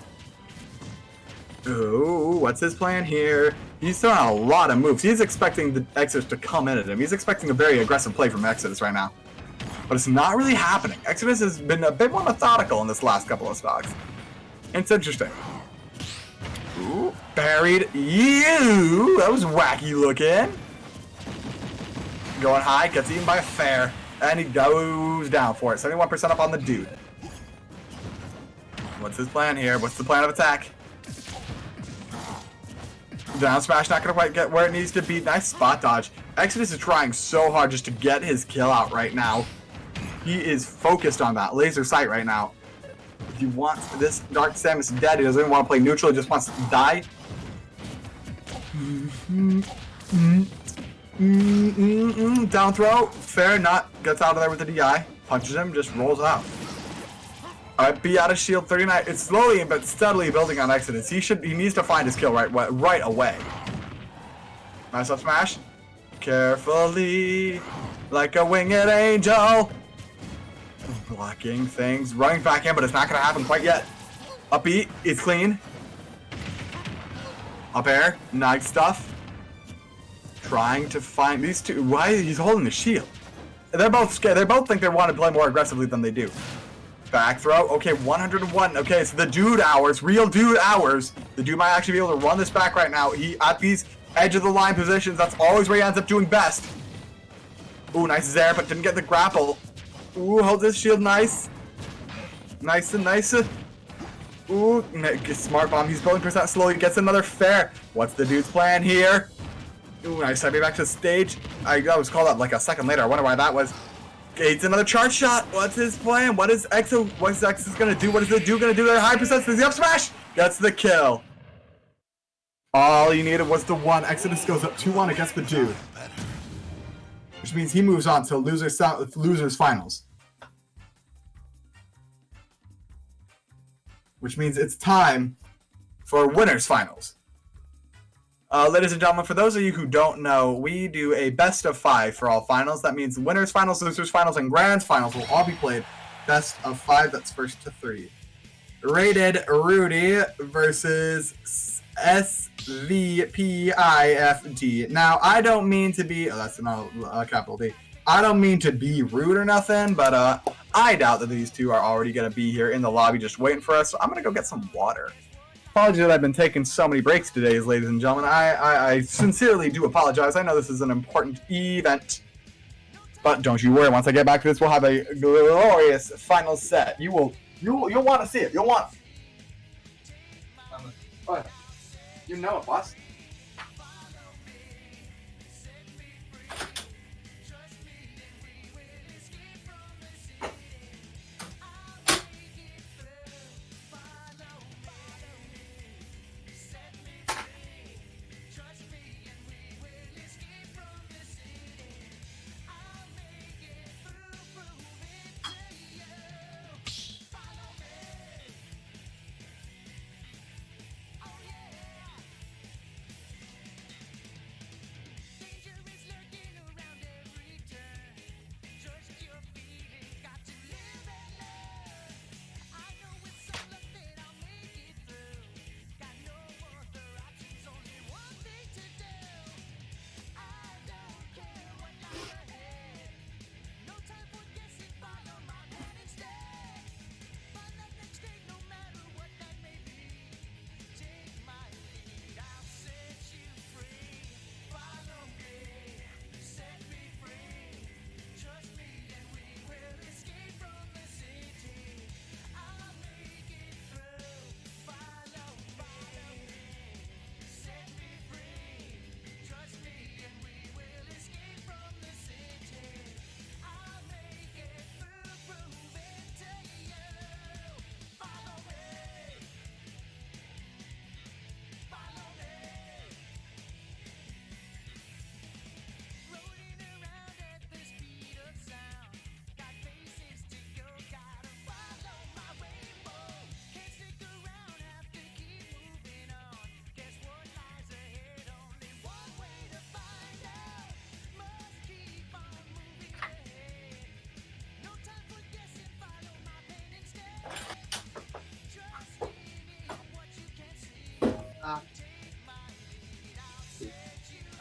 Ooh, what's his plan here? He's throwing a lot of moves. He's expecting the Exodus to come in at him. He's expecting a very aggressive play from Exodus right now. But it's not really happening. Exodus has been a bit more methodical in this last couple of stocks. It's interesting. Ooh, buried. You! That was wacky looking. Going high, gets eaten by a fair. And he goes down for it. 71% up on the dude. What's his plan here? What's the plan of attack? Down smash, not gonna quite get where it needs to be. Nice spot dodge. Exodus is trying so hard just to get his kill out right now. He is focused on that laser sight right now. He wants this Dark Samus dead. He doesn't even want to play neutral. He just wants to die. Down throw. Fair, not gets out of there with the DI. Punches him, just rolls out. Alright, be out of shield 39. It's slowly but steadily building on Exodus. He needs to find his kill right away. Nice up smash. Carefully, like a winged angel. Blocking things, running back in, but it's not gonna happen quite yet. Up B, it's clean. Up air, nice stuff. Trying to find these two. Why he's holding the shield? They're both scared. They both think they want to play more aggressively than they do. Back throw. Okay, 101. Okay, so the dude hours, real dude hours. The dude might actually be able to run this back right now. He at these edge of the line positions. That's always where he ends up doing best. Ooh, nice there, but didn't get the grapple. Ooh, hold this shield nice. Nice and nice. Ooh, smart bomb. He's building percent slowly. Gets another fair. What's the dude's plan here? Ooh, nice. Send me back to the stage. I was called up like a second later. I wonder why that was. Gates another charge shot. What's his plan? What's Exodus gonna do? What is the dude gonna do there? High percent. Does he up smash? Gets the kill. All he needed was the one. Exodus goes up 2-1 against the dude. Which means he moves on to losers finals. Which means it's time for winners finals. Ladies and gentlemen, for those of you who don't know, we do a best of 5 for all finals. That means winners finals, losers finals, and grands finals will all be played best of 5. That's first to 3. Rated Rudy versus SVPIFT. Now, I don't mean to be, that's not a capital D. I don't mean to be rude or nothing, but I doubt that these two are already going to be here in the lobby just waiting for us, so I'm going to go get some water. Apologies that I've been taking so many breaks today, ladies and gentlemen. I sincerely do apologize. I know this is an important event. But don't you worry, once I get back to this, we'll have a glorious final set. You'll want to see it. You'll want it. You know it, boss.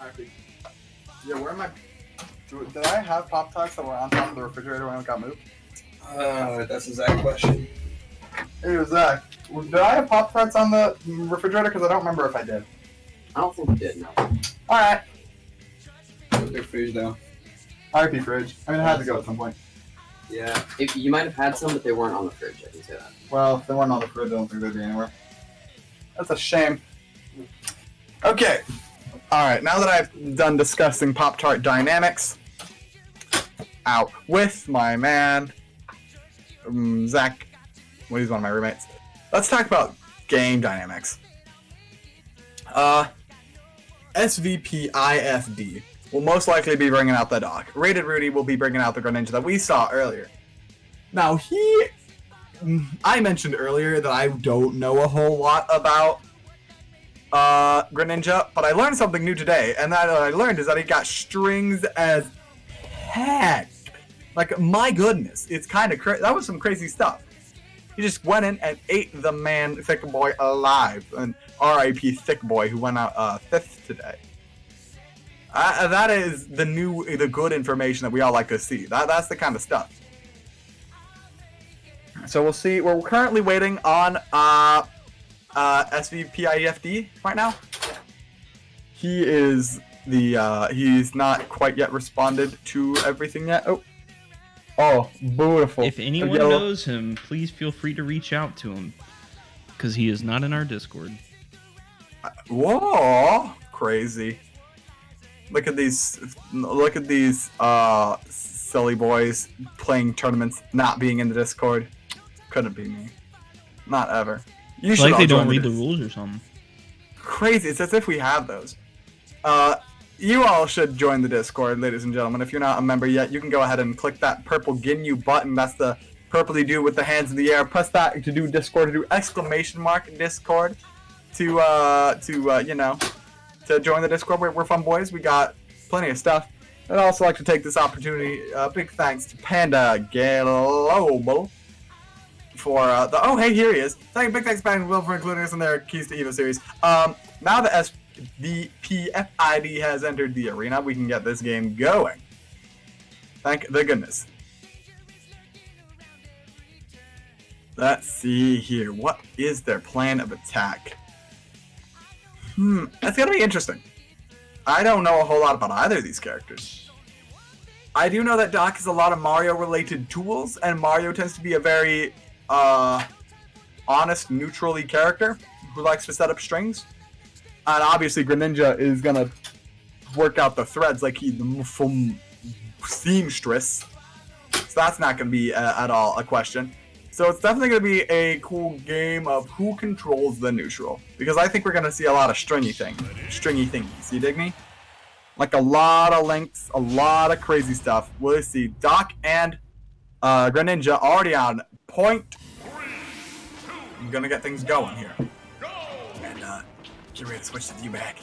RIP. Yeah, where am I? Did I have Pop-Tarts that were on top of the refrigerator when it got moved? That's a Zach question. Hey, Zach, did I have Pop-Tarts on the refrigerator? Because I don't remember if I did. I don't think you did, no. Alright. Their fridge though. RIP fridge. I mean, it had to go at some point. Yeah. You might have had some, but they weren't on the fridge, I can say that. Well, if they weren't on the fridge, I don't think they'd be anywhere. That's a shame. Okay. Alright, now that I've done discussing Pop-Tart dynamics, out with my man, Zach. Well, he's one of my roommates. Let's talk about game dynamics. SVPIFD will most likely be bringing out the dog. Rated Rudy will be bringing out the Greninja that we saw earlier. Now, I mentioned earlier that I don't know a whole lot about Greninja, but I learned something new today, and that I learned is that he got strings as heck. Like, my goodness, it's kind of crazy. That was some crazy stuff. He just went in and ate the man, Thick Boy, alive. And R.I.P. Thick Boy, who went out 5th today. That is the good information that we all like to see. That's the kind of stuff. So we'll see. We're currently waiting on SVPIFD right now. He's not quite yet responded to everything yet. Oh, beautiful. If anyone knows him, please feel free to reach out to him, because he is not in our Discord. Whoa, crazy. Look at these silly boys playing tournaments, not being in the Discord. Couldn't be me. Not ever. You should Like they all don't join read the rules or something. Crazy. It's as if we have those. You all should join the Discord, ladies and gentlemen. If you're not a member yet, you can go ahead and click that purple GNU button. That's the purpley dude with the hands in the air. Press that to do Discord, to do exclamation mark Discord to join the Discord. We're fun boys. We got plenty of stuff. I'd also like to take this opportunity, big thanks to Panda Global for hey, here he is. Big thanks to Panda Global for including us in their Keys to Evo series. Now the SVPFID has entered the arena, we can get this game going. Thank the goodness. Let's see here. What is their plan of attack? That's gonna be interesting. I don't know a whole lot about either of these characters. I do know that Doc has a lot of Mario-related tools, and Mario tends to be a very honest, neutrally character who likes to set up strings. And obviously Greninja is gonna work out the threads like he's the seamstress. So that's not gonna be at all a question. So it's definitely gonna be a cool game of who controls the neutral. Because I think we're gonna see a lot of stringy things. You dig me? Like a lot of links, a lot of crazy stuff. We'll see Doc and Greninja already on point. I'm gonna get things going here. And get ready to switch the view back.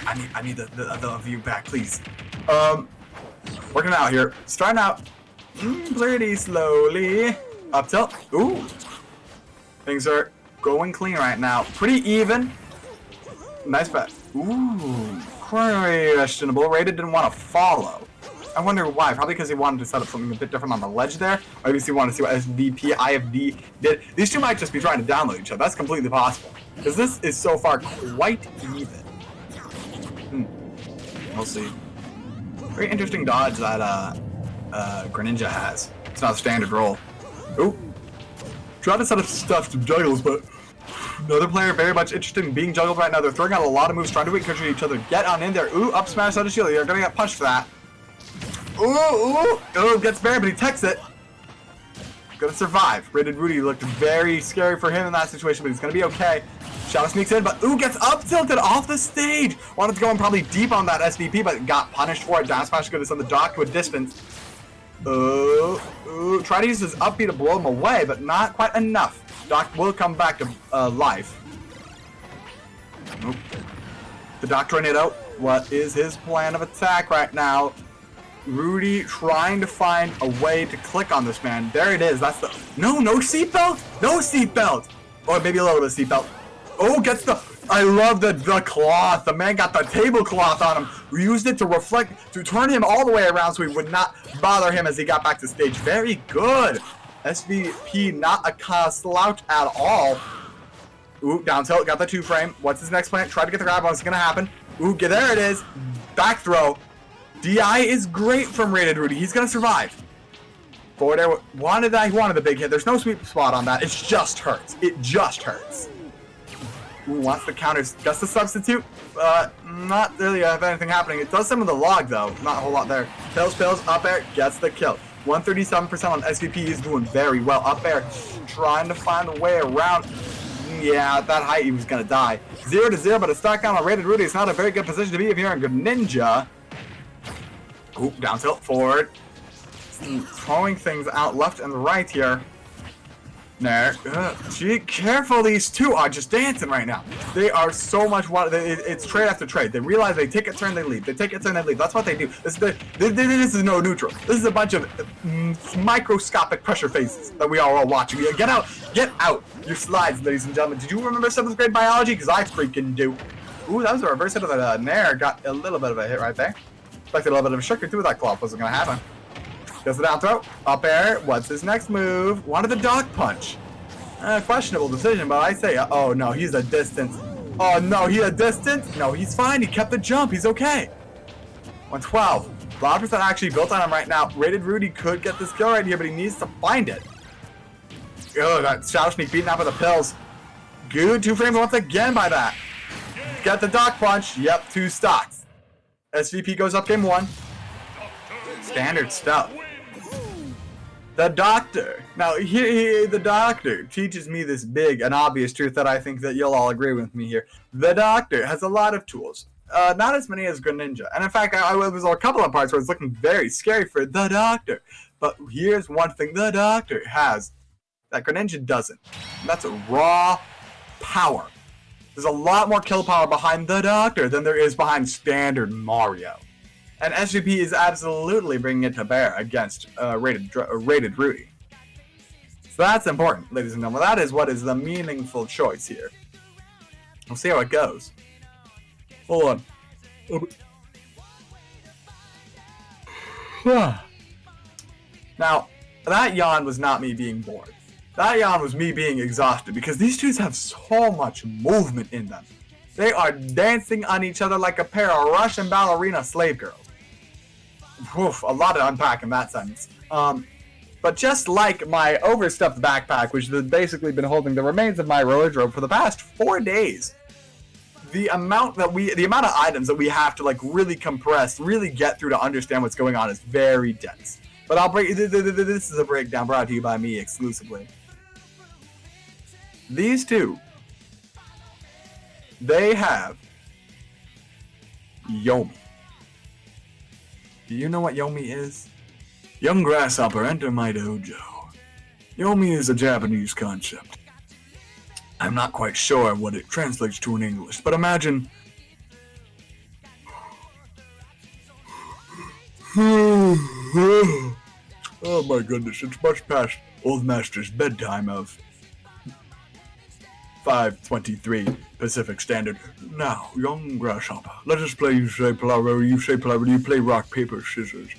I need the view back, please. Working out here. Starting out pretty slowly. Up tilt. Ooh. Things are going clean right now. Pretty even. Nice bet. Ooh. Questionable. Rated didn't want to follow. I wonder why. Probably because he wanted to set up something a bit different on the ledge there. Or maybe he wanted to see what SVPIFD did. These two might just be trying to download each other. That's completely possible. Because this is so far quite even. We'll see. Very interesting dodge that Greninja has. It's not a standard roll. Ooh. Try to set up stuff to juggles, but another player very much interested in being juggled right now. They're throwing out a lot of moves, trying to encourage each other. Get on in there. Ooh, up smash out of shield. You're gonna get punched for that. Ooh, gets buried, but he techs it. Gonna survive. Rated Rudy looked very scary for him in that situation, but he's gonna be okay. Shadow sneaks in, but gets up tilted off the stage. Wanted to go in probably deep on that SVP, but got punished for it. Down smash is gonna send the Doc to a distance. Try to use his up B to blow him away, but not quite enough. Doc will come back to life. Nope. The Doc Tornado. What is his plan of attack right now? Rudy trying to find a way to click on this man. There it is. That's the no seatbelt. No seatbelt. Or maybe a little bit of seatbelt. Gets the I love the cloth. The man got the tablecloth on him. We used it to reflect, to turn him all the way around so he would not bother him as he got back to stage. Very good. SVP, not a slouch at all. Ooh, down tilt, got the 2-frame. What's his next plan? Try to get the grab on. What's going to happen? Ooh, there it is. Back throw. DI is great from Rated Rudy. He's going to survive. Forward air. He wanted the big hit. There's no sweet spot on that. It just hurts. It just hurts. Ooh, wants the counters. Gets the substitute. Not really have anything happening. It does some of the log, though. Not a whole lot there. Pills, up air. Gets the kill. 137% on SVP is doing very well. Up air. Trying to find a way around. Yeah, at that height, he was going to die. 0-0, but a stock down on Rated Rudy. It's not a very good position to be if you're in good ninja. Oop, down tilt, forward. Throwing things out left and right here. There. Gee, careful, these two are just dancing right now. They are so much water. It's trade after trade. They realize they take a turn, they leave. They take a turn, they leave. That's what they do. This is no neutral. This is a bunch of microscopic pressure phases that we are all watching. Get out. Get out. Your slides, ladies and gentlemen. Did you remember 7th grade biology? Because I freaking do. Ooh, that was a reverse hit of the Nair. Got a little bit of a hit right there. Expected a little bit of a shocker through that claw. Wasn't going to happen. Does the down throw. Up air. What's his next move? Wanted the dog punch. Questionable decision, but I say, oh no, he's a distance. Oh no, he's a distance? No, he's fine. He kept the jump. He's okay. 112. A lot of percent actually built on him right now. Rated Rudy could get this kill right here, but he needs to find it. Oh, that Shadow Sneak beating out with the pills. Good 2 frames once again by that. Get the dog punch. Yep, 2 stocks. SVP goes up game 1. Standard stuff. The doctor. Now, the doctor teaches me this big and obvious truth that I think that you'll all agree with me here. The doctor has a lot of tools. Not as many as Greninja. And in fact, I was a couple of parts where it's looking very scary for the doctor. But here's one thing the doctor has that Greninja doesn't. And that's a raw power. There's a lot more kill power behind the doctor than there is behind standard Mario. And SVP is absolutely bringing it to bear against Rated Rudy. So that's important, ladies and gentlemen. That is what is the meaningful choice here. We'll see how it goes. Hold on. Now, that yawn was not me being bored. That yawn was me being exhausted because these dudes have so much movement in them. They are dancing on each other like a pair of Russian ballerina slave girls. Oof, a lot to unpack in that sentence. But just like my overstuffed backpack, which has basically been holding the remains of my wardrobe for the past 4 days, the amount of items that we have to like really compress, really get through to understand what's going on is very dense. But this is a breakdown brought to you by me exclusively. These two, they have Yomi. Do you know what Yomi is? Young grasshopper, enter my dojo. Yomi is a Japanese concept. I'm not quite sure what it translates to in English, but imagine... Oh my goodness, it's much past Old Master's bedtime of 5:23 Pacific Standard. Now, young grasshopper, let us play you say plow, you say plow, you play rock, paper, scissors.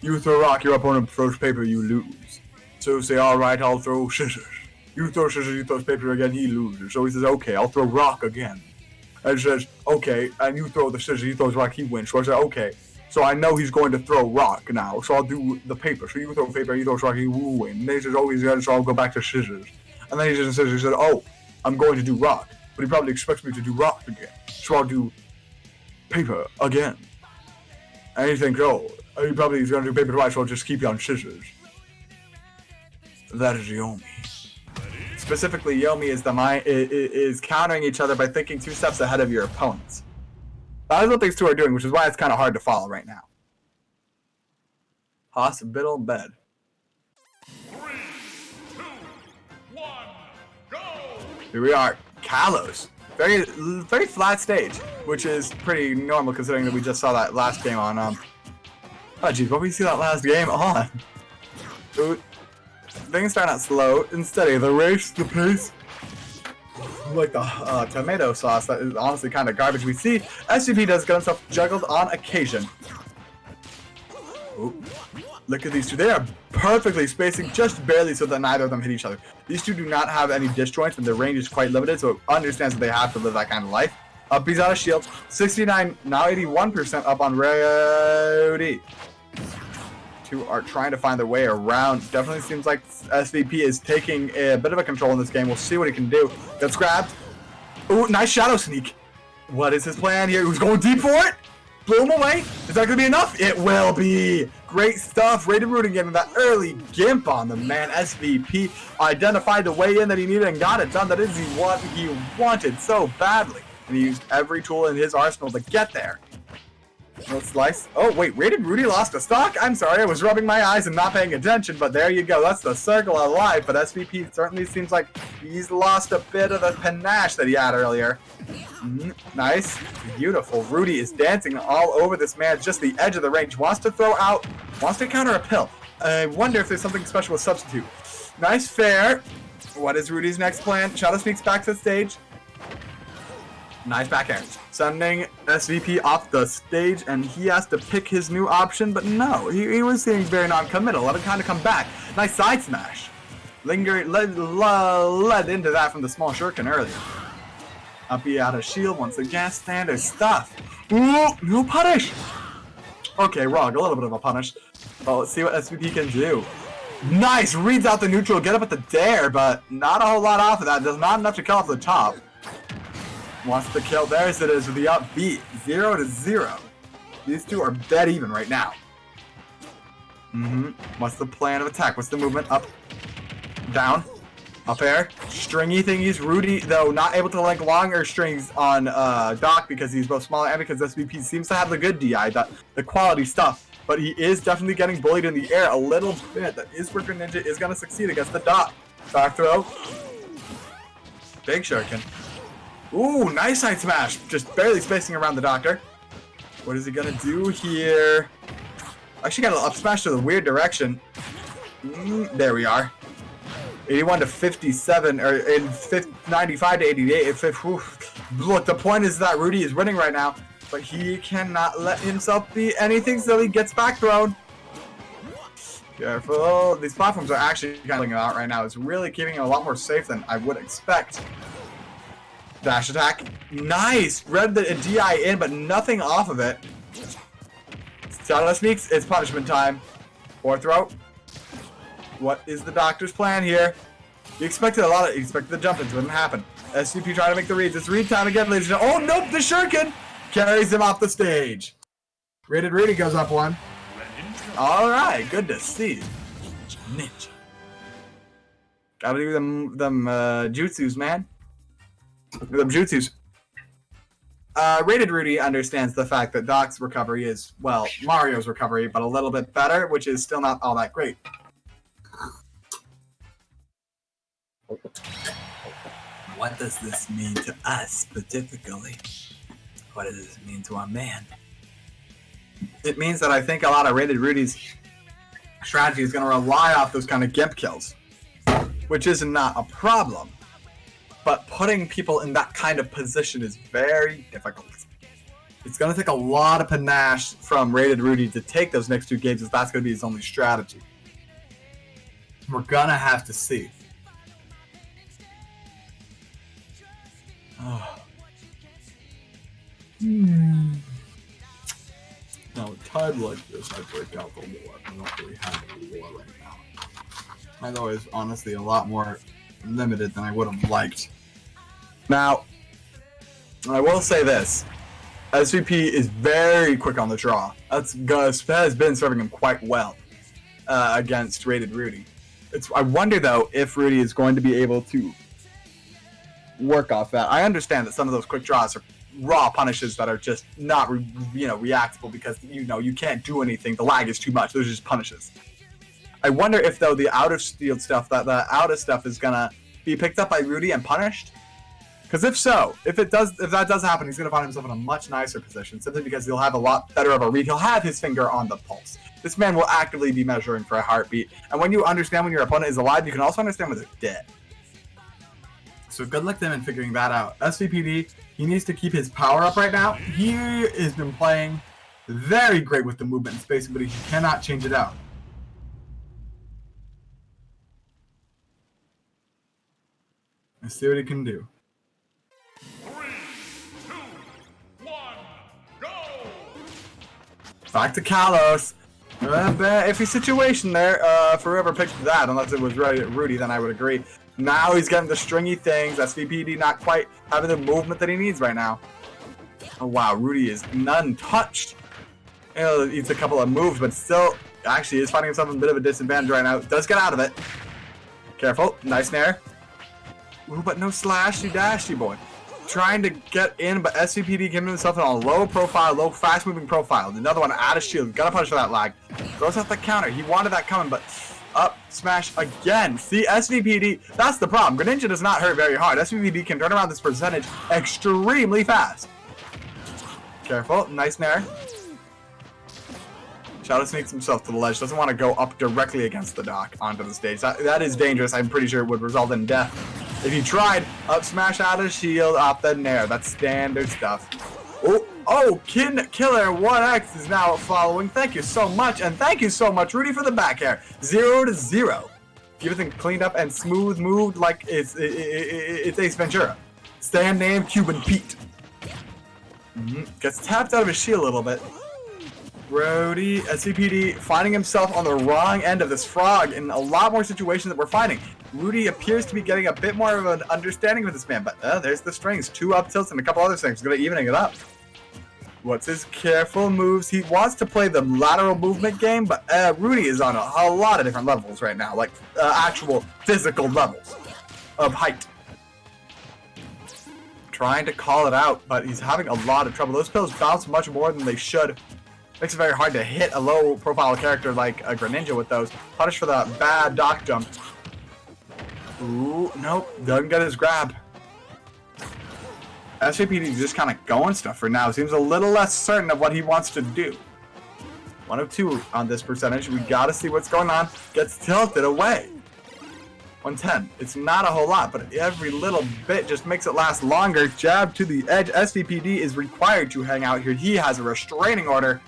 You throw rock, your opponent throws paper, you lose. So say, alright, I'll throw scissors. You throw scissors, he throws paper again, he loses. So he says, okay, I'll throw rock again. And he says, okay, and you throw the scissors, he throws rock, he wins. So I say, okay, so I know he's going to throw rock now, so I'll do the paper. So you throw paper, he throws rock, he will win. And then he says, oh, he's got it, so I'll go back to scissors. And then he says, scissors, he said, oh, I'm going to do rock, but he probably expects me to do rock again. So I'll do paper again. And he thinks, oh, he probably is going to do paper twice, so I'll just keep you on scissors. That is Yomi. Specifically, Yomi is countering each other by thinking 2 steps ahead of your opponents. That is what these two are doing, which is why it's kind of hard to follow right now. Hospital bed. 3, 2, 1, go! Here we are, Kalos. Very flat stage, which is pretty normal considering that we just saw that last game on. Oh geez, what did we see that last game on? Ooh, things start out slow and steady. The race, the pace. like the tomato sauce that is honestly kind of garbage. We see SVP does get himself juggled on occasion. Ooh. Look at these two. They are perfectly spacing just barely so that neither of them hit each other. These two do not have any disjoints and their range is quite limited, so it understands that they have to live that kind of life. Up he's out of shield. 69, now 81% up on Rowdy. Two are trying to find their way around. Definitely seems like SVP is taking a bit of a control in this game. We'll see what he can do. Gets grabbed. Ooh, nice shadow sneak. What is his plan here? Who's going deep for it? Blew him away. Is that going to be enough? It will be. Great stuff. Rated Rooting getting that early gimp on the man. SVP identified the way in that he needed and got it done. That is what he wanted so badly. And he used every tool in his arsenal to get there. No slice. Oh, wait. Rated Rudy lost a stock? I'm sorry. I was rubbing my eyes and not paying attention, but there you go. That's the circle of life. But SVP certainly seems like he's lost a bit of the panache that he had earlier. Nice. Beautiful. Rudy is dancing all over this man. Just the edge of the range. Wants to throw out. Wants to counter a pill. I wonder if there's something special with substitute. Nice fair. What is Rudy's next plan? Shadow sneaks back to the stage. Nice back air. Sending SVP off the stage, and he has to pick his new option, but no, he was being very non-committal. Let him kind of come back. Nice side smash. Led into that from the small shuriken earlier. Uppy out of shield once again. Standard stuff. Ooh, no punish. Okay, wrong. A little bit of a punish. But let's see what SVP can do. Nice. Reads out the neutral. Get up at the dare, but not a whole lot off of that. Does not enough to kill off the top. Wants to kill. There's it is with the upbeat. 0-0. These two are dead even right now. What's the plan of attack? What's the movement? Up, down, up air, stringy thingies. Rudy, though, not able to link longer strings on Doc because he's both smaller and because SVP seems to have the good DI, the quality stuff. But he is definitely getting bullied in the air a little bit. That is where Greninja is going to succeed against the Doc. Back throw. Big shuriken. Ooh, nice side smash. Just barely spacing around the Doctor. What is he going to do here? Actually got an up smash to the weird direction. There we are. 81 to 57, or in 95 to 88. Look, the point is that Rudy is winning right now, but he cannot let himself be anything, so he gets back thrown. Careful. These platforms are actually kind of out right now. It's really keeping him a lot more safe than I would expect. Dash attack. Nice! Read the DI in, but nothing off of it. Shadow sneaks. It's punishment time. Fourth throw. What is the Doctor's plan here? You expected a lot of. You expected the jump ins. Wouldn't happen. SCP trying to make the reads. It's read time again, ladies and gentlemen. Oh, nope! The shuriken carries him off the stage. Rated Rudy goes up one. Alright, good to see. Ninja. Gotta do them jutsus, man. Them jutsus. Rated Rudy understands the fact that Doc's recovery is, well, Mario's recovery, but a little bit better, which is still not all that great. What does this mean to us specifically? What does this mean to our man? It means that I think a lot of Rated Rudy's strategy is going to rely off those kind of gimp kills, which is not a problem. But putting people in that kind of position is very difficult. It's going to take a lot of panache from Rated Rudy to take those next two games, if that's going to be his only strategy. We're going to have to see. Oh. Now, at time like this, I break out the lore. I don't really have any lore right now. My lore is honestly a lot more limited than I would have liked. Now, I will say this. SVP is very quick on the draw. That has been serving him quite well against Rated Rudy. I wonder, though, if Rudy is going to be able to work off that. I understand that some of those quick draws are raw punishes that are just not, reactable because, you can't do anything. The lag is too much. Those are just punishes. I wonder if, though, the out-of-field stuff, the out-of-stuff is going to be picked up by Rudy and punished. Because if so, if that does happen, he's going to find himself in a much nicer position, simply because he'll have a lot better of a read. He'll have his finger on the pulse. This man will actively be measuring for a heartbeat. And when you understand when your opponent is alive, you can also understand when they're dead. So good luck to him in figuring that out. SVPD, he needs to keep his power up right now. He has been playing very great with the movement and spacing, but he cannot change it out. Let's see what he can do. 3, 2, 1, go! Back to Kalos. Iffy situation there for whoever picked that, unless it was Rudy, then I would agree. Now he's getting the stringy things. SVPD not quite having the movement that he needs right now. Oh wow, Rudy is none touched. Eats a couple of moves, but still, actually is finding himself in a bit of a disadvantage right now. Does get out of it. Careful, nice nair. Ooh, but no slashy dashy boy. Trying to get in, but SVPD giving himself on a low profile, low fast moving profile. Another one out of shield. Gotta punish for that lag. Throws out the counter. He wanted that coming, but up smash again. See, SVPD, that's the problem. Greninja does not hurt very hard. SVPD can turn around this percentage extremely fast. Careful, nice nair. Shadow sneaks himself to the ledge. Doesn't want to go up directly against the dock onto the stage. That is dangerous. I'm pretty sure it would result in death. If he tried, up smash out of shield, off the nair. That's standard stuff. Oh, Killer 1X is now following. Thank you so much, and thank you so much, Rudy, for the back air. 0-0. Everything cleaned up and smooth moved like it's Ace Ventura. Stand name Cuban Pete. Gets tapped out of his shield a little bit. Brody, SVPD finding himself on the wrong end of this frog in a lot more situations that we're finding. Rudy appears to be getting a bit more of an understanding with this man, but there's the strings. 2 up tilts and a couple other things. Gonna evening it up. What's his careful moves? He wants to play the lateral movement game, but Rudy is on a lot of different levels right now, like actual physical levels of height. Trying to call it out, but he's having a lot of trouble. Those pills bounce much more than they should. Makes it very hard to hit a low-profile character like a Greninja with those. Punish for the bad dock jump. Ooh, nope. Doesn't get his grab. SVPD just kind of going stuff for now. Seems a little less certain of what he wants to do. 1 of 2 on this percentage. We gotta see what's going on. Gets tilted away. 110. It's not a whole lot, but every little bit just makes it last longer. Jab to the edge. SVPD is required to hang out here. He has a restraining order.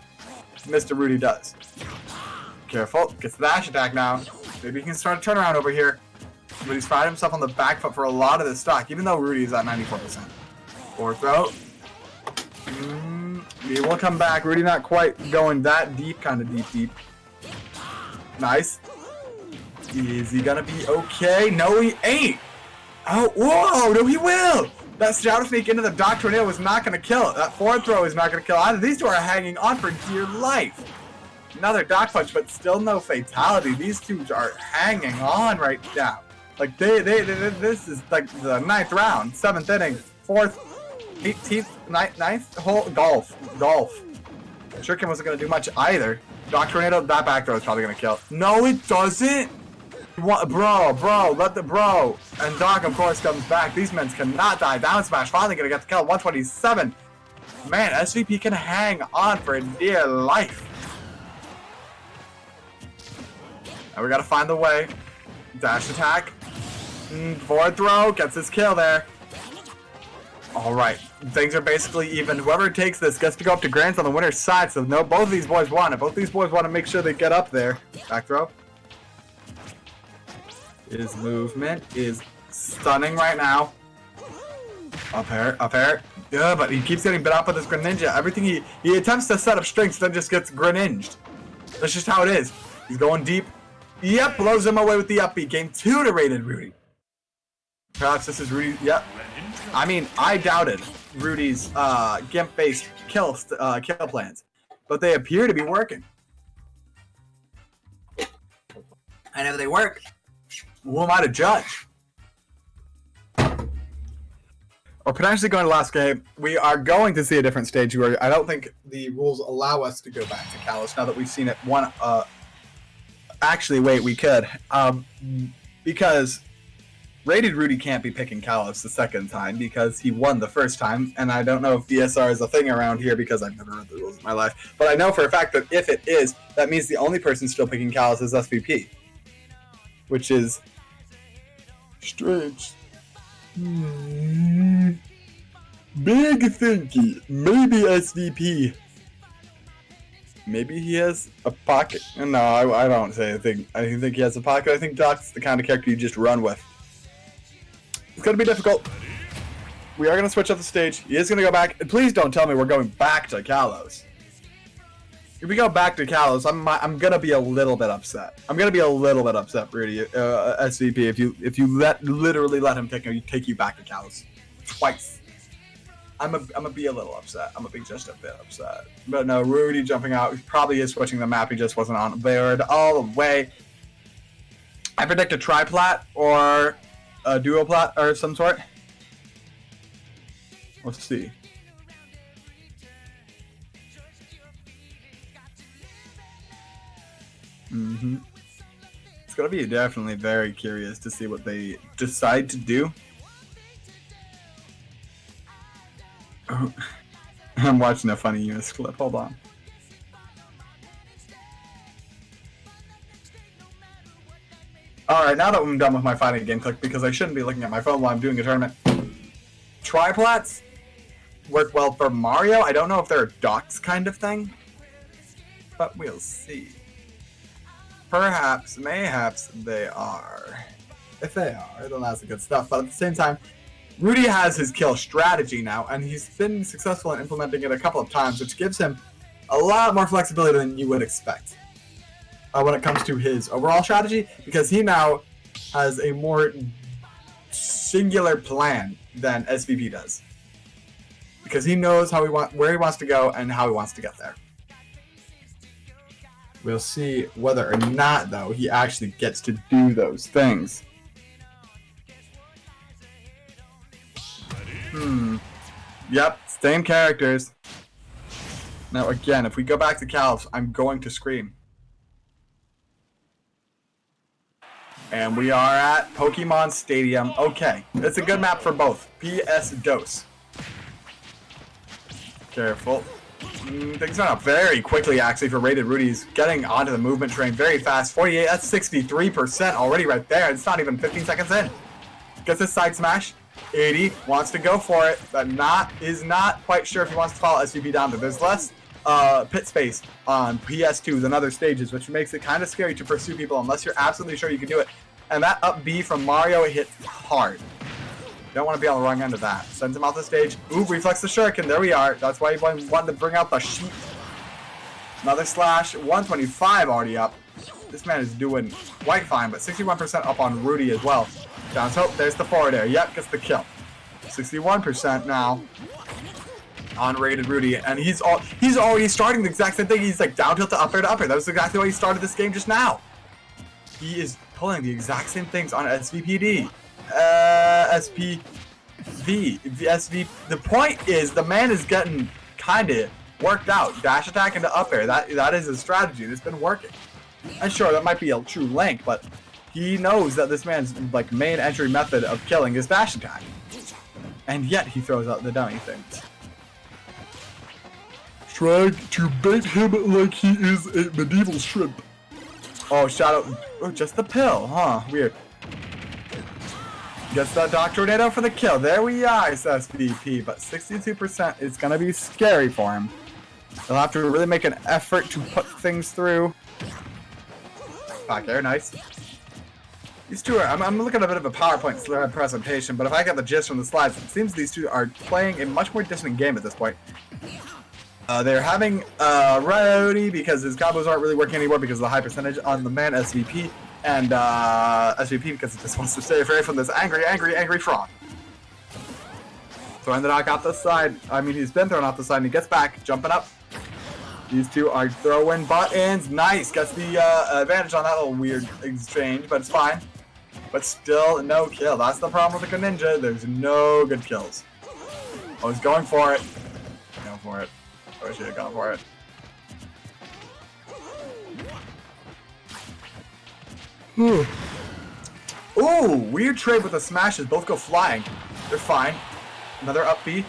Mr. Rudy does. Careful. Gets the dash attack now. Maybe he can start a turnaround over here. But he's finding himself on the back foot for a lot of this stock, even though Rudy is at 94%. Forward throw. He will come back. Rudy not quite going that deep, kind of deep. Nice. Is he gonna be okay? No, he ain't. Oh, whoa, no, he will. That shadow sneak into the dock tornado was not gonna kill it. That forward throw is not gonna kill either. These two are hanging on for dear life. Another dock punch, but still no fatality. These two are hanging on right now. Like this is like the 9th round, 7th inning, 4th, 18th, 9th hole. Golf. Shuriken wasn't gonna do much either. Dock tornado, that back throw is probably gonna kill. No, it doesn't. What, bro, let the bro. And Doc, of course, comes back. These men cannot die. Down smash, finally gonna get the kill. 127. Man, SVP can hang on for dear life. Now we gotta find the way. Dash attack. Forward throw, gets his kill there. Alright, things are basically even. Whoever takes this gets to go up to Grants on the winner's side, so no, both of these boys want it. Both these boys want to make sure they get up there. Back throw. His movement is stunning right now. Up air. Yeah, but he keeps getting bit up with his Greninja. Everything he attempts to set up strings, then just gets Greninged. That's just how it is. He's going deep. Yep, blows him away with the up B. Game 2 to Rated Rudy. Perhaps this is Rudy. Yep. I mean, I doubted Rudy's GIMP-based kill plans, but they appear to be working. And if they work, who am I to judge? Or potentially going to last game, we are going to see a different stage where I don't think the rules allow us to go back to Kalos now that we've seen it one. Actually, wait, we could. Because Rated Rudy can't be picking Kalos the second time because he won the first time, and I don't know if DSR is a thing around here because I've never read the rules in my life. But I know for a fact that if it is, that means the only person still picking Kalos is SVP. Which is strange. Big thinky. Maybe SVP. Maybe he has a pocket. No, I don't say anything. I think he has a pocket. I think Doc's the kind of character you just run with. It's going to be difficult. We are going to switch up the stage. He is going to go back. And please don't tell me we're going back to Kalos. If we go back to Kalos, I'm going to be a little bit upset. I'm going to be a little bit upset, Rudy, SVP, if you literally let him take you back to Kalos twice. I'm gonna be a little upset. I'm gonna be just a bit upset. But no, Rudy jumping out. He probably is switching the map. He just wasn't on board all the way. I predict a triplat or a duoplat or some sort. Let's see. It's gonna be definitely very curious to see what they decide to do. I'm watching a funny Eunice clip. Hold on. Alright, now that I'm done with my fighting game click, because I shouldn't be looking at my phone while I'm doing a tournament. Triplats work well for Mario. I don't know if they're a Docs kind of thing, but we'll see. Perhaps, mayhaps they are. If they are, then that's the good stuff. But at the same time, Rudy has his kill strategy now, and he's been successful in implementing it a couple of times, which gives him a lot more flexibility than you would expect when it comes to his overall strategy, because he now has a more singular plan than SVP does, because he knows where he wants to go and how he wants to get there. We'll see whether or not, though, he actually gets to do those things. Yep, same characters. Now again, if we go back to Kalos, I'm going to scream. And we are at Pokemon Stadium. Okay, it's a good map for both. PS DOS. Careful. Things went up very quickly, actually, for Rated Rudy. He's getting onto the movement train very fast. 48, that's 63% already right there. It's not even 15 seconds in. Gets his side smash. 80 wants to go for it, but is not quite sure if he wants to follow SVP down there. There's less pit space on PS2 than other stages, which makes it kind of scary to pursue people unless you're absolutely sure you can do it. And that up B from Mario hits hard. You don't want to be on the wrong end of that. Sends him off the stage. Ooh, reflex the shuriken. There we are. That's why he wanted to bring out the sheep. Another slash. 125 already up. This man is doing quite fine, but 61% up on Rudy as well. Down hope. There's the forward air. Yep, gets the kill. 61% now on Rated Rudy, and he's already starting the exact same thing. He's like down tilt to up air to up air. That was exactly why he started this game just now. He is pulling the exact same things on SVPD. SPV. The point is, the man is getting kind of worked out. Dash attack into up air. That is a strategy that's been working. And sure, that might be a true link, but he knows that this man's like main entry method of killing is dash attack. And yet he throws out the dummy things. Trying to bait him like he is a medieval shrimp. Oh, shout out. Oh, just the pill, huh? Weird. Gets that Doc Tornado for the kill. There we are, says SVP, but 62% is going to be scary for him. He'll have to really make an effort to put things through. Back air, nice. These two are, I'm looking at a bit of a PowerPoint slide presentation, but if I get the gist from the slides, it seems these two are playing a much more dissonant game at this point. They're having Rowdy because his combos aren't really working anymore because of the high percentage on the man SVP, and SVP because he just wants to stay away from this angry frog. Throwing the Doc off the side. I mean, he's been thrown off the side and he gets back, jumping up. These two are throwing buttons. Nice. Gets the advantage on that little weird exchange, but it's fine. But still, no kill. That's the problem with the Greninja. There's no good kills. Oh, he's going for it. Going for it. I should have gone for it. Ooh, weird trade with the smashes. Both go flying. They're fine. Another up B.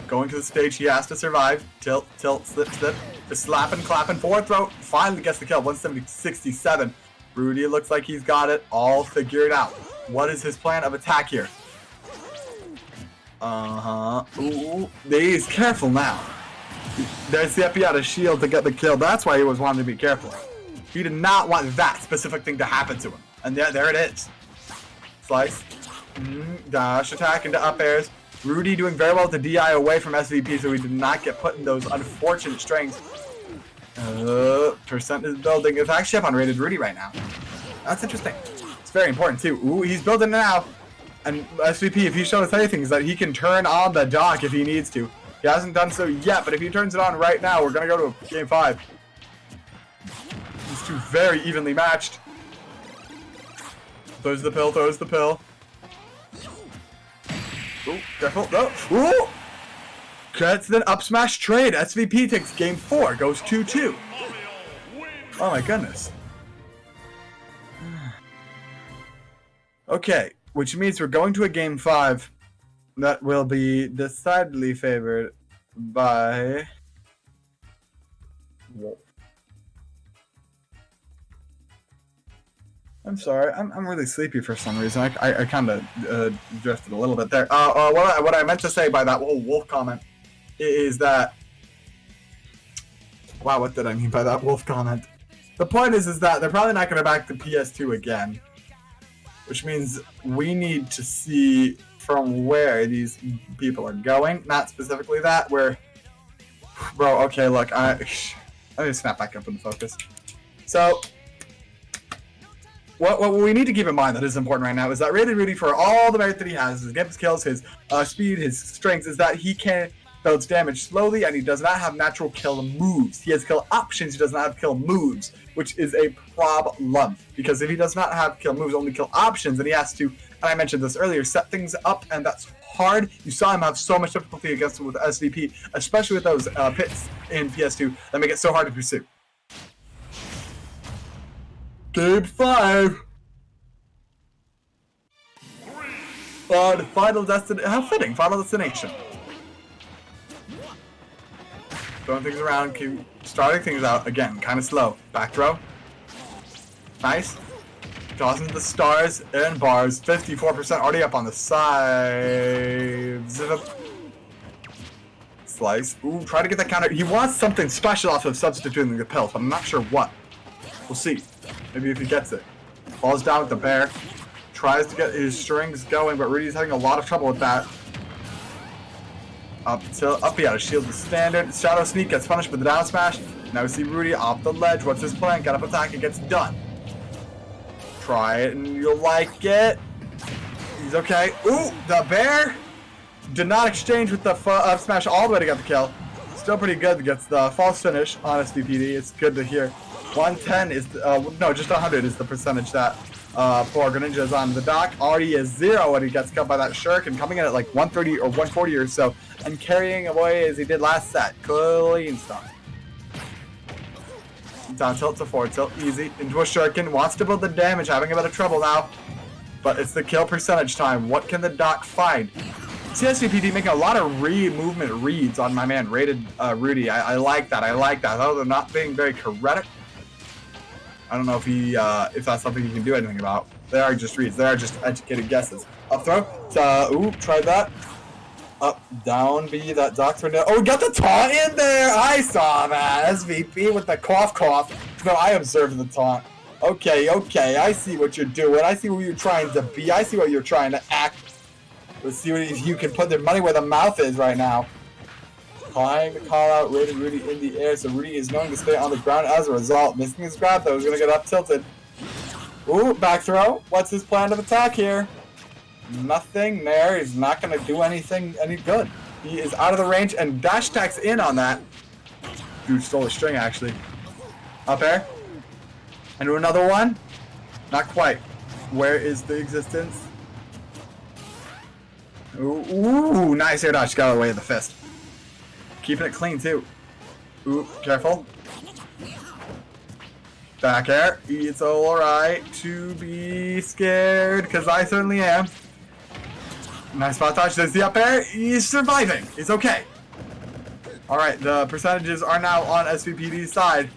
Going to the stage, he has to survive. Tilt, tilt, slip, slip. Just slapping, clapping, forward throw. Finally gets the kill. 170, 67. Rudy looks like he's got it all figured out. What is his plan of attack here? Ooh, he's careful now. There's the FP out of shield to get the kill. That's why he was wanting to be careful. He did not want that specific thing to happen to him. And there it is. Slice. Dash attack into up airs. Rudy doing very well to DI away from SVP, so he did not get put in those unfortunate strings. Percent is building. It's actually up on rated Rudy right now. That's interesting. It's very important too. Ooh, he's building it now. And SVP, if he showed us anything, is that he can turn on the dock if he needs to. He hasn't done so yet, but if he turns it on right now, we're going to go to game 5. These two very evenly matched. Throws the pill, throws the pill. Ooh, careful. No. Ooh! Gets an up smash trade. SVP takes game 4, goes 2-2. Oh my goodness. Okay, which means we're going to a game 5 that will be decidedly favored by Wolf. I'm sorry, I'm really sleepy for some reason. I kind of drifted a little bit there. What I meant to say by that whole Wolf comment is that, wow, what did I mean by that Wolf comment? The point is that they're probably not going to back the PS2 again, which means we need to see from where these people are going. Not specifically that, where, bro, okay, look, let me snap back up into focus. So, what we need to keep in mind that is important right now is that Rated Rudy, for all the merit that he has, his games kills, his speed, his strengths, is that he can build damage slowly and he does not have natural kill moves. He has kill options, he does not have kill moves, which is a problem. Because if he does not have kill moves, only kill options, then he has to, and I mentioned this earlier, set things up, and that's hard. You saw him have so much difficulty against him with SVP, especially with those pits in PS2 that make it so hard to pursue. Game 5. Final destination. How fitting. Final destination. Throwing things around, keep starting things out again. Kind of slow. Back throw. Nice. Tossing the stars and bars. 54% already up on the side. Slice. Ooh, try to get that counter. He wants something special off of substituting the pills, but I'm not sure what. We'll see. Maybe if he gets it. Falls down with the bear. Tries to get his strings going, but Rudy's having a lot of trouble with that. Up, he had a shield to standard. Shadow Sneak gets punished with the down smash. Now we see Rudy off the ledge. What's his plan? Get up attack and gets done. Try it and you'll like it. He's okay. Ooh, the bear did not exchange with the up smash all the way to get the kill. Still pretty good. Gets the false finish on SVPD. It's good to hear. 110 is, no, just 100 is the percentage that poor Greninja is on. The dock already is 0 when he gets cut by that Shuriken, coming in at like 130 or 140 or so, and carrying away as he did last set. Clean stuff. Down tilt to forward tilt, easy. Into a Shuriken, wants to build the damage, having a bit of trouble now. But it's the kill percentage time. What can the dock find? CSVPD making a lot of movement reads on my man, Rated Rudy. I like that, I like that. Although they're not being very correct. I don't know if if that's something you can do anything about. They are just reads. They are just educated guesses. Up throw. Ooh, tried that. Up, down, B. That dock turned down. Oh, we got the taunt in there. I saw that. SVP with the cough. No, I observed the taunt. Okay. I see what you're doing. I see who you're trying to be. I see what you're trying to act. Let's see if you can put their money where the mouth is right now. Trying to call out Rated Rudy in the air, so Rudy is going to stay on the ground as a result. Missing his grab, though, he's going to get up tilted. Ooh, back throw. What's his plan of attack here? Nothing there. He's not going to do anything any good. He is out of the range, and dash attacks in on that. Dude stole a string, actually. Up air. Into another one. Not quite. Where is the existence? Ooh, nice air dodge. Got away with the fist. Keeping it clean, too. Ooh, careful. Back air. It's alright to be scared, because I certainly am. Nice spot touch. There's the up air. He's surviving. He's okay. Alright, the percentages are now on SVPD's side.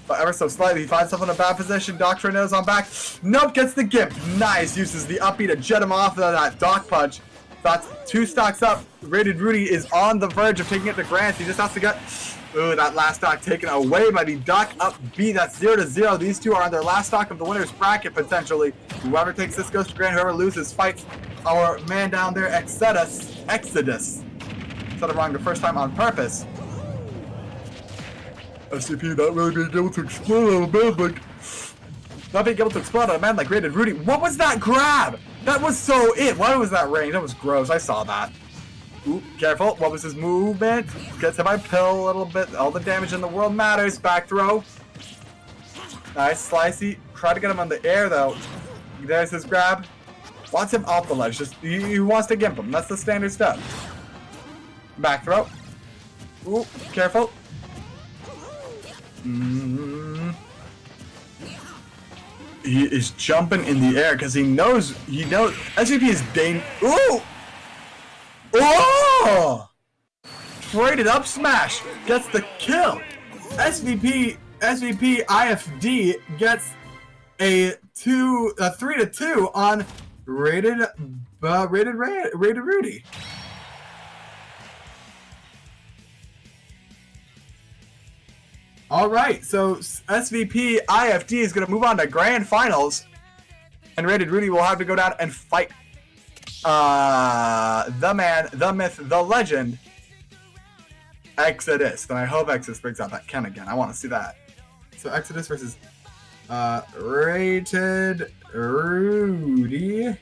but ever so slightly. He finds himself in a bad position. Doc Tornado's on back. Nope, gets the gimp. Nice. Uses the up B to jet him off of that Doc Punch. That's 2 stocks up. Rated Rudy is on the verge of taking it to Grant. He just has to get... Ooh, that last stock taken away by the Doc up B. That's 0-0. These two are on their last stock of the winner's bracket, potentially. Whoever takes this goes to Grant. Whoever loses fights our man down there, Exodus. Said it wrong the first time on purpose. SCP not really being able to explode on a man like... Not being able to explode on a man like Rated Rudy. What was that grab? That was so it. Why was that range? That was gross. I saw that. Ooh, careful. What was his movement? Gets hit by pill a little bit. All the damage in the world matters. Back throw. Nice. Slicey. Try to get him on the air, though. There's his grab. Wants him off the ledge. Just he wants to gimp him. That's the standard stuff. Back throw. Ooh, careful. He is jumping in the air because he knows SVP is Ooh! Oh! Traded up smash gets the kill. SVP IFD gets a 3-2 on Rated Rudy. All right, so SVP IFD is going to move on to Grand Finals, and Rated Rudy will have to go down and fight the man, the myth, the legend, Exodus. And I hope Exodus brings out that Ken again. I want to see that. So Exodus versus Rated Rudy,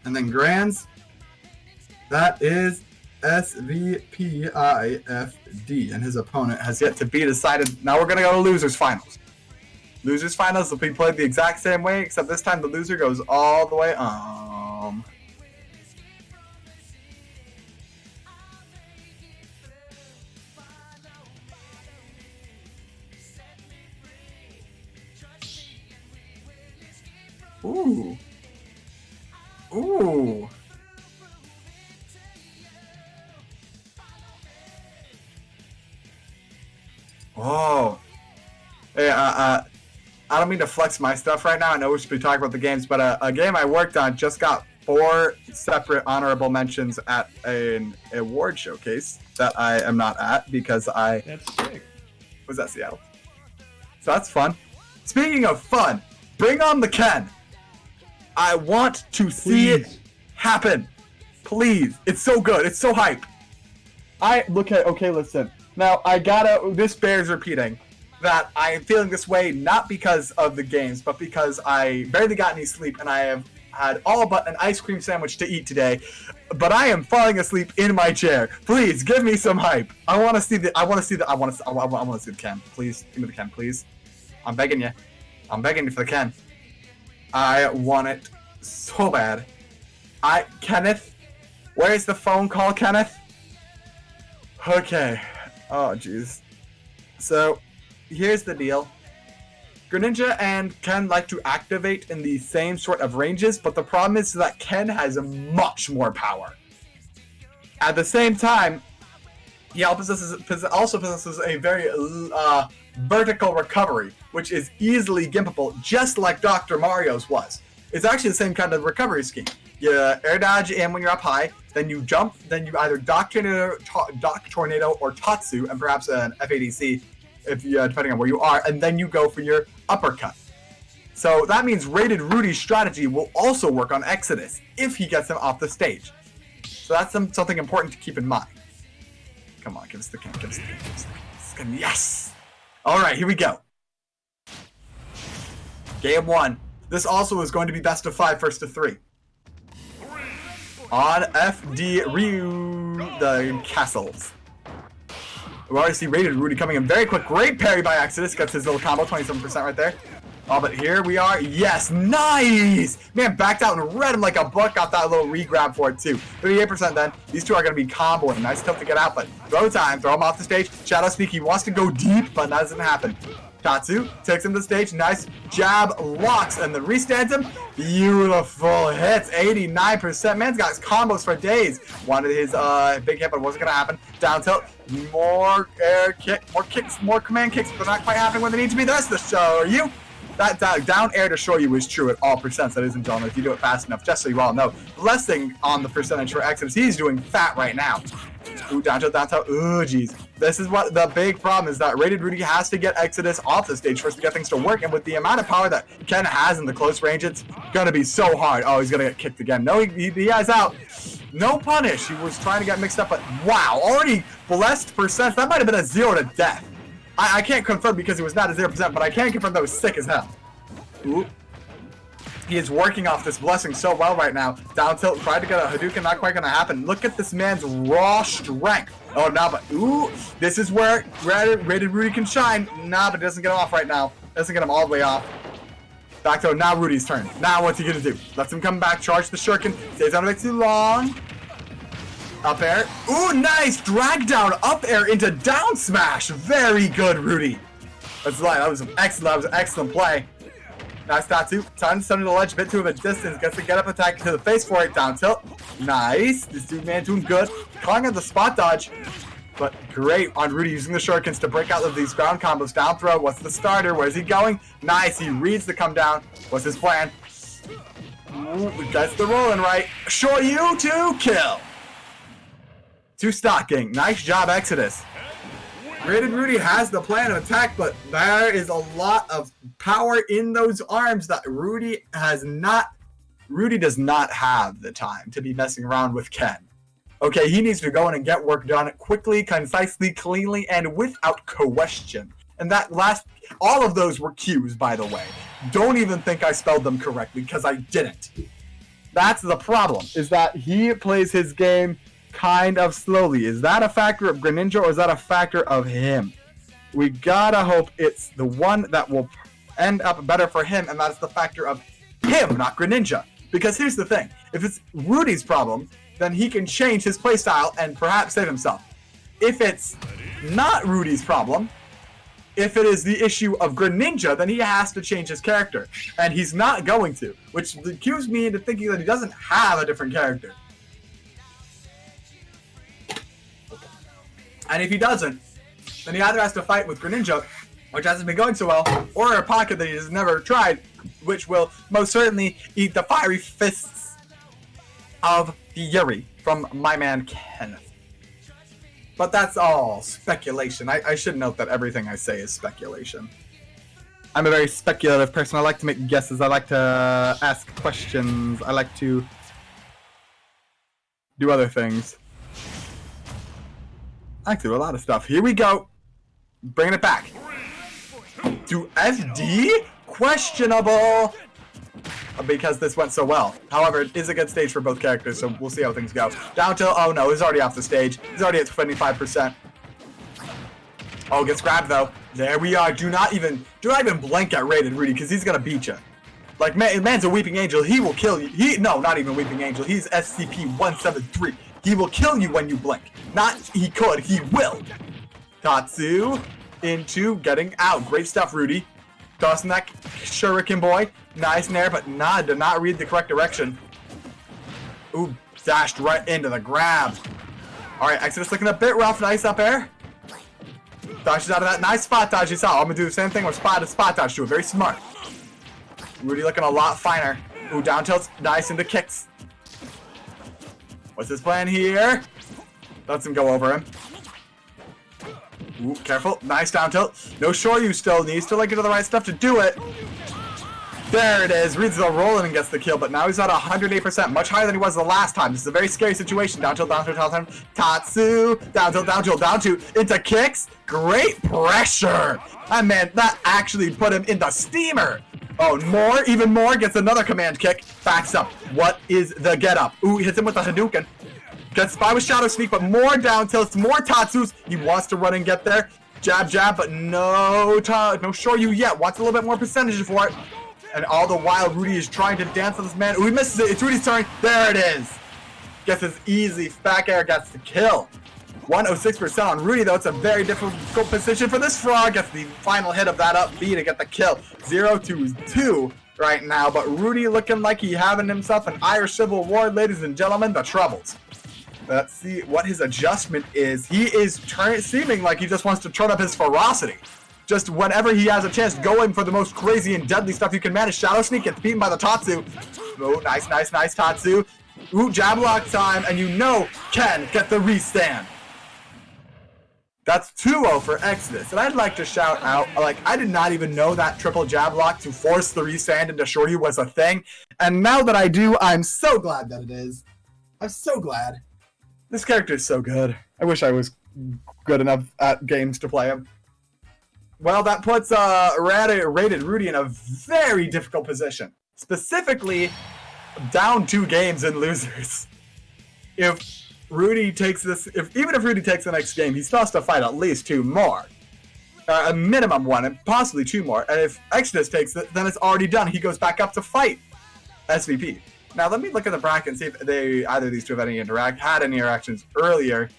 and then Grands. That is SVPIFD, and his opponent has yet to be decided. Now we're going to go to Losers Finals. Losers Finals will be played the exact same way, except this time the loser goes all the way Ooh. Ooh. Oh. Hey, I don't mean to flex my stuff right now. I know we should be talking about the games, but a game I worked on just got 4 separate honorable mentions at an award showcase that I am not at because That's sick. Was that Seattle? So that's fun. Speaking of fun, bring on the Ken. I want to see it happen. Please. It's so good. It's so hype. Okay, listen. Now, this bears repeating that I am feeling this way not because of the games, but because I barely got any sleep and I have had all but an ice cream sandwich to eat today, but I am falling asleep in my chair. Please, give me some hype. I want to see the Ken. Please, give me the Ken, please. I'm begging you. I'm begging you for the Ken. I want it so bad. Kenneth? Where's the phone call, Kenneth? Okay. Oh, jeez. So, here's the deal. Greninja and Ken like to activate in the same sort of ranges, but the problem is that Ken has much more power. At the same time, he also possesses a very vertical recovery, which is easily gimpable, just like Dr. Mario's was. It's actually the same kind of recovery scheme. You air dodge in when you're up high, then you jump, then you either Doc Tornado or Tatsu, and perhaps an FADC, if you, depending on where you are, and then you go for your uppercut. So that means Rated Rudy's strategy will also work on Exodus if he gets him off the stage. So that's something important to keep in mind. Come on, give us the Ken, give us the Ken, give us the Ken. Yes! Alright, here we go. Game 1. This also is going to be best of 5, first to 3. On FD Ryu, the castles. We already see Rated Rudy coming in very quick. Great parry by Exodus. Gets his little combo, 27% right there. Oh, but here we are. Yes, nice! Man, backed out and read him like a book. Got that little re-grab for it, too. 38% then. These two are going to be comboing. Nice tilt to get out, but throw time. Throw him off the stage. Shadow Speak, he wants to go deep, but that doesn't happen. Tatsu takes him to the stage. Nice jab, locks, and then restands him. Beautiful hits. 89%. Man's got his combos for days. Wanted his big hit, but it wasn't going to happen. Down tilt. More air kick, more kicks, more command kicks, but not quite happening when they need to be. That's the show you. That down air to show you is true at all percents, ladies and gentlemen, if you do it fast enough, just so you all know. Blessing on the percentage for Exodus. He's doing fat right now. Ooh, down tilt. Ooh, jeez. This is what the big problem is, that Rated Rudy has to get Exodus off the stage first to get things to work, and with the amount of power that Ken has in the close range, it's gonna be so hard. Oh, he's gonna get kicked again. No, he has out. No punish. He was trying to get mixed up, but wow, already blessed percent. That might have been a 0 to death. I can't confirm because it was not a 0%, but I can confirm that was sick as hell. Ooh. He is working off this blessing so well right now. Down tilt, tried to get a Hadouken, not quite gonna happen. Look at this man's raw strength. Oh, nah, but ooh, this is where Rated Rudy can shine. Nah, but it doesn't get him off right now. Doesn't get him all the way off. Back to now Rudy's turn. Now what's he gonna do? Lets him come back, charge the shuriken, stays on it too long. Up air. Ooh, nice! Drag down, up air into down smash. Very good, Rudy. That was an excellent play. Nice Tatsu. Time to send the ledge a bit to a distance. Gets a get up attack to the face for it. Down tilt. Nice. This dude, man, doing good. Calling out the spot dodge. But great on Rudy using the shurikens to break out of these ground combos. Down throw. What's the starter? Where's he going? Nice. He reads the come down. What's his plan? Ooh, gets the rolling right. Shoryu to kill. To stocking. Nice job, Exodus. Rated Rudy has the plan of attack, but there is a lot of power in those arms that Rudy does not have the time to be messing around with Ken. Okay, he needs to go in and get work done quickly, concisely, cleanly, and without question. And all of those were Q's, by the way. Don't even think I spelled them correctly, because I didn't. That's the problem, is that he plays his game kind of slowly. Is that a factor of Greninja, or is that a factor of him? We gotta hope it's the one that will end up better for him, and that's the factor of him, not Greninja. Because here's the thing, if it's Rudy's problem, then he can change his playstyle and perhaps save himself. If it's not Rudy's problem, if it is the issue of Greninja, then he has to change his character. And he's not going to, which cues me into thinking that he doesn't have a different character. And if he doesn't, then he either has to fight with Greninja, which hasn't been going so well, or a pocket that he has never tried, which will most certainly eat the fiery fists of Fury from my man Kenneth. But that's all speculation. I should note that everything I say is speculation. I'm a very speculative person. I like to make guesses. I like to ask questions. I like to do other things. I like to do a lot of stuff. Here we go. Bringing it back. To FD? Questionable. Because this went so well. However, it is a good stage for both characters, so we'll see how things go. Down till, oh no, he's already off the stage. He's already at 25%. Oh, gets grabbed though. There we are. Do not even blink at Rated Rudy, because he's gonna beat you. Like, man's a Weeping Angel. He will kill you. No, not even Weeping Angel. He's SCP-173. He will kill you when you blink. Not he could, he will. Tatsu into getting out. Great stuff, Rudy. Tossing that shuriken boy. Nice nair, but did not read the correct direction. Ooh, dashed right into the grab. Alright, Exodus looking a bit rough. Nice up air. Dodges out of that. Nice spot dodge you saw. I'm gonna do the same thing with spot dodge to it. Very smart. Rudy looking a lot finer. Ooh, down tilts. Nice into kicks. What's his plan here? Lets him go over him. Ooh, careful. Nice down tilt. No Shoryu still. Needs to get to the right stuff to do it. There it is. Reads the rolling and gets the kill, but now he's at 108%, much higher than he was the last time. This is a very scary situation. Down tilt, down tilt, down tilt. Tatsu. Down tilt, down tilt, down tilt. Into kicks. Great pressure. That man, that actually put him into steamer. Oh, even more. Gets another command kick. Backs up. What is the get up? Ooh, hits him with the Hadouken. Gets by with Shadow Sneak, but more down tilts, more Tatsus. He wants to run and get there. Jab, jab, but no Shoryu yet. Wants a little bit more percentage for it. And all the while, Rudy is trying to dance on this man. Ooh, he misses it. It's Rudy's turn. There it is. Gets his easy back air. Gets the kill. 106% on Rudy, though. It's a very difficult position for this frog. Gets the final hit of that up B to get the kill. 0-2 right now. But Rudy looking like he having himself an Irish Civil War, ladies and gentlemen. The Troubles. Let's see what his adjustment is. He is seeming like he just wants to turn up his ferocity. Just whenever he has a chance, going for the most crazy and deadly stuff you can manage. Shadow Sneak gets beaten by the Tatsu. Oh, nice, nice, nice Tatsu. Ooh, jab lock time, and you know Ken get the restand. That's 2-0 for Exodus. And I'd like to shout out, like, I did not even know that triple jab lock to force the restand into Shorty was a thing. And now that I do, I'm so glad that it is. I'm so glad. This character is so good. I wish I was good enough at games to play him. Well, that puts Rated Rudy in a very difficult position. Specifically, down 2 games in losers. If Rudy takes this, even if Rudy takes the next game, he still has to fight at least 2 more. A minimum 1, and possibly 2 more. And if Exodus takes it, then it's already done. He goes back up to fight SVP. Now, let me look at the bracket and see if either of these two have had any interactions earlier.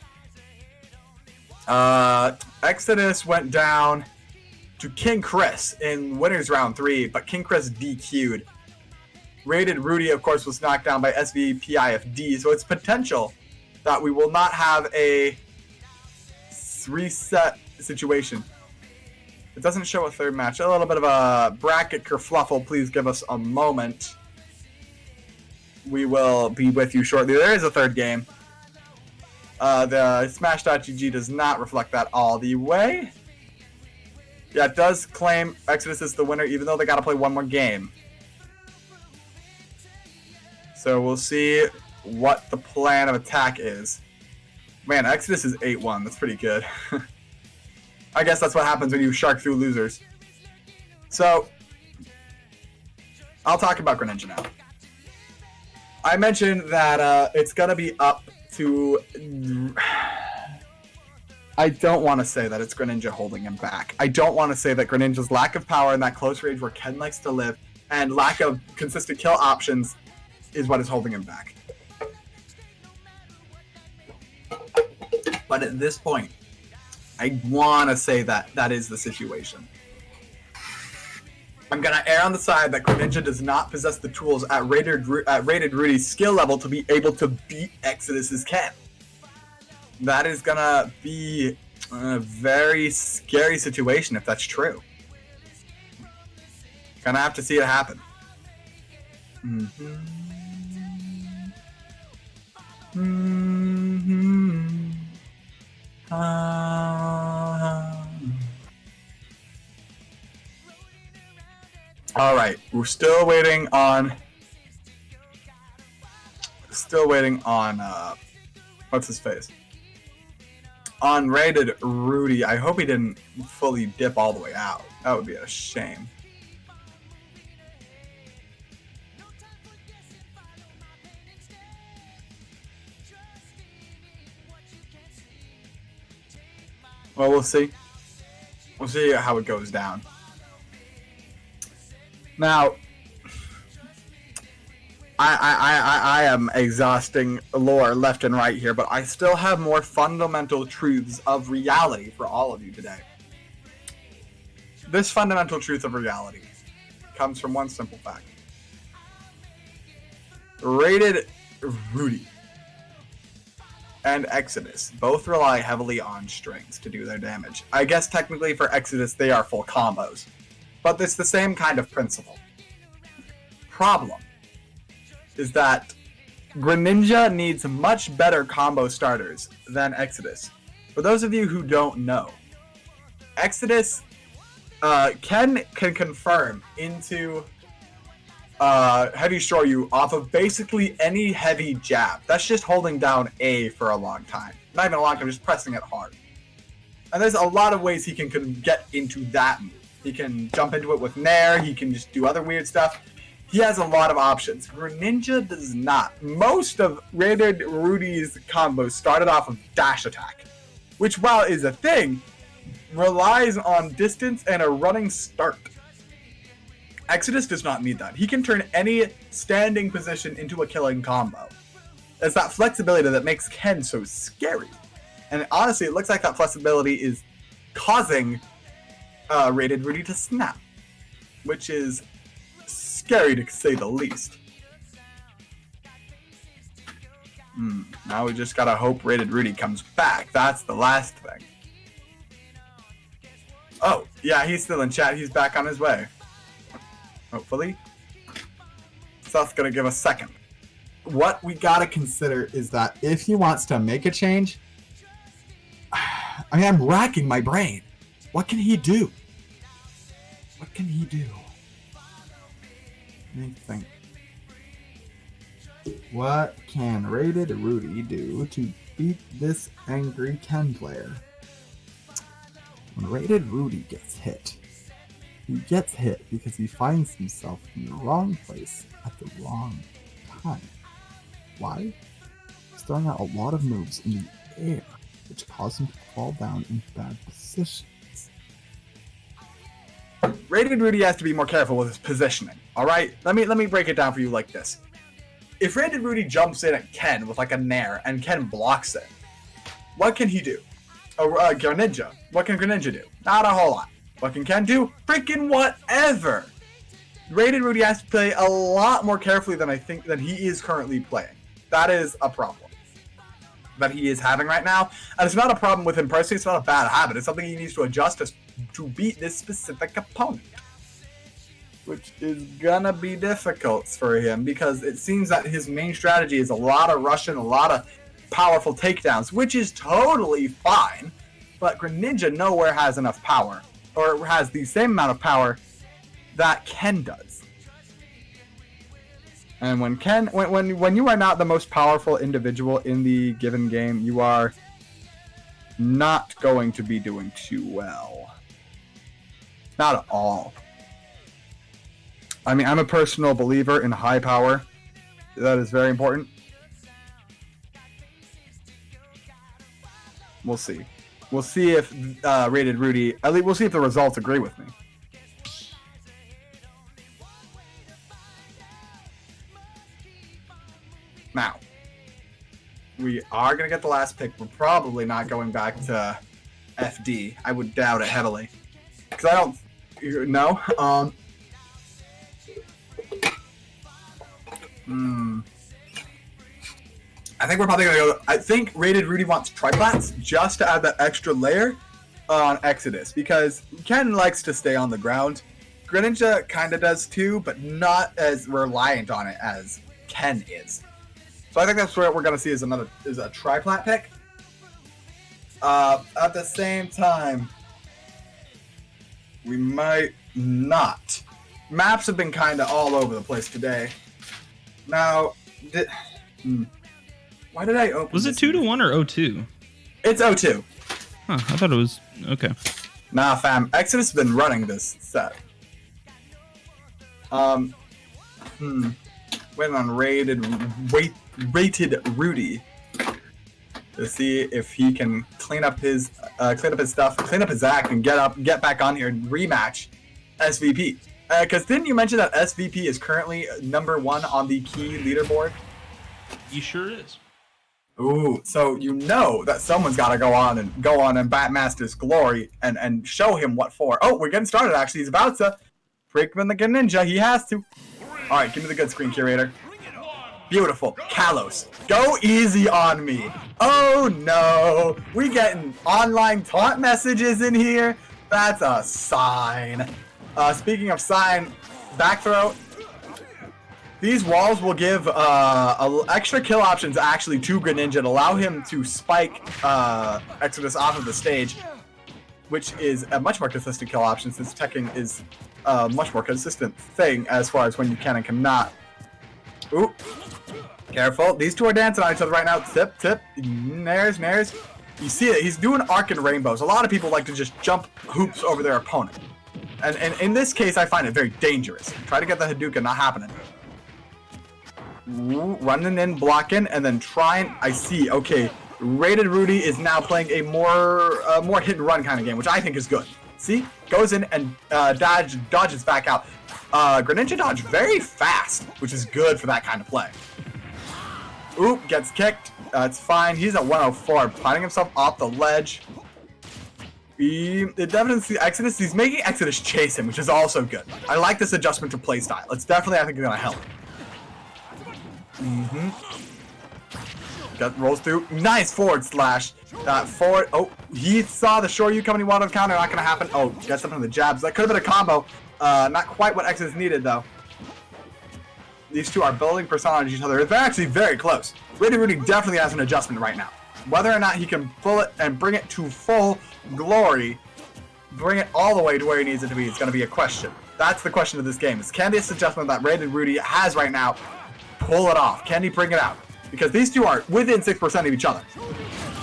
Exodus went down to King Chris in winners round 3, but King Chris DQ'd. Rated Rudy, of course, was knocked down by SVPIFD, so it's potential that we will not have a reset situation. It doesn't show a third match. A little bit of a bracket kerfluffle. Please give us a moment. We will be with you shortly. There is a third game. The Smash.gg does not reflect that all the way. Yeah, it does claim Exodus is the winner, even though they got to play 1 more game. So we'll see what the plan of attack is. Man, Exodus is 8-1. That's pretty good. I guess that's what happens when you shark through losers. So, I'll talk about Greninja now. I mentioned that it's going to be up to... I don't want to say that it's Greninja holding him back. I don't want to say that Greninja's lack of power in that close range where Ken likes to live and lack of consistent kill options is what is holding him back. But at this point, I want to say that that is the situation. I'm going to err on the side that Greninja does not possess the tools at Rated Rudy's skill level to be able to beat Exodus's Ken. That is going to be a very scary situation if that's true. Gonna have to see it happen. All right, we're still waiting on. What's his face? On Rated Rudy. I hope he didn't fully dip all the way out. That would be a shame. Well, we'll see. We'll see how it goes down. Now, I am exhausting lore left and right here, but I still have more fundamental truths of reality for all of you today. This fundamental truth of reality comes from one simple fact. Rated Rudy and Exodus both rely heavily on strings to do their damage. I guess technically for Exodus they are full combos, but it's the same kind of principle. Problem is that Greninja needs much better combo starters than Exodus. For those of you who don't know, Exodus can confirm into Heavy Shoryu off of basically any heavy jab. That's just holding down A for a long time. Not even a long time, just pressing it hard. And there's a lot of ways he can get into that move. He can jump into it with Nair, he can just do other weird stuff. He has a lot of options. Greninja does not. Most of Rated Rudy's combos started off of dash attack, which while is a thing, relies on distance and a running start. Exodus does not need that. He can turn any standing position into a killing combo. It's that flexibility that makes Ken so scary. And honestly, it looks like that flexibility is causing Rated Rudy to snap, which is scary to say the least. Now we just gotta hope Rated Rudy comes back. That's the last thing. Oh, yeah, he's still in chat. He's back on his way. Hopefully. Seth's gonna give a second. What we gotta consider is that if he wants to make a change, I mean, I'm racking my brain. What can he do? What can he do? Let me think. What can Rated Rudy do to beat this angry Ken player? When Rated Rudy gets hit, he gets hit because he finds himself in the wrong place at the wrong time. Why? He's throwing out a lot of moves in the air, which cause him to fall down in bad positions. Rated Rudy has to be more careful with his positioning. All right, let me break it down for you like this. If Rated Rudy jumps in at Ken with like a nair and Ken blocks it, what can he do? Greninja. What can Greninja do? Not a whole lot. What can Ken do? Freaking whatever. Rated Rudy has to play a lot more carefully than he is currently playing. That is a problem that he is having right now. And it's not a problem with him personally. It's not a bad habit. It's something he needs to adjust to beat this specific opponent, which is gonna be difficult for him because it seems that his main strategy is a lot of rushing, a lot of powerful takedowns, which is totally fine, but Greninja nowhere has enough power, or has the same amount of power that Ken does. And when you are not the most powerful individual in the given game, you are not going to be doing too well. Not at all. I mean, I'm a personal believer in high power. That is very important. We'll see. We'll see if Rated Rudy, at least we'll see if the results agree with me. Now, we are going to get the last pick. We're probably not going back to FD. I would doubt it heavily. Because I don't know. I think we're probably going to go... I think Rated Rudy wants Triplats just to add that extra layer on Exodus. Because Ken likes to stay on the ground. Greninja kind of does too, but not as reliant on it as Ken is. So I think that's what we're going to see is a Triplat pick. At the same time, we might not. Maps have been kind of all over the place today. Now, why did I open? Was it 2-1 or 0-2? It's 0-2. Huh, I thought it was okay. Nah, fam. Exodus has been running this set. Waiting on Rated Rudy to see if he can clean up his stuff, clean up his act, and get back on here and rematch SVP. Because didn't you mention that SVP is currently #1 on the key leaderboard? He sure is. Ooh, so you know that someone's got to go on in BapMasters glory and show him what for. Oh, we're getting started. Actually, he's about to break him the ninja. He has to. All right, give me the good screen, curator. Beautiful. Kalos, go easy on me. Oh no, we getting online taunt messages in here. That's a sign. Speaking of sign, back throw. These walls will give extra kill options actually to Greninja and allow him to spike Exodus off of the stage, which is a much more consistent kill option since teching is a much more consistent thing as far as when you can and cannot. Ooh. Careful. These two are dancing on each other right now. Tip, tip. Nairs. You see it. He's doing arc and rainbows. A lot of people like to just jump hoops over their opponent. And in this case, I find it very dangerous. Try to get the Hadouken, not happening. Ooh, running in, blocking, and then trying. I see. Okay. Rated Rudy is now playing a more hit and run kind of game, which I think is good. See? Goes in and dodges back out. Greninja dodge very fast, which is good for that kind of play. Oop, gets kicked. It's fine. He's at 104, finding himself off the ledge. It definitely Exodus. He's making Exodus chase him, which is also good. I like this adjustment to playstyle. It's definitely, I think, going to help. Rolls through. Nice forward slash. Forward. Oh, he saw the Shoryu coming. He wanted to counter. Not going to happen. Oh, gets something from the jabs. That could have been a combo. Not quite what Exodus needed, though. These two are building persona on each other. They're actually very close. Rated Rudy definitely has an adjustment right now. Whether or not he can pull it and bring it to full glory, bring it all the way to where he needs it to be, is going to be a question. That's the question of this game. Is can this adjustment that Rated Rudy has right now pull it off? Can he bring it out? Because these two are within 6% of each other.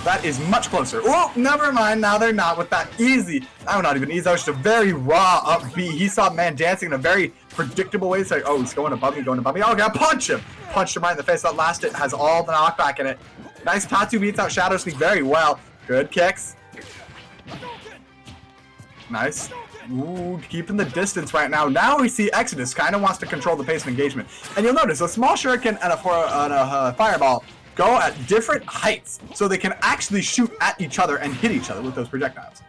That is much closer. Oh, never mind. Now they're not with that easy. Oh, not even easy. That was just a very raw upbeat. He saw man dancing in a very predictable way. It's like, oh, he's going above me, going above me. Oh, I gotta punch him. Punched him right in the face. That last hit has all the knockback in it. Nice. Tatsu beats out Shadow Sneak very well. Good kicks. Nice. Ooh, keeping the distance right now. Now we see Exodus kind of wants to control the pace of engagement. And you'll notice a small shuriken and a fireball go at different heights so they can actually shoot at each other and hit each other with those projectiles.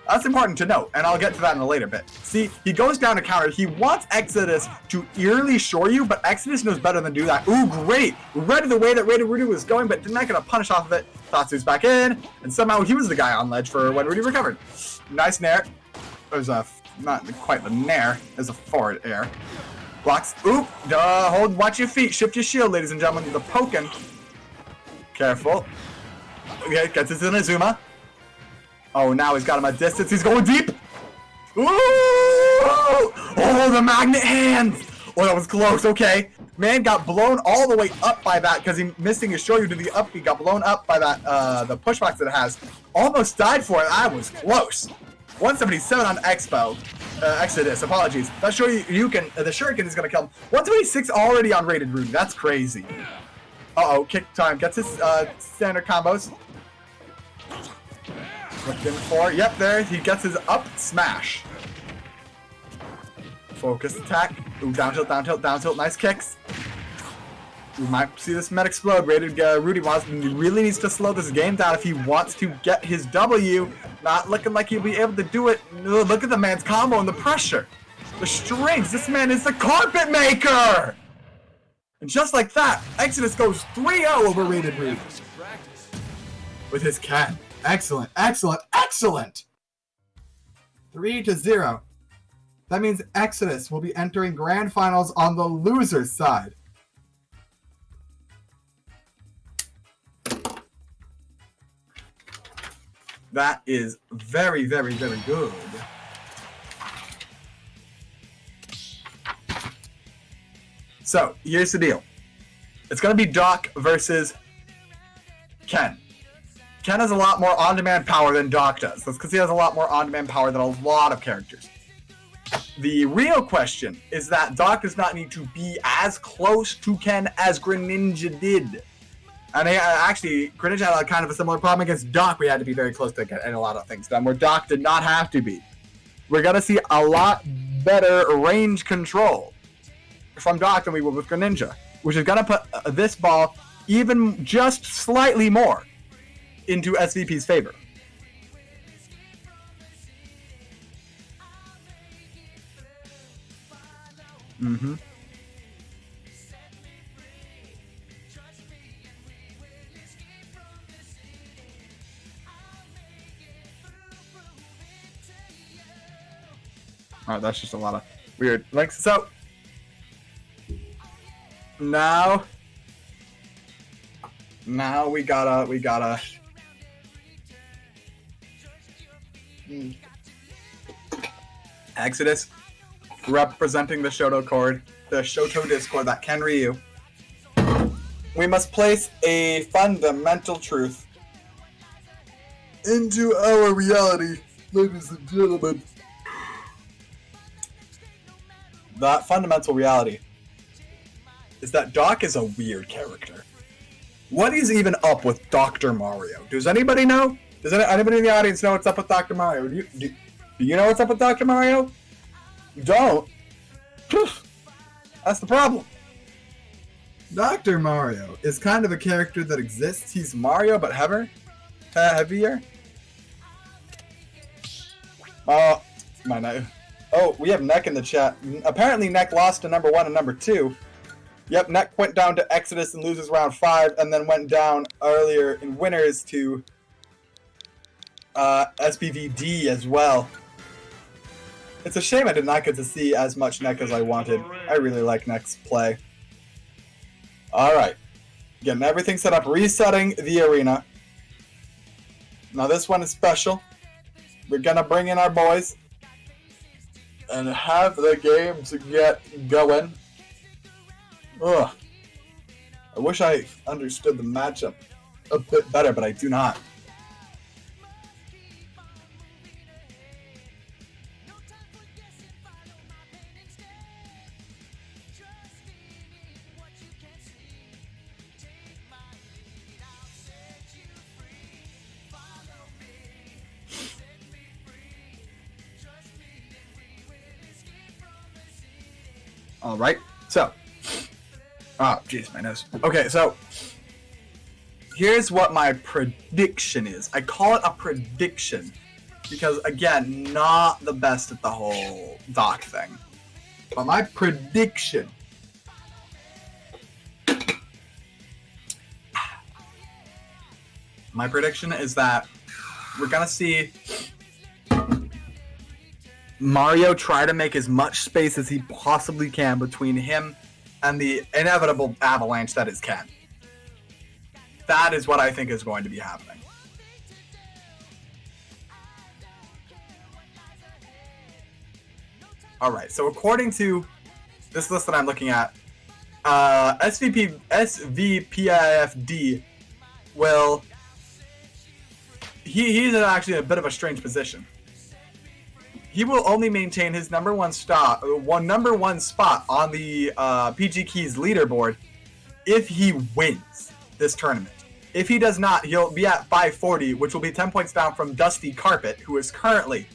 That's important to note, and I'll get to that in a later bit. See, he goes down to counter. He wants Exodus to eerily Shoryu, but Exodus knows better than do that. Ooh, great. Read the way that Rated Rudy was going, but not going to punish off of it. Tatsu's back in, and somehow he was the guy on ledge for when Rudy recovered. Nice nair. There's a, not quite the nair, there's a forward air. Blocks. Ooh, watch your feet. Shift your shield, ladies and gentlemen. The poking. Careful. Okay, gets his Inazuma. Oh, now he's got him at distance. He's going deep. Ooh! Oh, the magnet hands. Oh, that was close. Okay. Man got blown all the way up by that because he missing his Shoryu to the up. He got blown up by that, the pushbacks that it has. Almost died for it. That was close. 177 on Exodus. Apologies. That Shuriken, the Shuriken is going to kill him. 126 already on Rated Rudy. That's crazy. Uh-oh, kick time. Gets his standard combos. Looking for, yep, there. He gets his up smash. Focus attack. Ooh, down tilt, down tilt, down tilt. Nice kicks. We might see this Met explode. Rated Rudy really needs to slow this game down if he wants to get his W. Not looking like he'll be able to do it. Look at the man's combo and the pressure. The strings. This man is the carpet maker. And just like that, Exodus goes 3-0 over Rated Rudy. With his cat. Excellent, excellent, excellent! 3-0. That means Exodus will be entering Grand Finals on the loser's side. That is very, very, very good. So, here's the deal. It's going to be Doc versus Ken. Ken has a lot more on-demand power than Doc does. That's because he has a lot more on-demand power than a lot of characters. The real question is that Doc does not need to be as close to Ken as Greninja did. And actually, Greninja had kind of a similar problem against Doc. We had to be very close to get a lot of things done, where Doc did not have to be. We're going to see a lot better range control from Doc than we will with Greninja, which is going to put this ball even just slightly more into SVP's favor. Mm-hmm. Alright, that's just a lot of weird links. So now we gotta Exodus representing the Shoto Discord that Ken Ryu. We must place a fundamental truth into our reality, ladies and gentlemen. That fundamental reality is that Doc is a weird character. What is even up with Dr. Mario? Does anybody know? Does anybody in the audience know what's up with Dr. Mario? Do you know what's up with Dr. Mario? You don't? That's the problem. Dr. Mario is kind of a character that exists. He's Mario, but heavier. My knife. Oh, we have Neck in the chat. Apparently, Neck lost to number 1 and number 2. Yep, Neck went down to Exodus in losers round 5, and then went down earlier in winners to SPVD as well. It's a shame I did not get to see as much Neck as I wanted. I really like Neck's play. Alright. Getting everything set up, resetting the arena. Now this one is special. We're gonna bring in our boys and have the games get going. Ugh. I wish I understood the matchup a bit better, but I do not. All right, so, oh, jeez, my nose. Okay, so, here's what my prediction is. I call it a prediction because, again, not the best at the whole doc thing. But my prediction is that we're gonna see Mario try to make as much space as he possibly can between him and the inevitable avalanche that is Ken. That is what I think is going to be happening. Alright, so according to this list that I'm looking at, SVPIFD will... He's actually in a bit of a strange position. He will only maintain his number one spot on the PG Keys leaderboard if he wins this tournament. If he does not, he'll be at 540, which will be 10 points down from Dusty Carpet, who is currently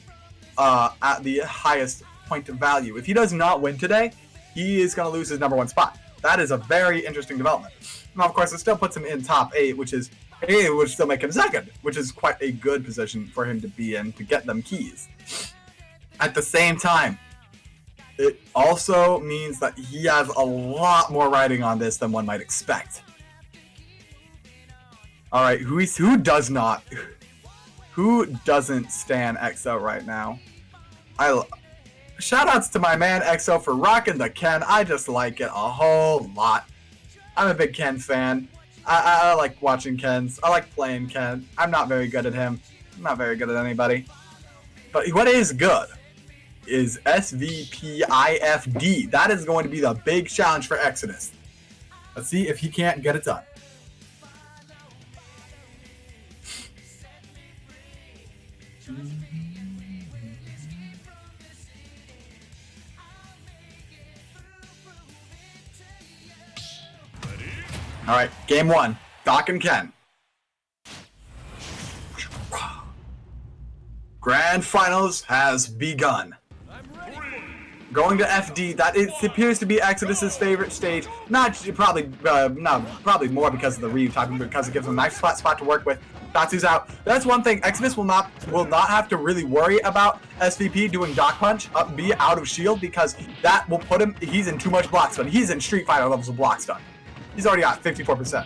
at the highest point of value. If he does not win today, he is going to lose his number one spot. That is a very interesting development. Now, of course, it still puts him in top 8, which would still make him second, which is quite a good position for him to be in to get them keys. At the same time, it also means that he has a lot more riding on this than one might expect. Alright, who doesn't stan EXO right now? Shoutouts to my man EXO for rocking the Ken. I just like it a whole lot. I'm a big Ken fan. I like watching Kens. I like playing Ken. I'm not very good at him. I'm not very good at anybody. But what is good is SVPIFD. That is going to be the big challenge for Exodus. Let's see if he can't get it done. All right, game 1, Doc and Ken. Grand Finals has begun. Going to FD, that it appears to be Exodus's favorite stage. Probably more because of the re-typing, because it gives him a nice spot to work with. Tatsu's out. That's one thing. Exodus will not have to really worry about SVP doing Dock Punch be out of shield, because that will put him. He's in too much block stun. He's in Street Fighter levels of block stun. He's already got 54%.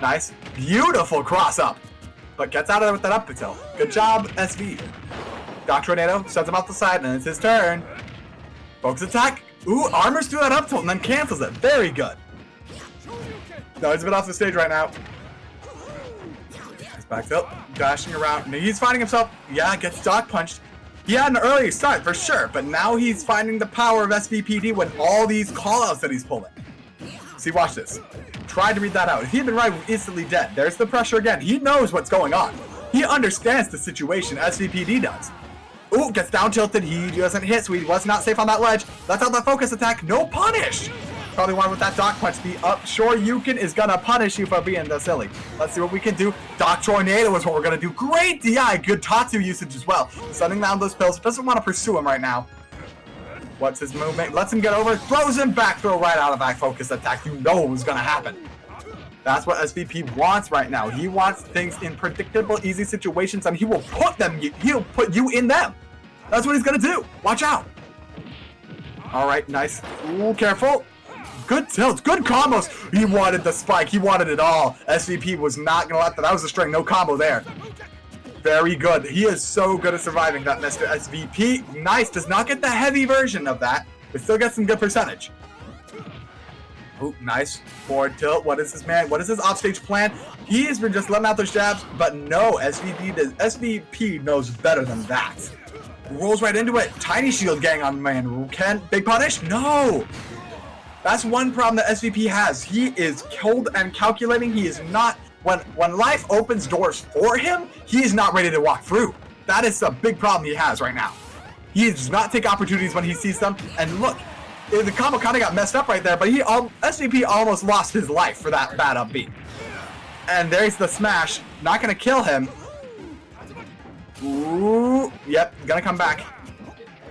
Nice, beautiful cross up, but gets out of there with that up tilt. Good job, SV. Doc Tornado sends him out the side, and it's his turn. Focus attack. Ooh, armors through that up tilt and then cancels it. Very good. No, he's a bit off the stage right now. He's back up, dashing around. He's finding himself, gets Dock punched. He had an early start for sure, but now he's finding the power of SVPD with all these callouts that he's pulling. See, watch this. Tried to read that out. If he had been right, we're instantly dead. There's the pressure again. He knows what's going on. He understands the situation. SVPD does. Ooh, gets down tilted. He doesn't hit, so he was not safe on that ledge. Let's out that focus attack. No punish. Probably wanted with that Dock Punch. The up sure Yukin is gonna punish you for being the silly. Let's see what we can do. Dock Tornado is what we're gonna do. Great DI. Good Tatsu usage as well. Sending down those pills. Doesn't want to pursue him right now. What's his movement? Lets him get over. Throws him back. Throw right out of that focus attack. You know what's gonna happen. That's what SVP wants right now. He wants things in predictable, easy situations, and he will put them. He'll put you in them. That's what he's gonna do. Watch out. All right, nice. Ooh, careful. Good tilts, good combos. He wanted the spike, he wanted it all. SVP was not gonna let that. That was a string, no combo there. Very good. He is so good at surviving that, Mr. SVP. Nice, does not get the heavy version of that, but still gets some good percentage. Oh, nice. Forward tilt. What is this, man? What is his offstage plan? He has been just letting out those jabs, but no, SVP knows better than that. Rolls right into it. Tiny shield gang on man. Can big punish? No. That's one problem that SVP has. He is cold and calculating. He is not, when life opens doors for him, he is not ready to walk through. That is a big problem he has right now. He does not take opportunities when he sees them. And look, the combo kind of got messed up right there, but SVP almost lost his life for that bad up B. And there's the smash. Not gonna kill him. Ooh, yep, gonna come back.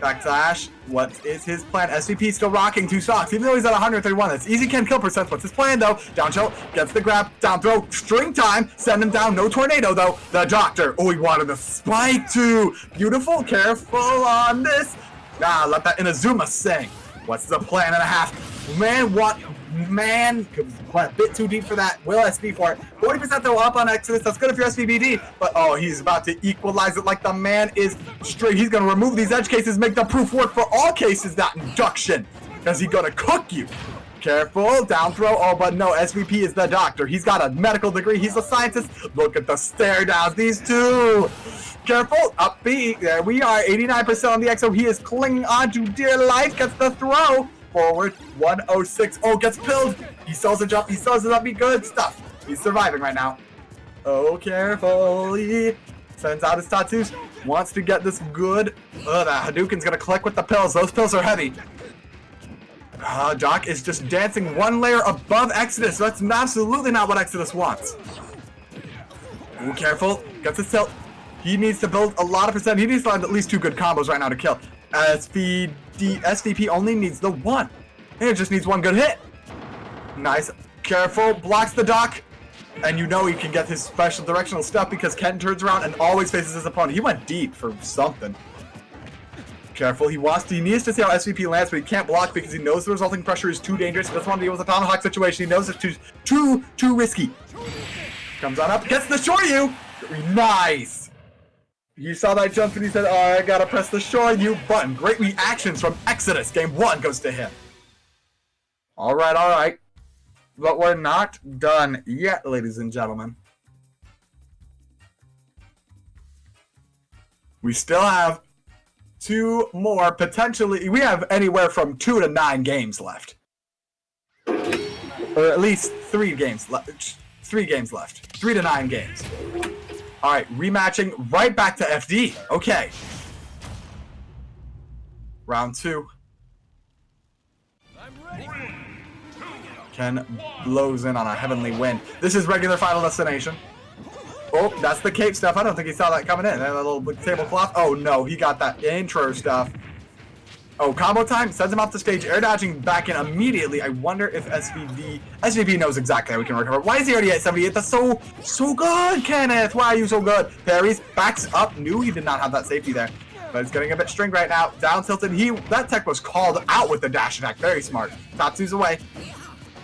Backslash. What is his plan? SVP still rocking 2 stocks, even though he's at 131. That's easy can kill percent. What's his plan though? Down tilt, gets the grab, down throw, string time, send him down. No tornado though. The doctor. Oh, he wanted the spike too. Beautiful, careful on this. Nah, let that Inazuma sing. What's the plan and a half? Man, what? Man, went a bit too deep for that. Will SV for it. 40% though up on Exodus. That's good if you're SVBD. But oh, he's about to equalize it like the man is straight. He's gonna remove these edge cases, make the proof work for all cases. That induction. Is he gonna cook you? Careful, down throw. Oh, but no, SVP is the doctor. He's got a medical degree. He's a scientist. Look at the stare downs. These two. Careful, up B. There we are. 89% on the XO. He is clinging on to dear life. Gets the throw. Forward, 106. Oh, gets pilled. He sells a jump. He sells it up. Be good stuff. He's surviving right now. Oh, carefully. Sends out his tattoos. Wants to get this good. Oh, that Hadouken's gonna click with the pills. Those pills are heavy. Jock is just dancing one layer above Exodus. That's absolutely not what Exodus wants. Ooh, careful. Gets his tilt. He needs to build a lot of percent. He needs to land at least 2 good combos right now to kill. SVP only needs the 1. And it just needs 1 good hit. Nice. Careful. Blocks the dock. And you know he can get his special directional stuff because Ken turns around and always faces his opponent. He went deep for something. Careful. He needs to see how SVP lands, but he can't block because he knows the resulting pressure is too dangerous. He doesn't want to deal with a tomahawk situation. He knows it's too risky. Comes on up. Gets the Shoryu. Nice. You saw that jump and he said, oh, I gotta press the Shoryu button. Great reactions from Exodus. Game 1 goes to him. Alright. But we're not done yet, ladies and gentlemen. We still have 2 more, potentially. We have anywhere from 2 to 9 games left. Or at least 3 games left. 3 games left. 3 to 9 games. Alright, rematching right back to FD. Okay. Round 2. Ken blows in on a heavenly wind. This is regular Final Destination. Oh, that's the cape stuff. I don't think he saw that coming in. That little tablecloth. Oh no, he got that intro stuff. Oh, combo time. Sends him off the stage. Air dodging back in immediately. I wonder if SVP knows exactly how we can recover. Why is he already at 78? That's so good, Kenneth. Why are you so good? Parries. Backs up. Knew he did not have that safety there. But it's getting a bit stringed right now. Down tilted. That tech was called out with the dash attack. Very smart. Tatsu's away.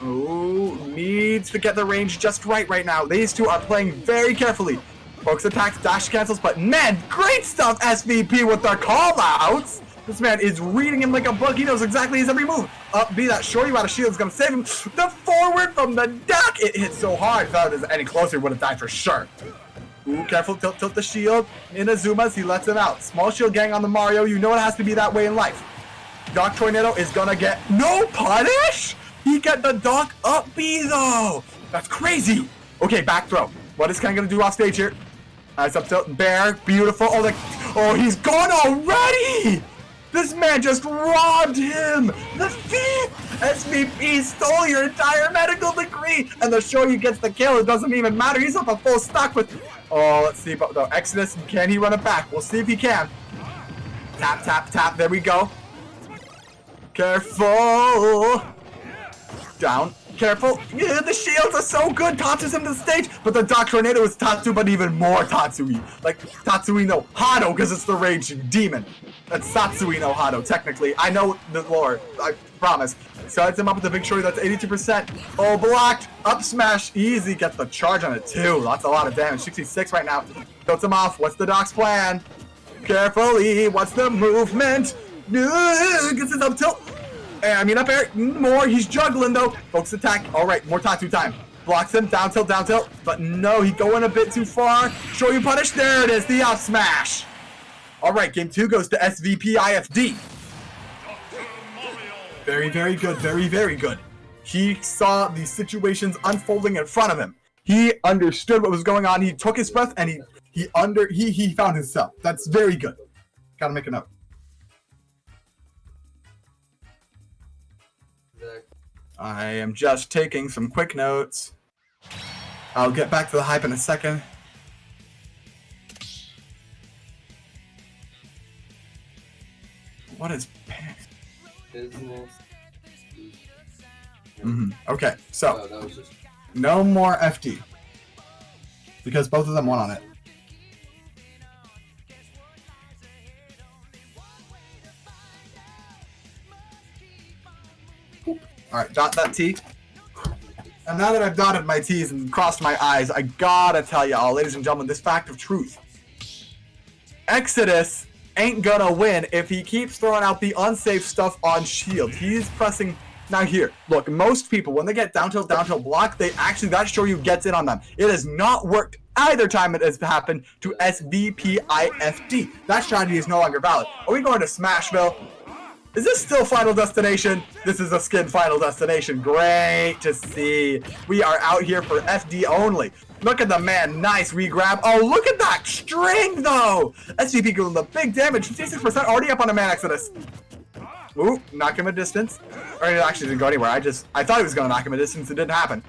Ooh, needs to get the range just right now. These two are playing very carefully. Focus attacks, dash cancels, but man, great stuff, SVP with the call-outs. This man is reading him like a book. He knows exactly his every move. Up B, that Shoryu out of shield is going to save him. The forward from the deck. It hit so hard. If that was any closer, he would have died for sure. Ooh, careful. Tilt the shield. Inazuma's, he lets him out. Small shield gang on the Mario. You know it has to be that way in life. Doc Tornado is going to get no punish. He got the Doc up B, though. That's crazy. Okay, back throw. What is Ken going to do off stage here? Nice up tilt. Bear. Beautiful. Oh, he's gone already. This man just robbed him! The thief! SVP stole your entire medical degree! And the Shoryu gets the kill, it doesn't even matter, he's up a full stock with... Oh, let's see, but no, Exodus, can he run it back? We'll see if he can. Tap, tap, tap, there we go. Careful! Down. Careful. Yeah, the shields are so good. Tatsu's him to the stage. But the Doc Tornado is Tatsu, but even more Tatsui. Like Tatsui no Hado, because it's the Raging Demon. That's Satsui no Hado, technically. I know the lore. I promise. Starts him up with the big shorty. That's 82%. Oh, blocked. Up smash. Easy. Gets the charge on it, too. That's a lot of damage. 66 right now. Cuts him off. What's the Doc's plan? Carefully. What's the movement? Gets his up tilt. I mean, up air. More. He's juggling, though. Focus attack. All right. More Tatu time. Blocks him. Down tilt, down tilt. But no, he's going a bit too far. Show you punish. There it is. The up smash. All right. Game 2 goes to SVP IFD. Very, very good. Very, very good. He saw the situations unfolding in front of him. He understood what was going on. He took his breath and he found himself. That's very good. Gotta make a note. I am just taking some quick notes. I'll get back to the hype in a second. What is Business. Okay, so that was just... no more FD because both of them won on it. All right, dot that T. And now that I've dotted my T's and crossed my I's, I gotta tell y'all, ladies and gentlemen, this fact of truth. Exodus ain't gonna win if he keeps throwing out the unsafe stuff on shield. He's pressing. Now here, look, most people, when they get down tilt block, that Shoryu gets in on them. It has not worked either time it has happened to SVPIFD. That strategy is no longer valid. Are we going to Smashville? Is this still Final Destination? This is a skin Final Destination. Great to see. We are out here for FD only. Look at the man. Nice regrab. Oh, look at that string, though. SVP doing the big damage. 56% already up on a man Exodus. Ooh, knock him a distance. Or it actually didn't go anywhere. I thought he was going to knock him a distance. It didn't happen.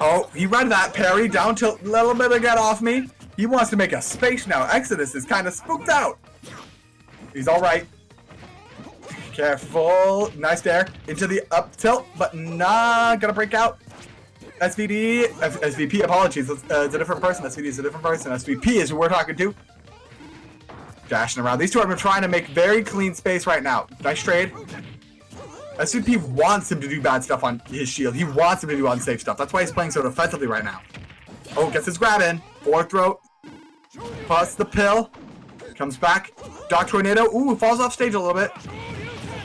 Oh, he read that parry. Down tilt. Little bit of get off me. He wants to make a space now. Exodus is kind of spooked out. He's all right. Careful. Nice dare. Into the up tilt, but nah. Gonna break out. SVP, apologies. It's a different person. SVD is a different person. SVP is who we're talking to. Dashing around. These two are trying to make very clean space right now. Nice trade. SVP wants him to do bad stuff on his shield. He wants him to do unsafe stuff. That's why he's playing so defensively right now. Oh, gets his grab in. Forward throw. Plus the pill. Comes back. Doc Tornado. Ooh, falls off stage a little bit.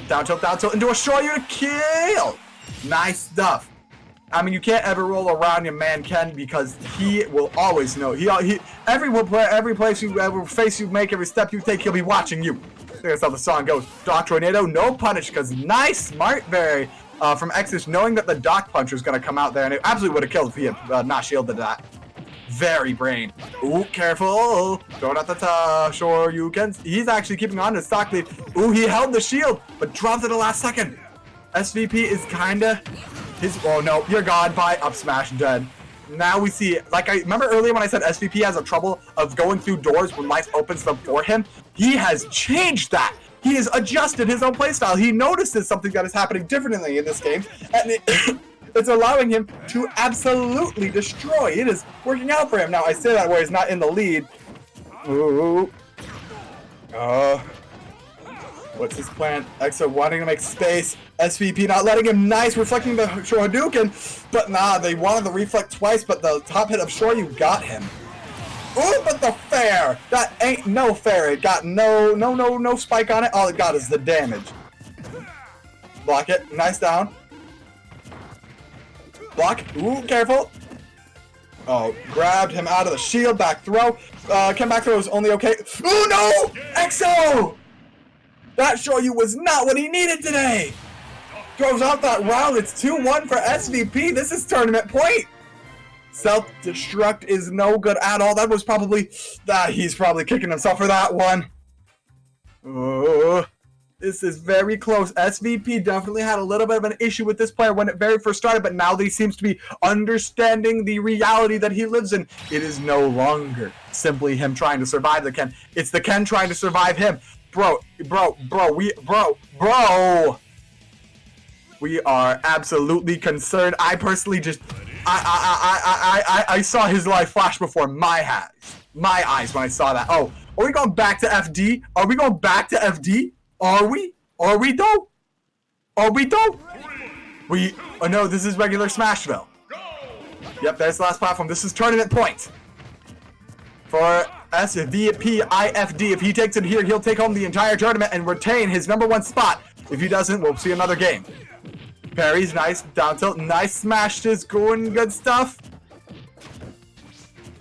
Down tilt into a Shoryu to kill. Nice stuff. I mean, you can't ever roll around your man Ken because he will always know. Every place you ever face you make, every step you take, he'll be watching you. That's how the song goes. Doc Tornado, no punish, because nice, smart, very from Exodus, knowing that the Doc Puncher is going to come out there, and it absolutely would have killed if he had not shielded that. Very brain. Ooh, careful. Throwing out the top. Sure, you can. He's actually keeping on to stock lead. Ooh, he held the shield, but dropped it the last second. SVP is kinda his. Oh no, you're gone. Bye. Up smash dead. Now we see, like I remember earlier when I said SVP has a trouble of going through doors when life opens them for him. He has changed that. He has adjusted his own playstyle. He notices something that is happening differently in this game, and it's allowing him to absolutely destroy. It is working out for him. Now, I say that where he's not in the lead. Ooh. What's his plan? EXO wanting to make space. SVP not letting him. Nice, reflecting the Hadouken. But nah, they wanted the reflect twice, but the top hit of Shoryu got him. Ooh, but the fair. That ain't no fair. It got no spike on it. All it got is the damage. Block it. Nice down. Block. Ooh, careful. Oh, grabbed him out of the shield. Back throw. Came back throw was only okay. Ooh, no! EXO! That Shoryu was not what he needed today. Throws out that round. It's 2-1 for SVP. This is tournament point. Self-destruct is no good at all. That was probably... he's probably kicking himself for that one. This is very close. SVP definitely had a little bit of an issue with this player when it very first started, but now he seems to be understanding the reality that he lives in. It is no longer simply him trying to survive the Ken. It's the Ken trying to survive him. Bro. We are absolutely concerned. I personally just... I saw his life flash before my eyes when I saw that. Oh, are we going back to FD? Are we going back to FD? Are we? Are we though? Oh, we don't. Oh no, this is regular Smashville. Yep, there's the last platform. This is tournament point. For SVPIFD, if he takes it here, he'll take home the entire tournament and retain his #1 spot. If he doesn't, we'll see another game. Parries, nice. Down tilt, nice. Smashed is going good stuff.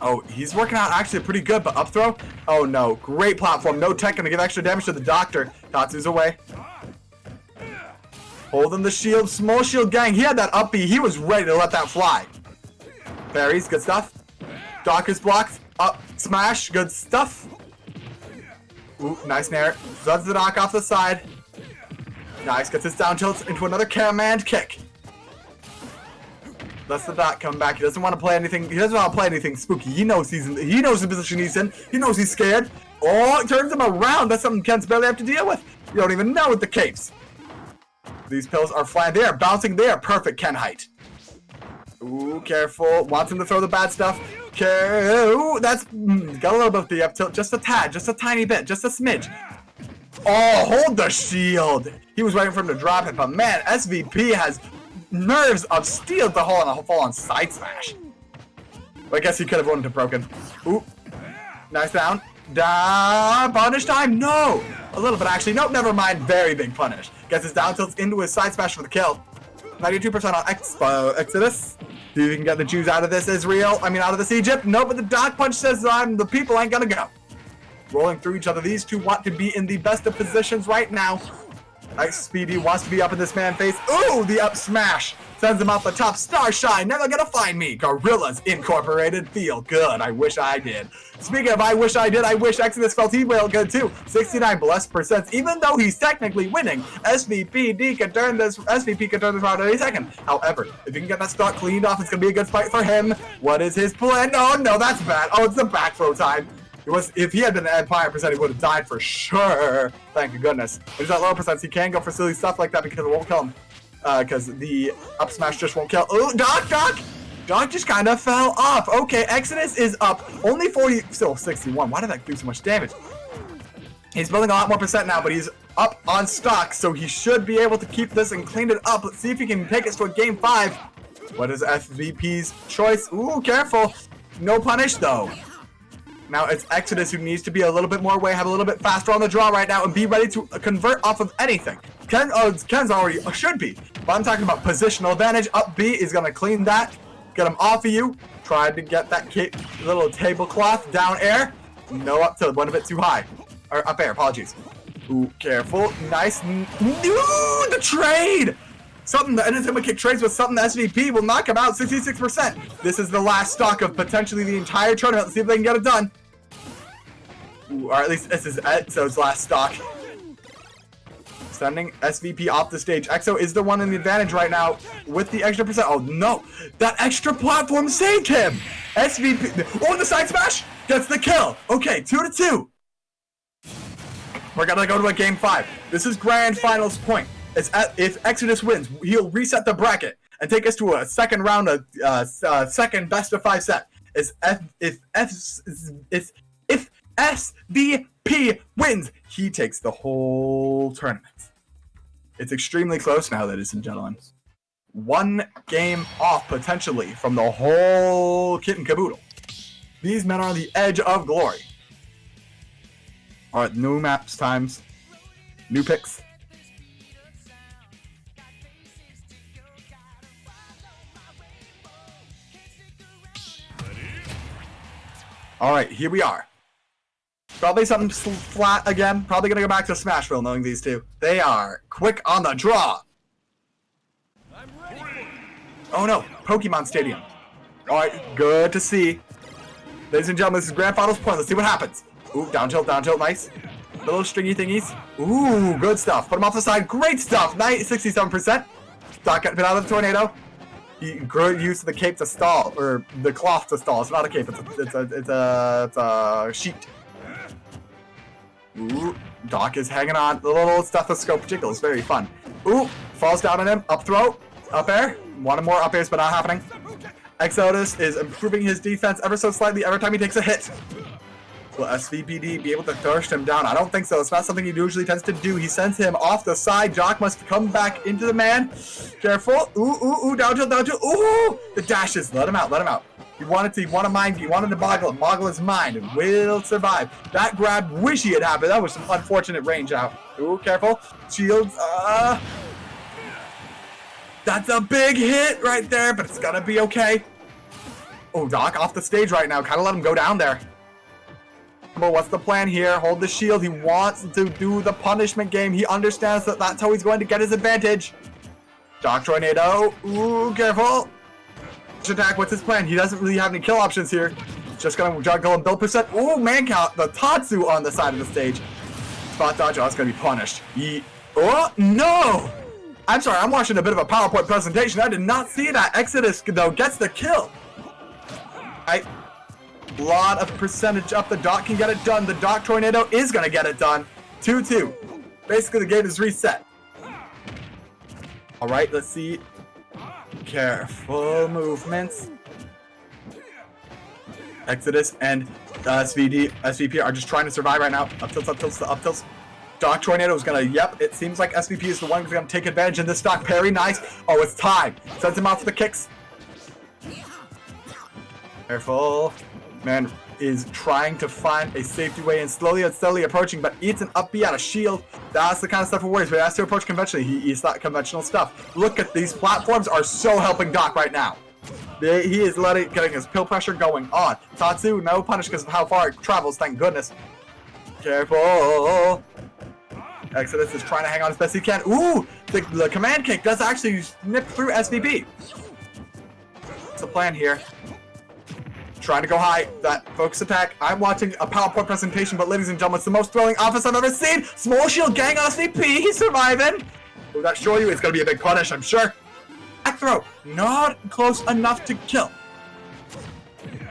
Oh, he's working out actually pretty good, but up throw? Oh no, great platform. No tech, gonna give extra damage to the doctor. Tatsu's away. Holding the shield, small shield gang. He had that up B. He was ready to let that fly. Parries, good stuff. Doc is blocked. Up, smash, good stuff. Ooh, nice nair. Zuds the Doc off the side. Nice, gets his down tilt into another command kick. Lets the Doc come back. He doesn't want to play anything. He doesn't want to play anything spooky. He knows he knows the position he's in. He knows he's scared. Oh, it turns him around. That's something Ken's barely have to deal with. You don't even know with the capes. These pills are flying. They are bouncing. They are perfect Ken height. Ooh, careful. Wants him to throw the bad stuff. Ooh, that's got a little bit of the up tilt. Just a tad. Just a tiny bit. Just a smidge. Oh, hold the shield. He was waiting for him to drop it, but man, SVP has nerves of steel to hold on a full-on side smash. But I guess he could have won to broken. Ooh, nice down. Down. Punish time? No. A little bit actually. Nope, never mind. Very big punish. Gets his down tilts into his side smash for the kill. 92% on Exodus. See if you can get the Jews out of this Israel. I mean, out of this Egypt. No, but the Doc Punch says the people ain't gonna go. Rolling through each other. These two want to be in the best of positions right now. Nice. Speedy wants to be up in this man's face. Ooh, the up smash. Sends him off the top. Starshine, never gonna find me. Gorillas Incorporated. Feel good. I wish I did. Speaking of I wish I did, I wish Exodus felt he felt good too. 69+%. Even though he's technically winning, SVP could turn this round any second. However, if he can get that stock cleaned off, it's gonna be a good fight for him. What is his plan? Oh no, that's bad. Oh, it's the back throw time. If he had been an Empire percent, he would have died for sure. Thank goodness. He's at lower percents. He can go for silly stuff like that because it won't kill him. Because the up smash just won't kill. Oh, Doc just kind of fell off. Okay, Exodus is up. Only 40, still 61. Why did that do so much damage? He's building a lot more percent now, but he's up on stock, so he should be able to keep this and clean it up. Let's see if he can take us to a game 5. What is FVP's choice? Ooh, careful. No punish, though. Now it's Exodus who needs to be a little bit more away, have a little bit faster on the draw right now, and be ready to convert off of anything. Ken's already should be, but I'm talking about positional advantage. Up B is gonna clean that, get him off of you. Tried to get that little tablecloth down air. No up tilt, went a bit too high. Or up air, apologies. Ooh, careful, nice. Ooh, the trade! Something the Enigma kick trades with something the SVP will knock him out 66%. This is the last stock of potentially the entire tournament. Let's see if they can get it done. Ooh, or at least this is Exo's last stock. Sending SVP off the stage. Exo is the one in the advantage right now with the extra percent. Oh no, that extra platform saved him. SVP, oh, the side smash gets the kill. Okay, 2-2. We're gonna go to a game 5. This is grand finals point. If Exodus wins, he'll reset the bracket and take us to a second round of second best of 5 set. If SVP wins, he takes the whole tournament. It's extremely close now, ladies and gentlemen. 1 game off potentially from the whole kit and caboodle. These men are on the edge of glory. All right, new maps times, new picks. All right, here we are. Probably something flat again. Probably gonna go back to Smashville knowing these two. They are quick on the draw. Oh no, Pokemon Stadium. All right, good to see. Ladies and gentlemen, this is grand finals point. Let's see what happens. Ooh, down tilt, nice. The little stringy thingies. Ooh, good stuff. Put him off the side. Great stuff. Nice, 67%. Doc got bit out of the tornado. He used the cape to stall, or the cloth to stall. It's not a cape. It's a sheet. Ooh, Doc is hanging on. The little stethoscope jiggle is very fun. Ooh, falls down on him. Up throw. Up air. One more up airs, but not happening. Exodus is improving his defense ever so slightly every time he takes a hit. Will SVPD be able to thirst him down? I don't think so. It's not something he usually tends to do. He sends him off the side. Jock must come back into the man. Careful. Ooh, down tilt. Ooh, the dashes. Let him out. He wanted to boggle his mind and will survive. That grab, wish he had happened. That was some unfortunate range out. Ooh, careful. Shields. That's a big hit right there, but it's gonna be okay. Oh, Doc off the stage right now. Kind of let him go down there. But what's the plan here? Hold the shield. He wants to do the punishment game. He understands that that's how he's going to get his advantage. Doc Tornado. Ooh, careful. Attack. What's his plan? He doesn't really have any kill options here. Just gonna juggle and build percent. Ooh, man count. The Tatsu on the side of the stage. Spot dodge. Oh, it's gonna be punished. Oh, no! I'm sorry. I'm watching a bit of a PowerPoint presentation. I did not see that. Exodus, though, gets the kill. Lot of percentage up. The Doc can get it done. The Doc Tornado is going to get it done. 2-2. Basically, the game is reset. All right, let's see. Careful movements. Exodus and SVP are just trying to survive right now. Up tilts. Doc Tornado is going to, it seems like SVP is the one who's going to take advantage in this stock. Parry, nice. Oh, it's time. Sends him out for the kicks. Careful. Man is trying to find a safety way and slowly and steadily approaching, but eats an up B out of shield. That's the kind of stuff it worries, but he has to approach conventionally. He eats that conventional stuff. Look at these platforms are so helping Doc right now. He is getting his pill pressure going on. Tatsu, no punish because of how far it travels, thank goodness. Careful. Exodus is trying to hang on as best he can. Ooh, the command kick does actually snip through SVP. What's the plan here? Trying to go high. That focus attack. I'm watching a PowerPoint presentation, but ladies and gentlemen, it's the most thrilling office I've ever seen. Small shield gang on SVP. He's surviving. Will that show you? It's going to be a big punish, I'm sure. Back throw. Not close enough to kill.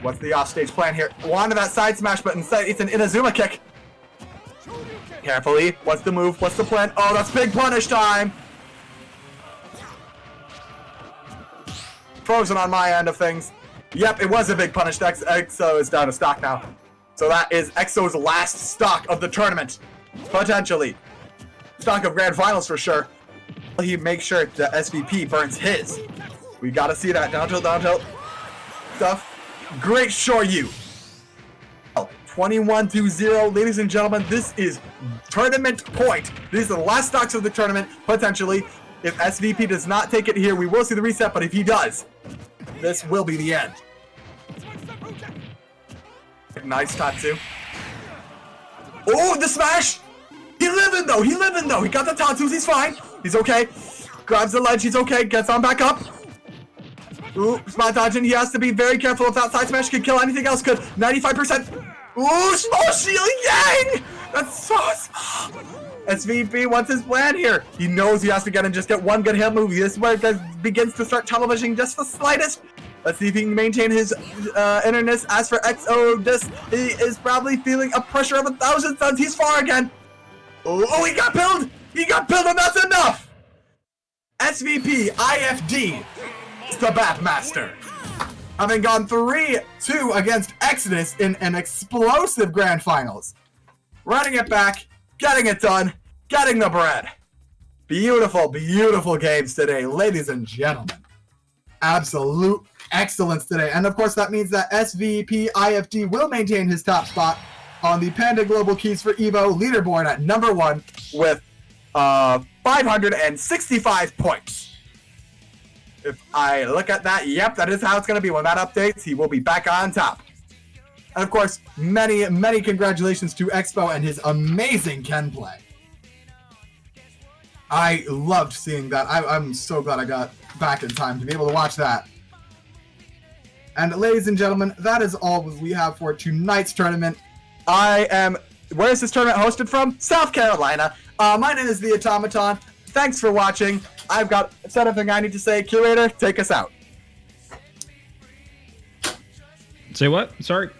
What's the offstage plan here? Wanted that side smash, but instead it's an Inazuma kick. Carefully. What's the move? What's the plan? Oh, that's big punish time. Frozen on my end of things. Yep, it was a big punish. EXO is down to stock now. So that is EXO's last stock of the tournament. Potentially. Stock of grand finals for sure. He makes sure that SVP burns his. We gotta see that. Down tilt. Stuff. Great Shoryu. 21-0. Ladies and gentlemen, this is tournament point. These are the last stocks of the tournament, potentially. If SVP does not take it here, we will see the reset, but if he does, this will be the end. Nice Tatsu. Oh, the smash! He living though. He got the Tatsus. He's fine. He's okay. Grabs the ledge. He's okay. Gets on back up. Ooh, spot dodging. He has to be very careful if that side smash could kill. Anything else could. 95%. Ooh, small shield. Yang! That's so small. SVP, what's his plan here? He knows he has to get one good hit move. This is where it begins to start televisioning just the slightest. Let's see if he can maintain his innerness. As for Exodus, he is probably feeling a pressure of 1,000 suns. He's far again. Oh, he got pilled. And that's enough. SVP IFD is the BapMaster. Having gone 3-2 against Exodus in an explosive grand finals. Running it back. Getting it done. Getting the bread. Beautiful, beautiful games today, ladies and gentlemen. Absolute excellence today. And of course, that means that SVP IFD will maintain his top spot on the Panda Global Keys for Evo leaderboard at number 1 with 565 points. If I look at that, yep, that is how it's going to be. When that updates, he will be back on top. And of course, many, many congratulations to Expo and his amazing Ken play. I loved seeing that. I'm so glad I got back in time to be able to watch that. And ladies and gentlemen, that is all we have for tonight's tournament. Where is this tournament hosted from? South Carolina. My name is the AuTomaton. Thanks for watching. I've said everything I need to say. Curator, take us out. Say what? Sorry.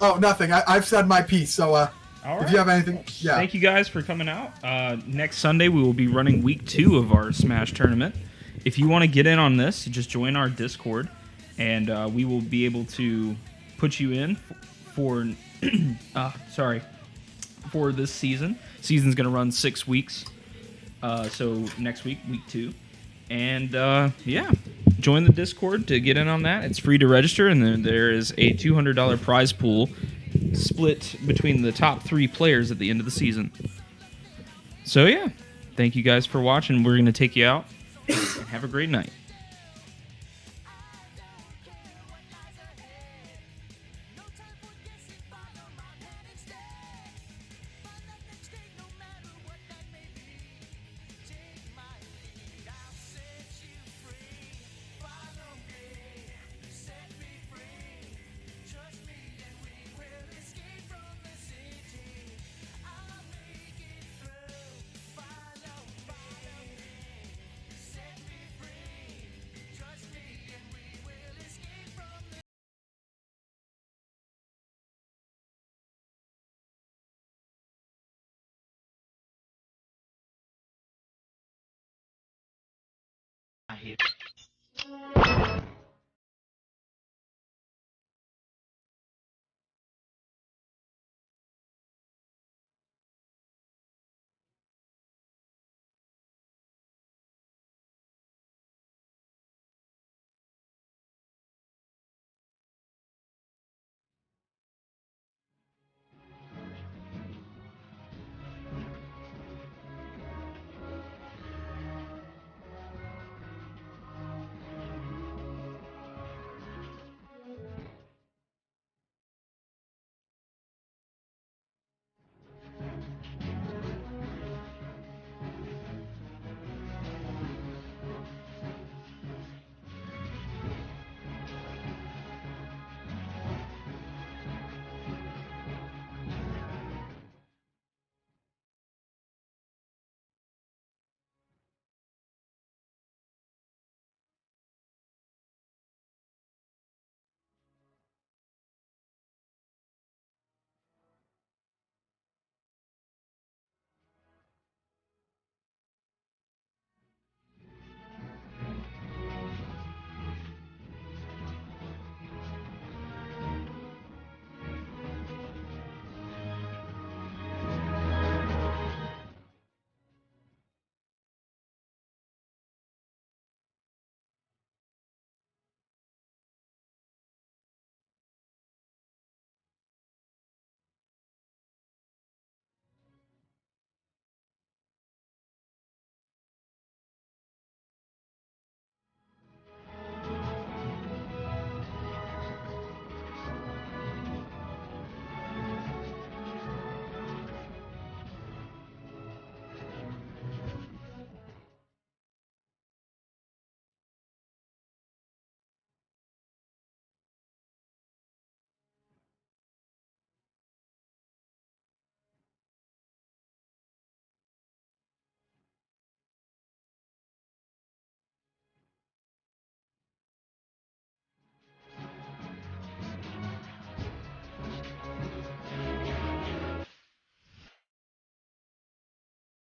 Oh, nothing. I've said my piece, so if you have anything, yeah. Thank you guys for coming out. Next Sunday, we will be running week 2 of our Smash tournament. If you want to get in on this, just join our Discord, and we will be able to put you in for sorry, for this season. Season's going to run 6 weeks. So next week, week 2. And yeah, join the Discord to get in on that. It's free to register, and then there is a $200 prize pool split between the top 3 players at the end of the season. So yeah, thank you guys for watching. We're going to take you out, and have a great night.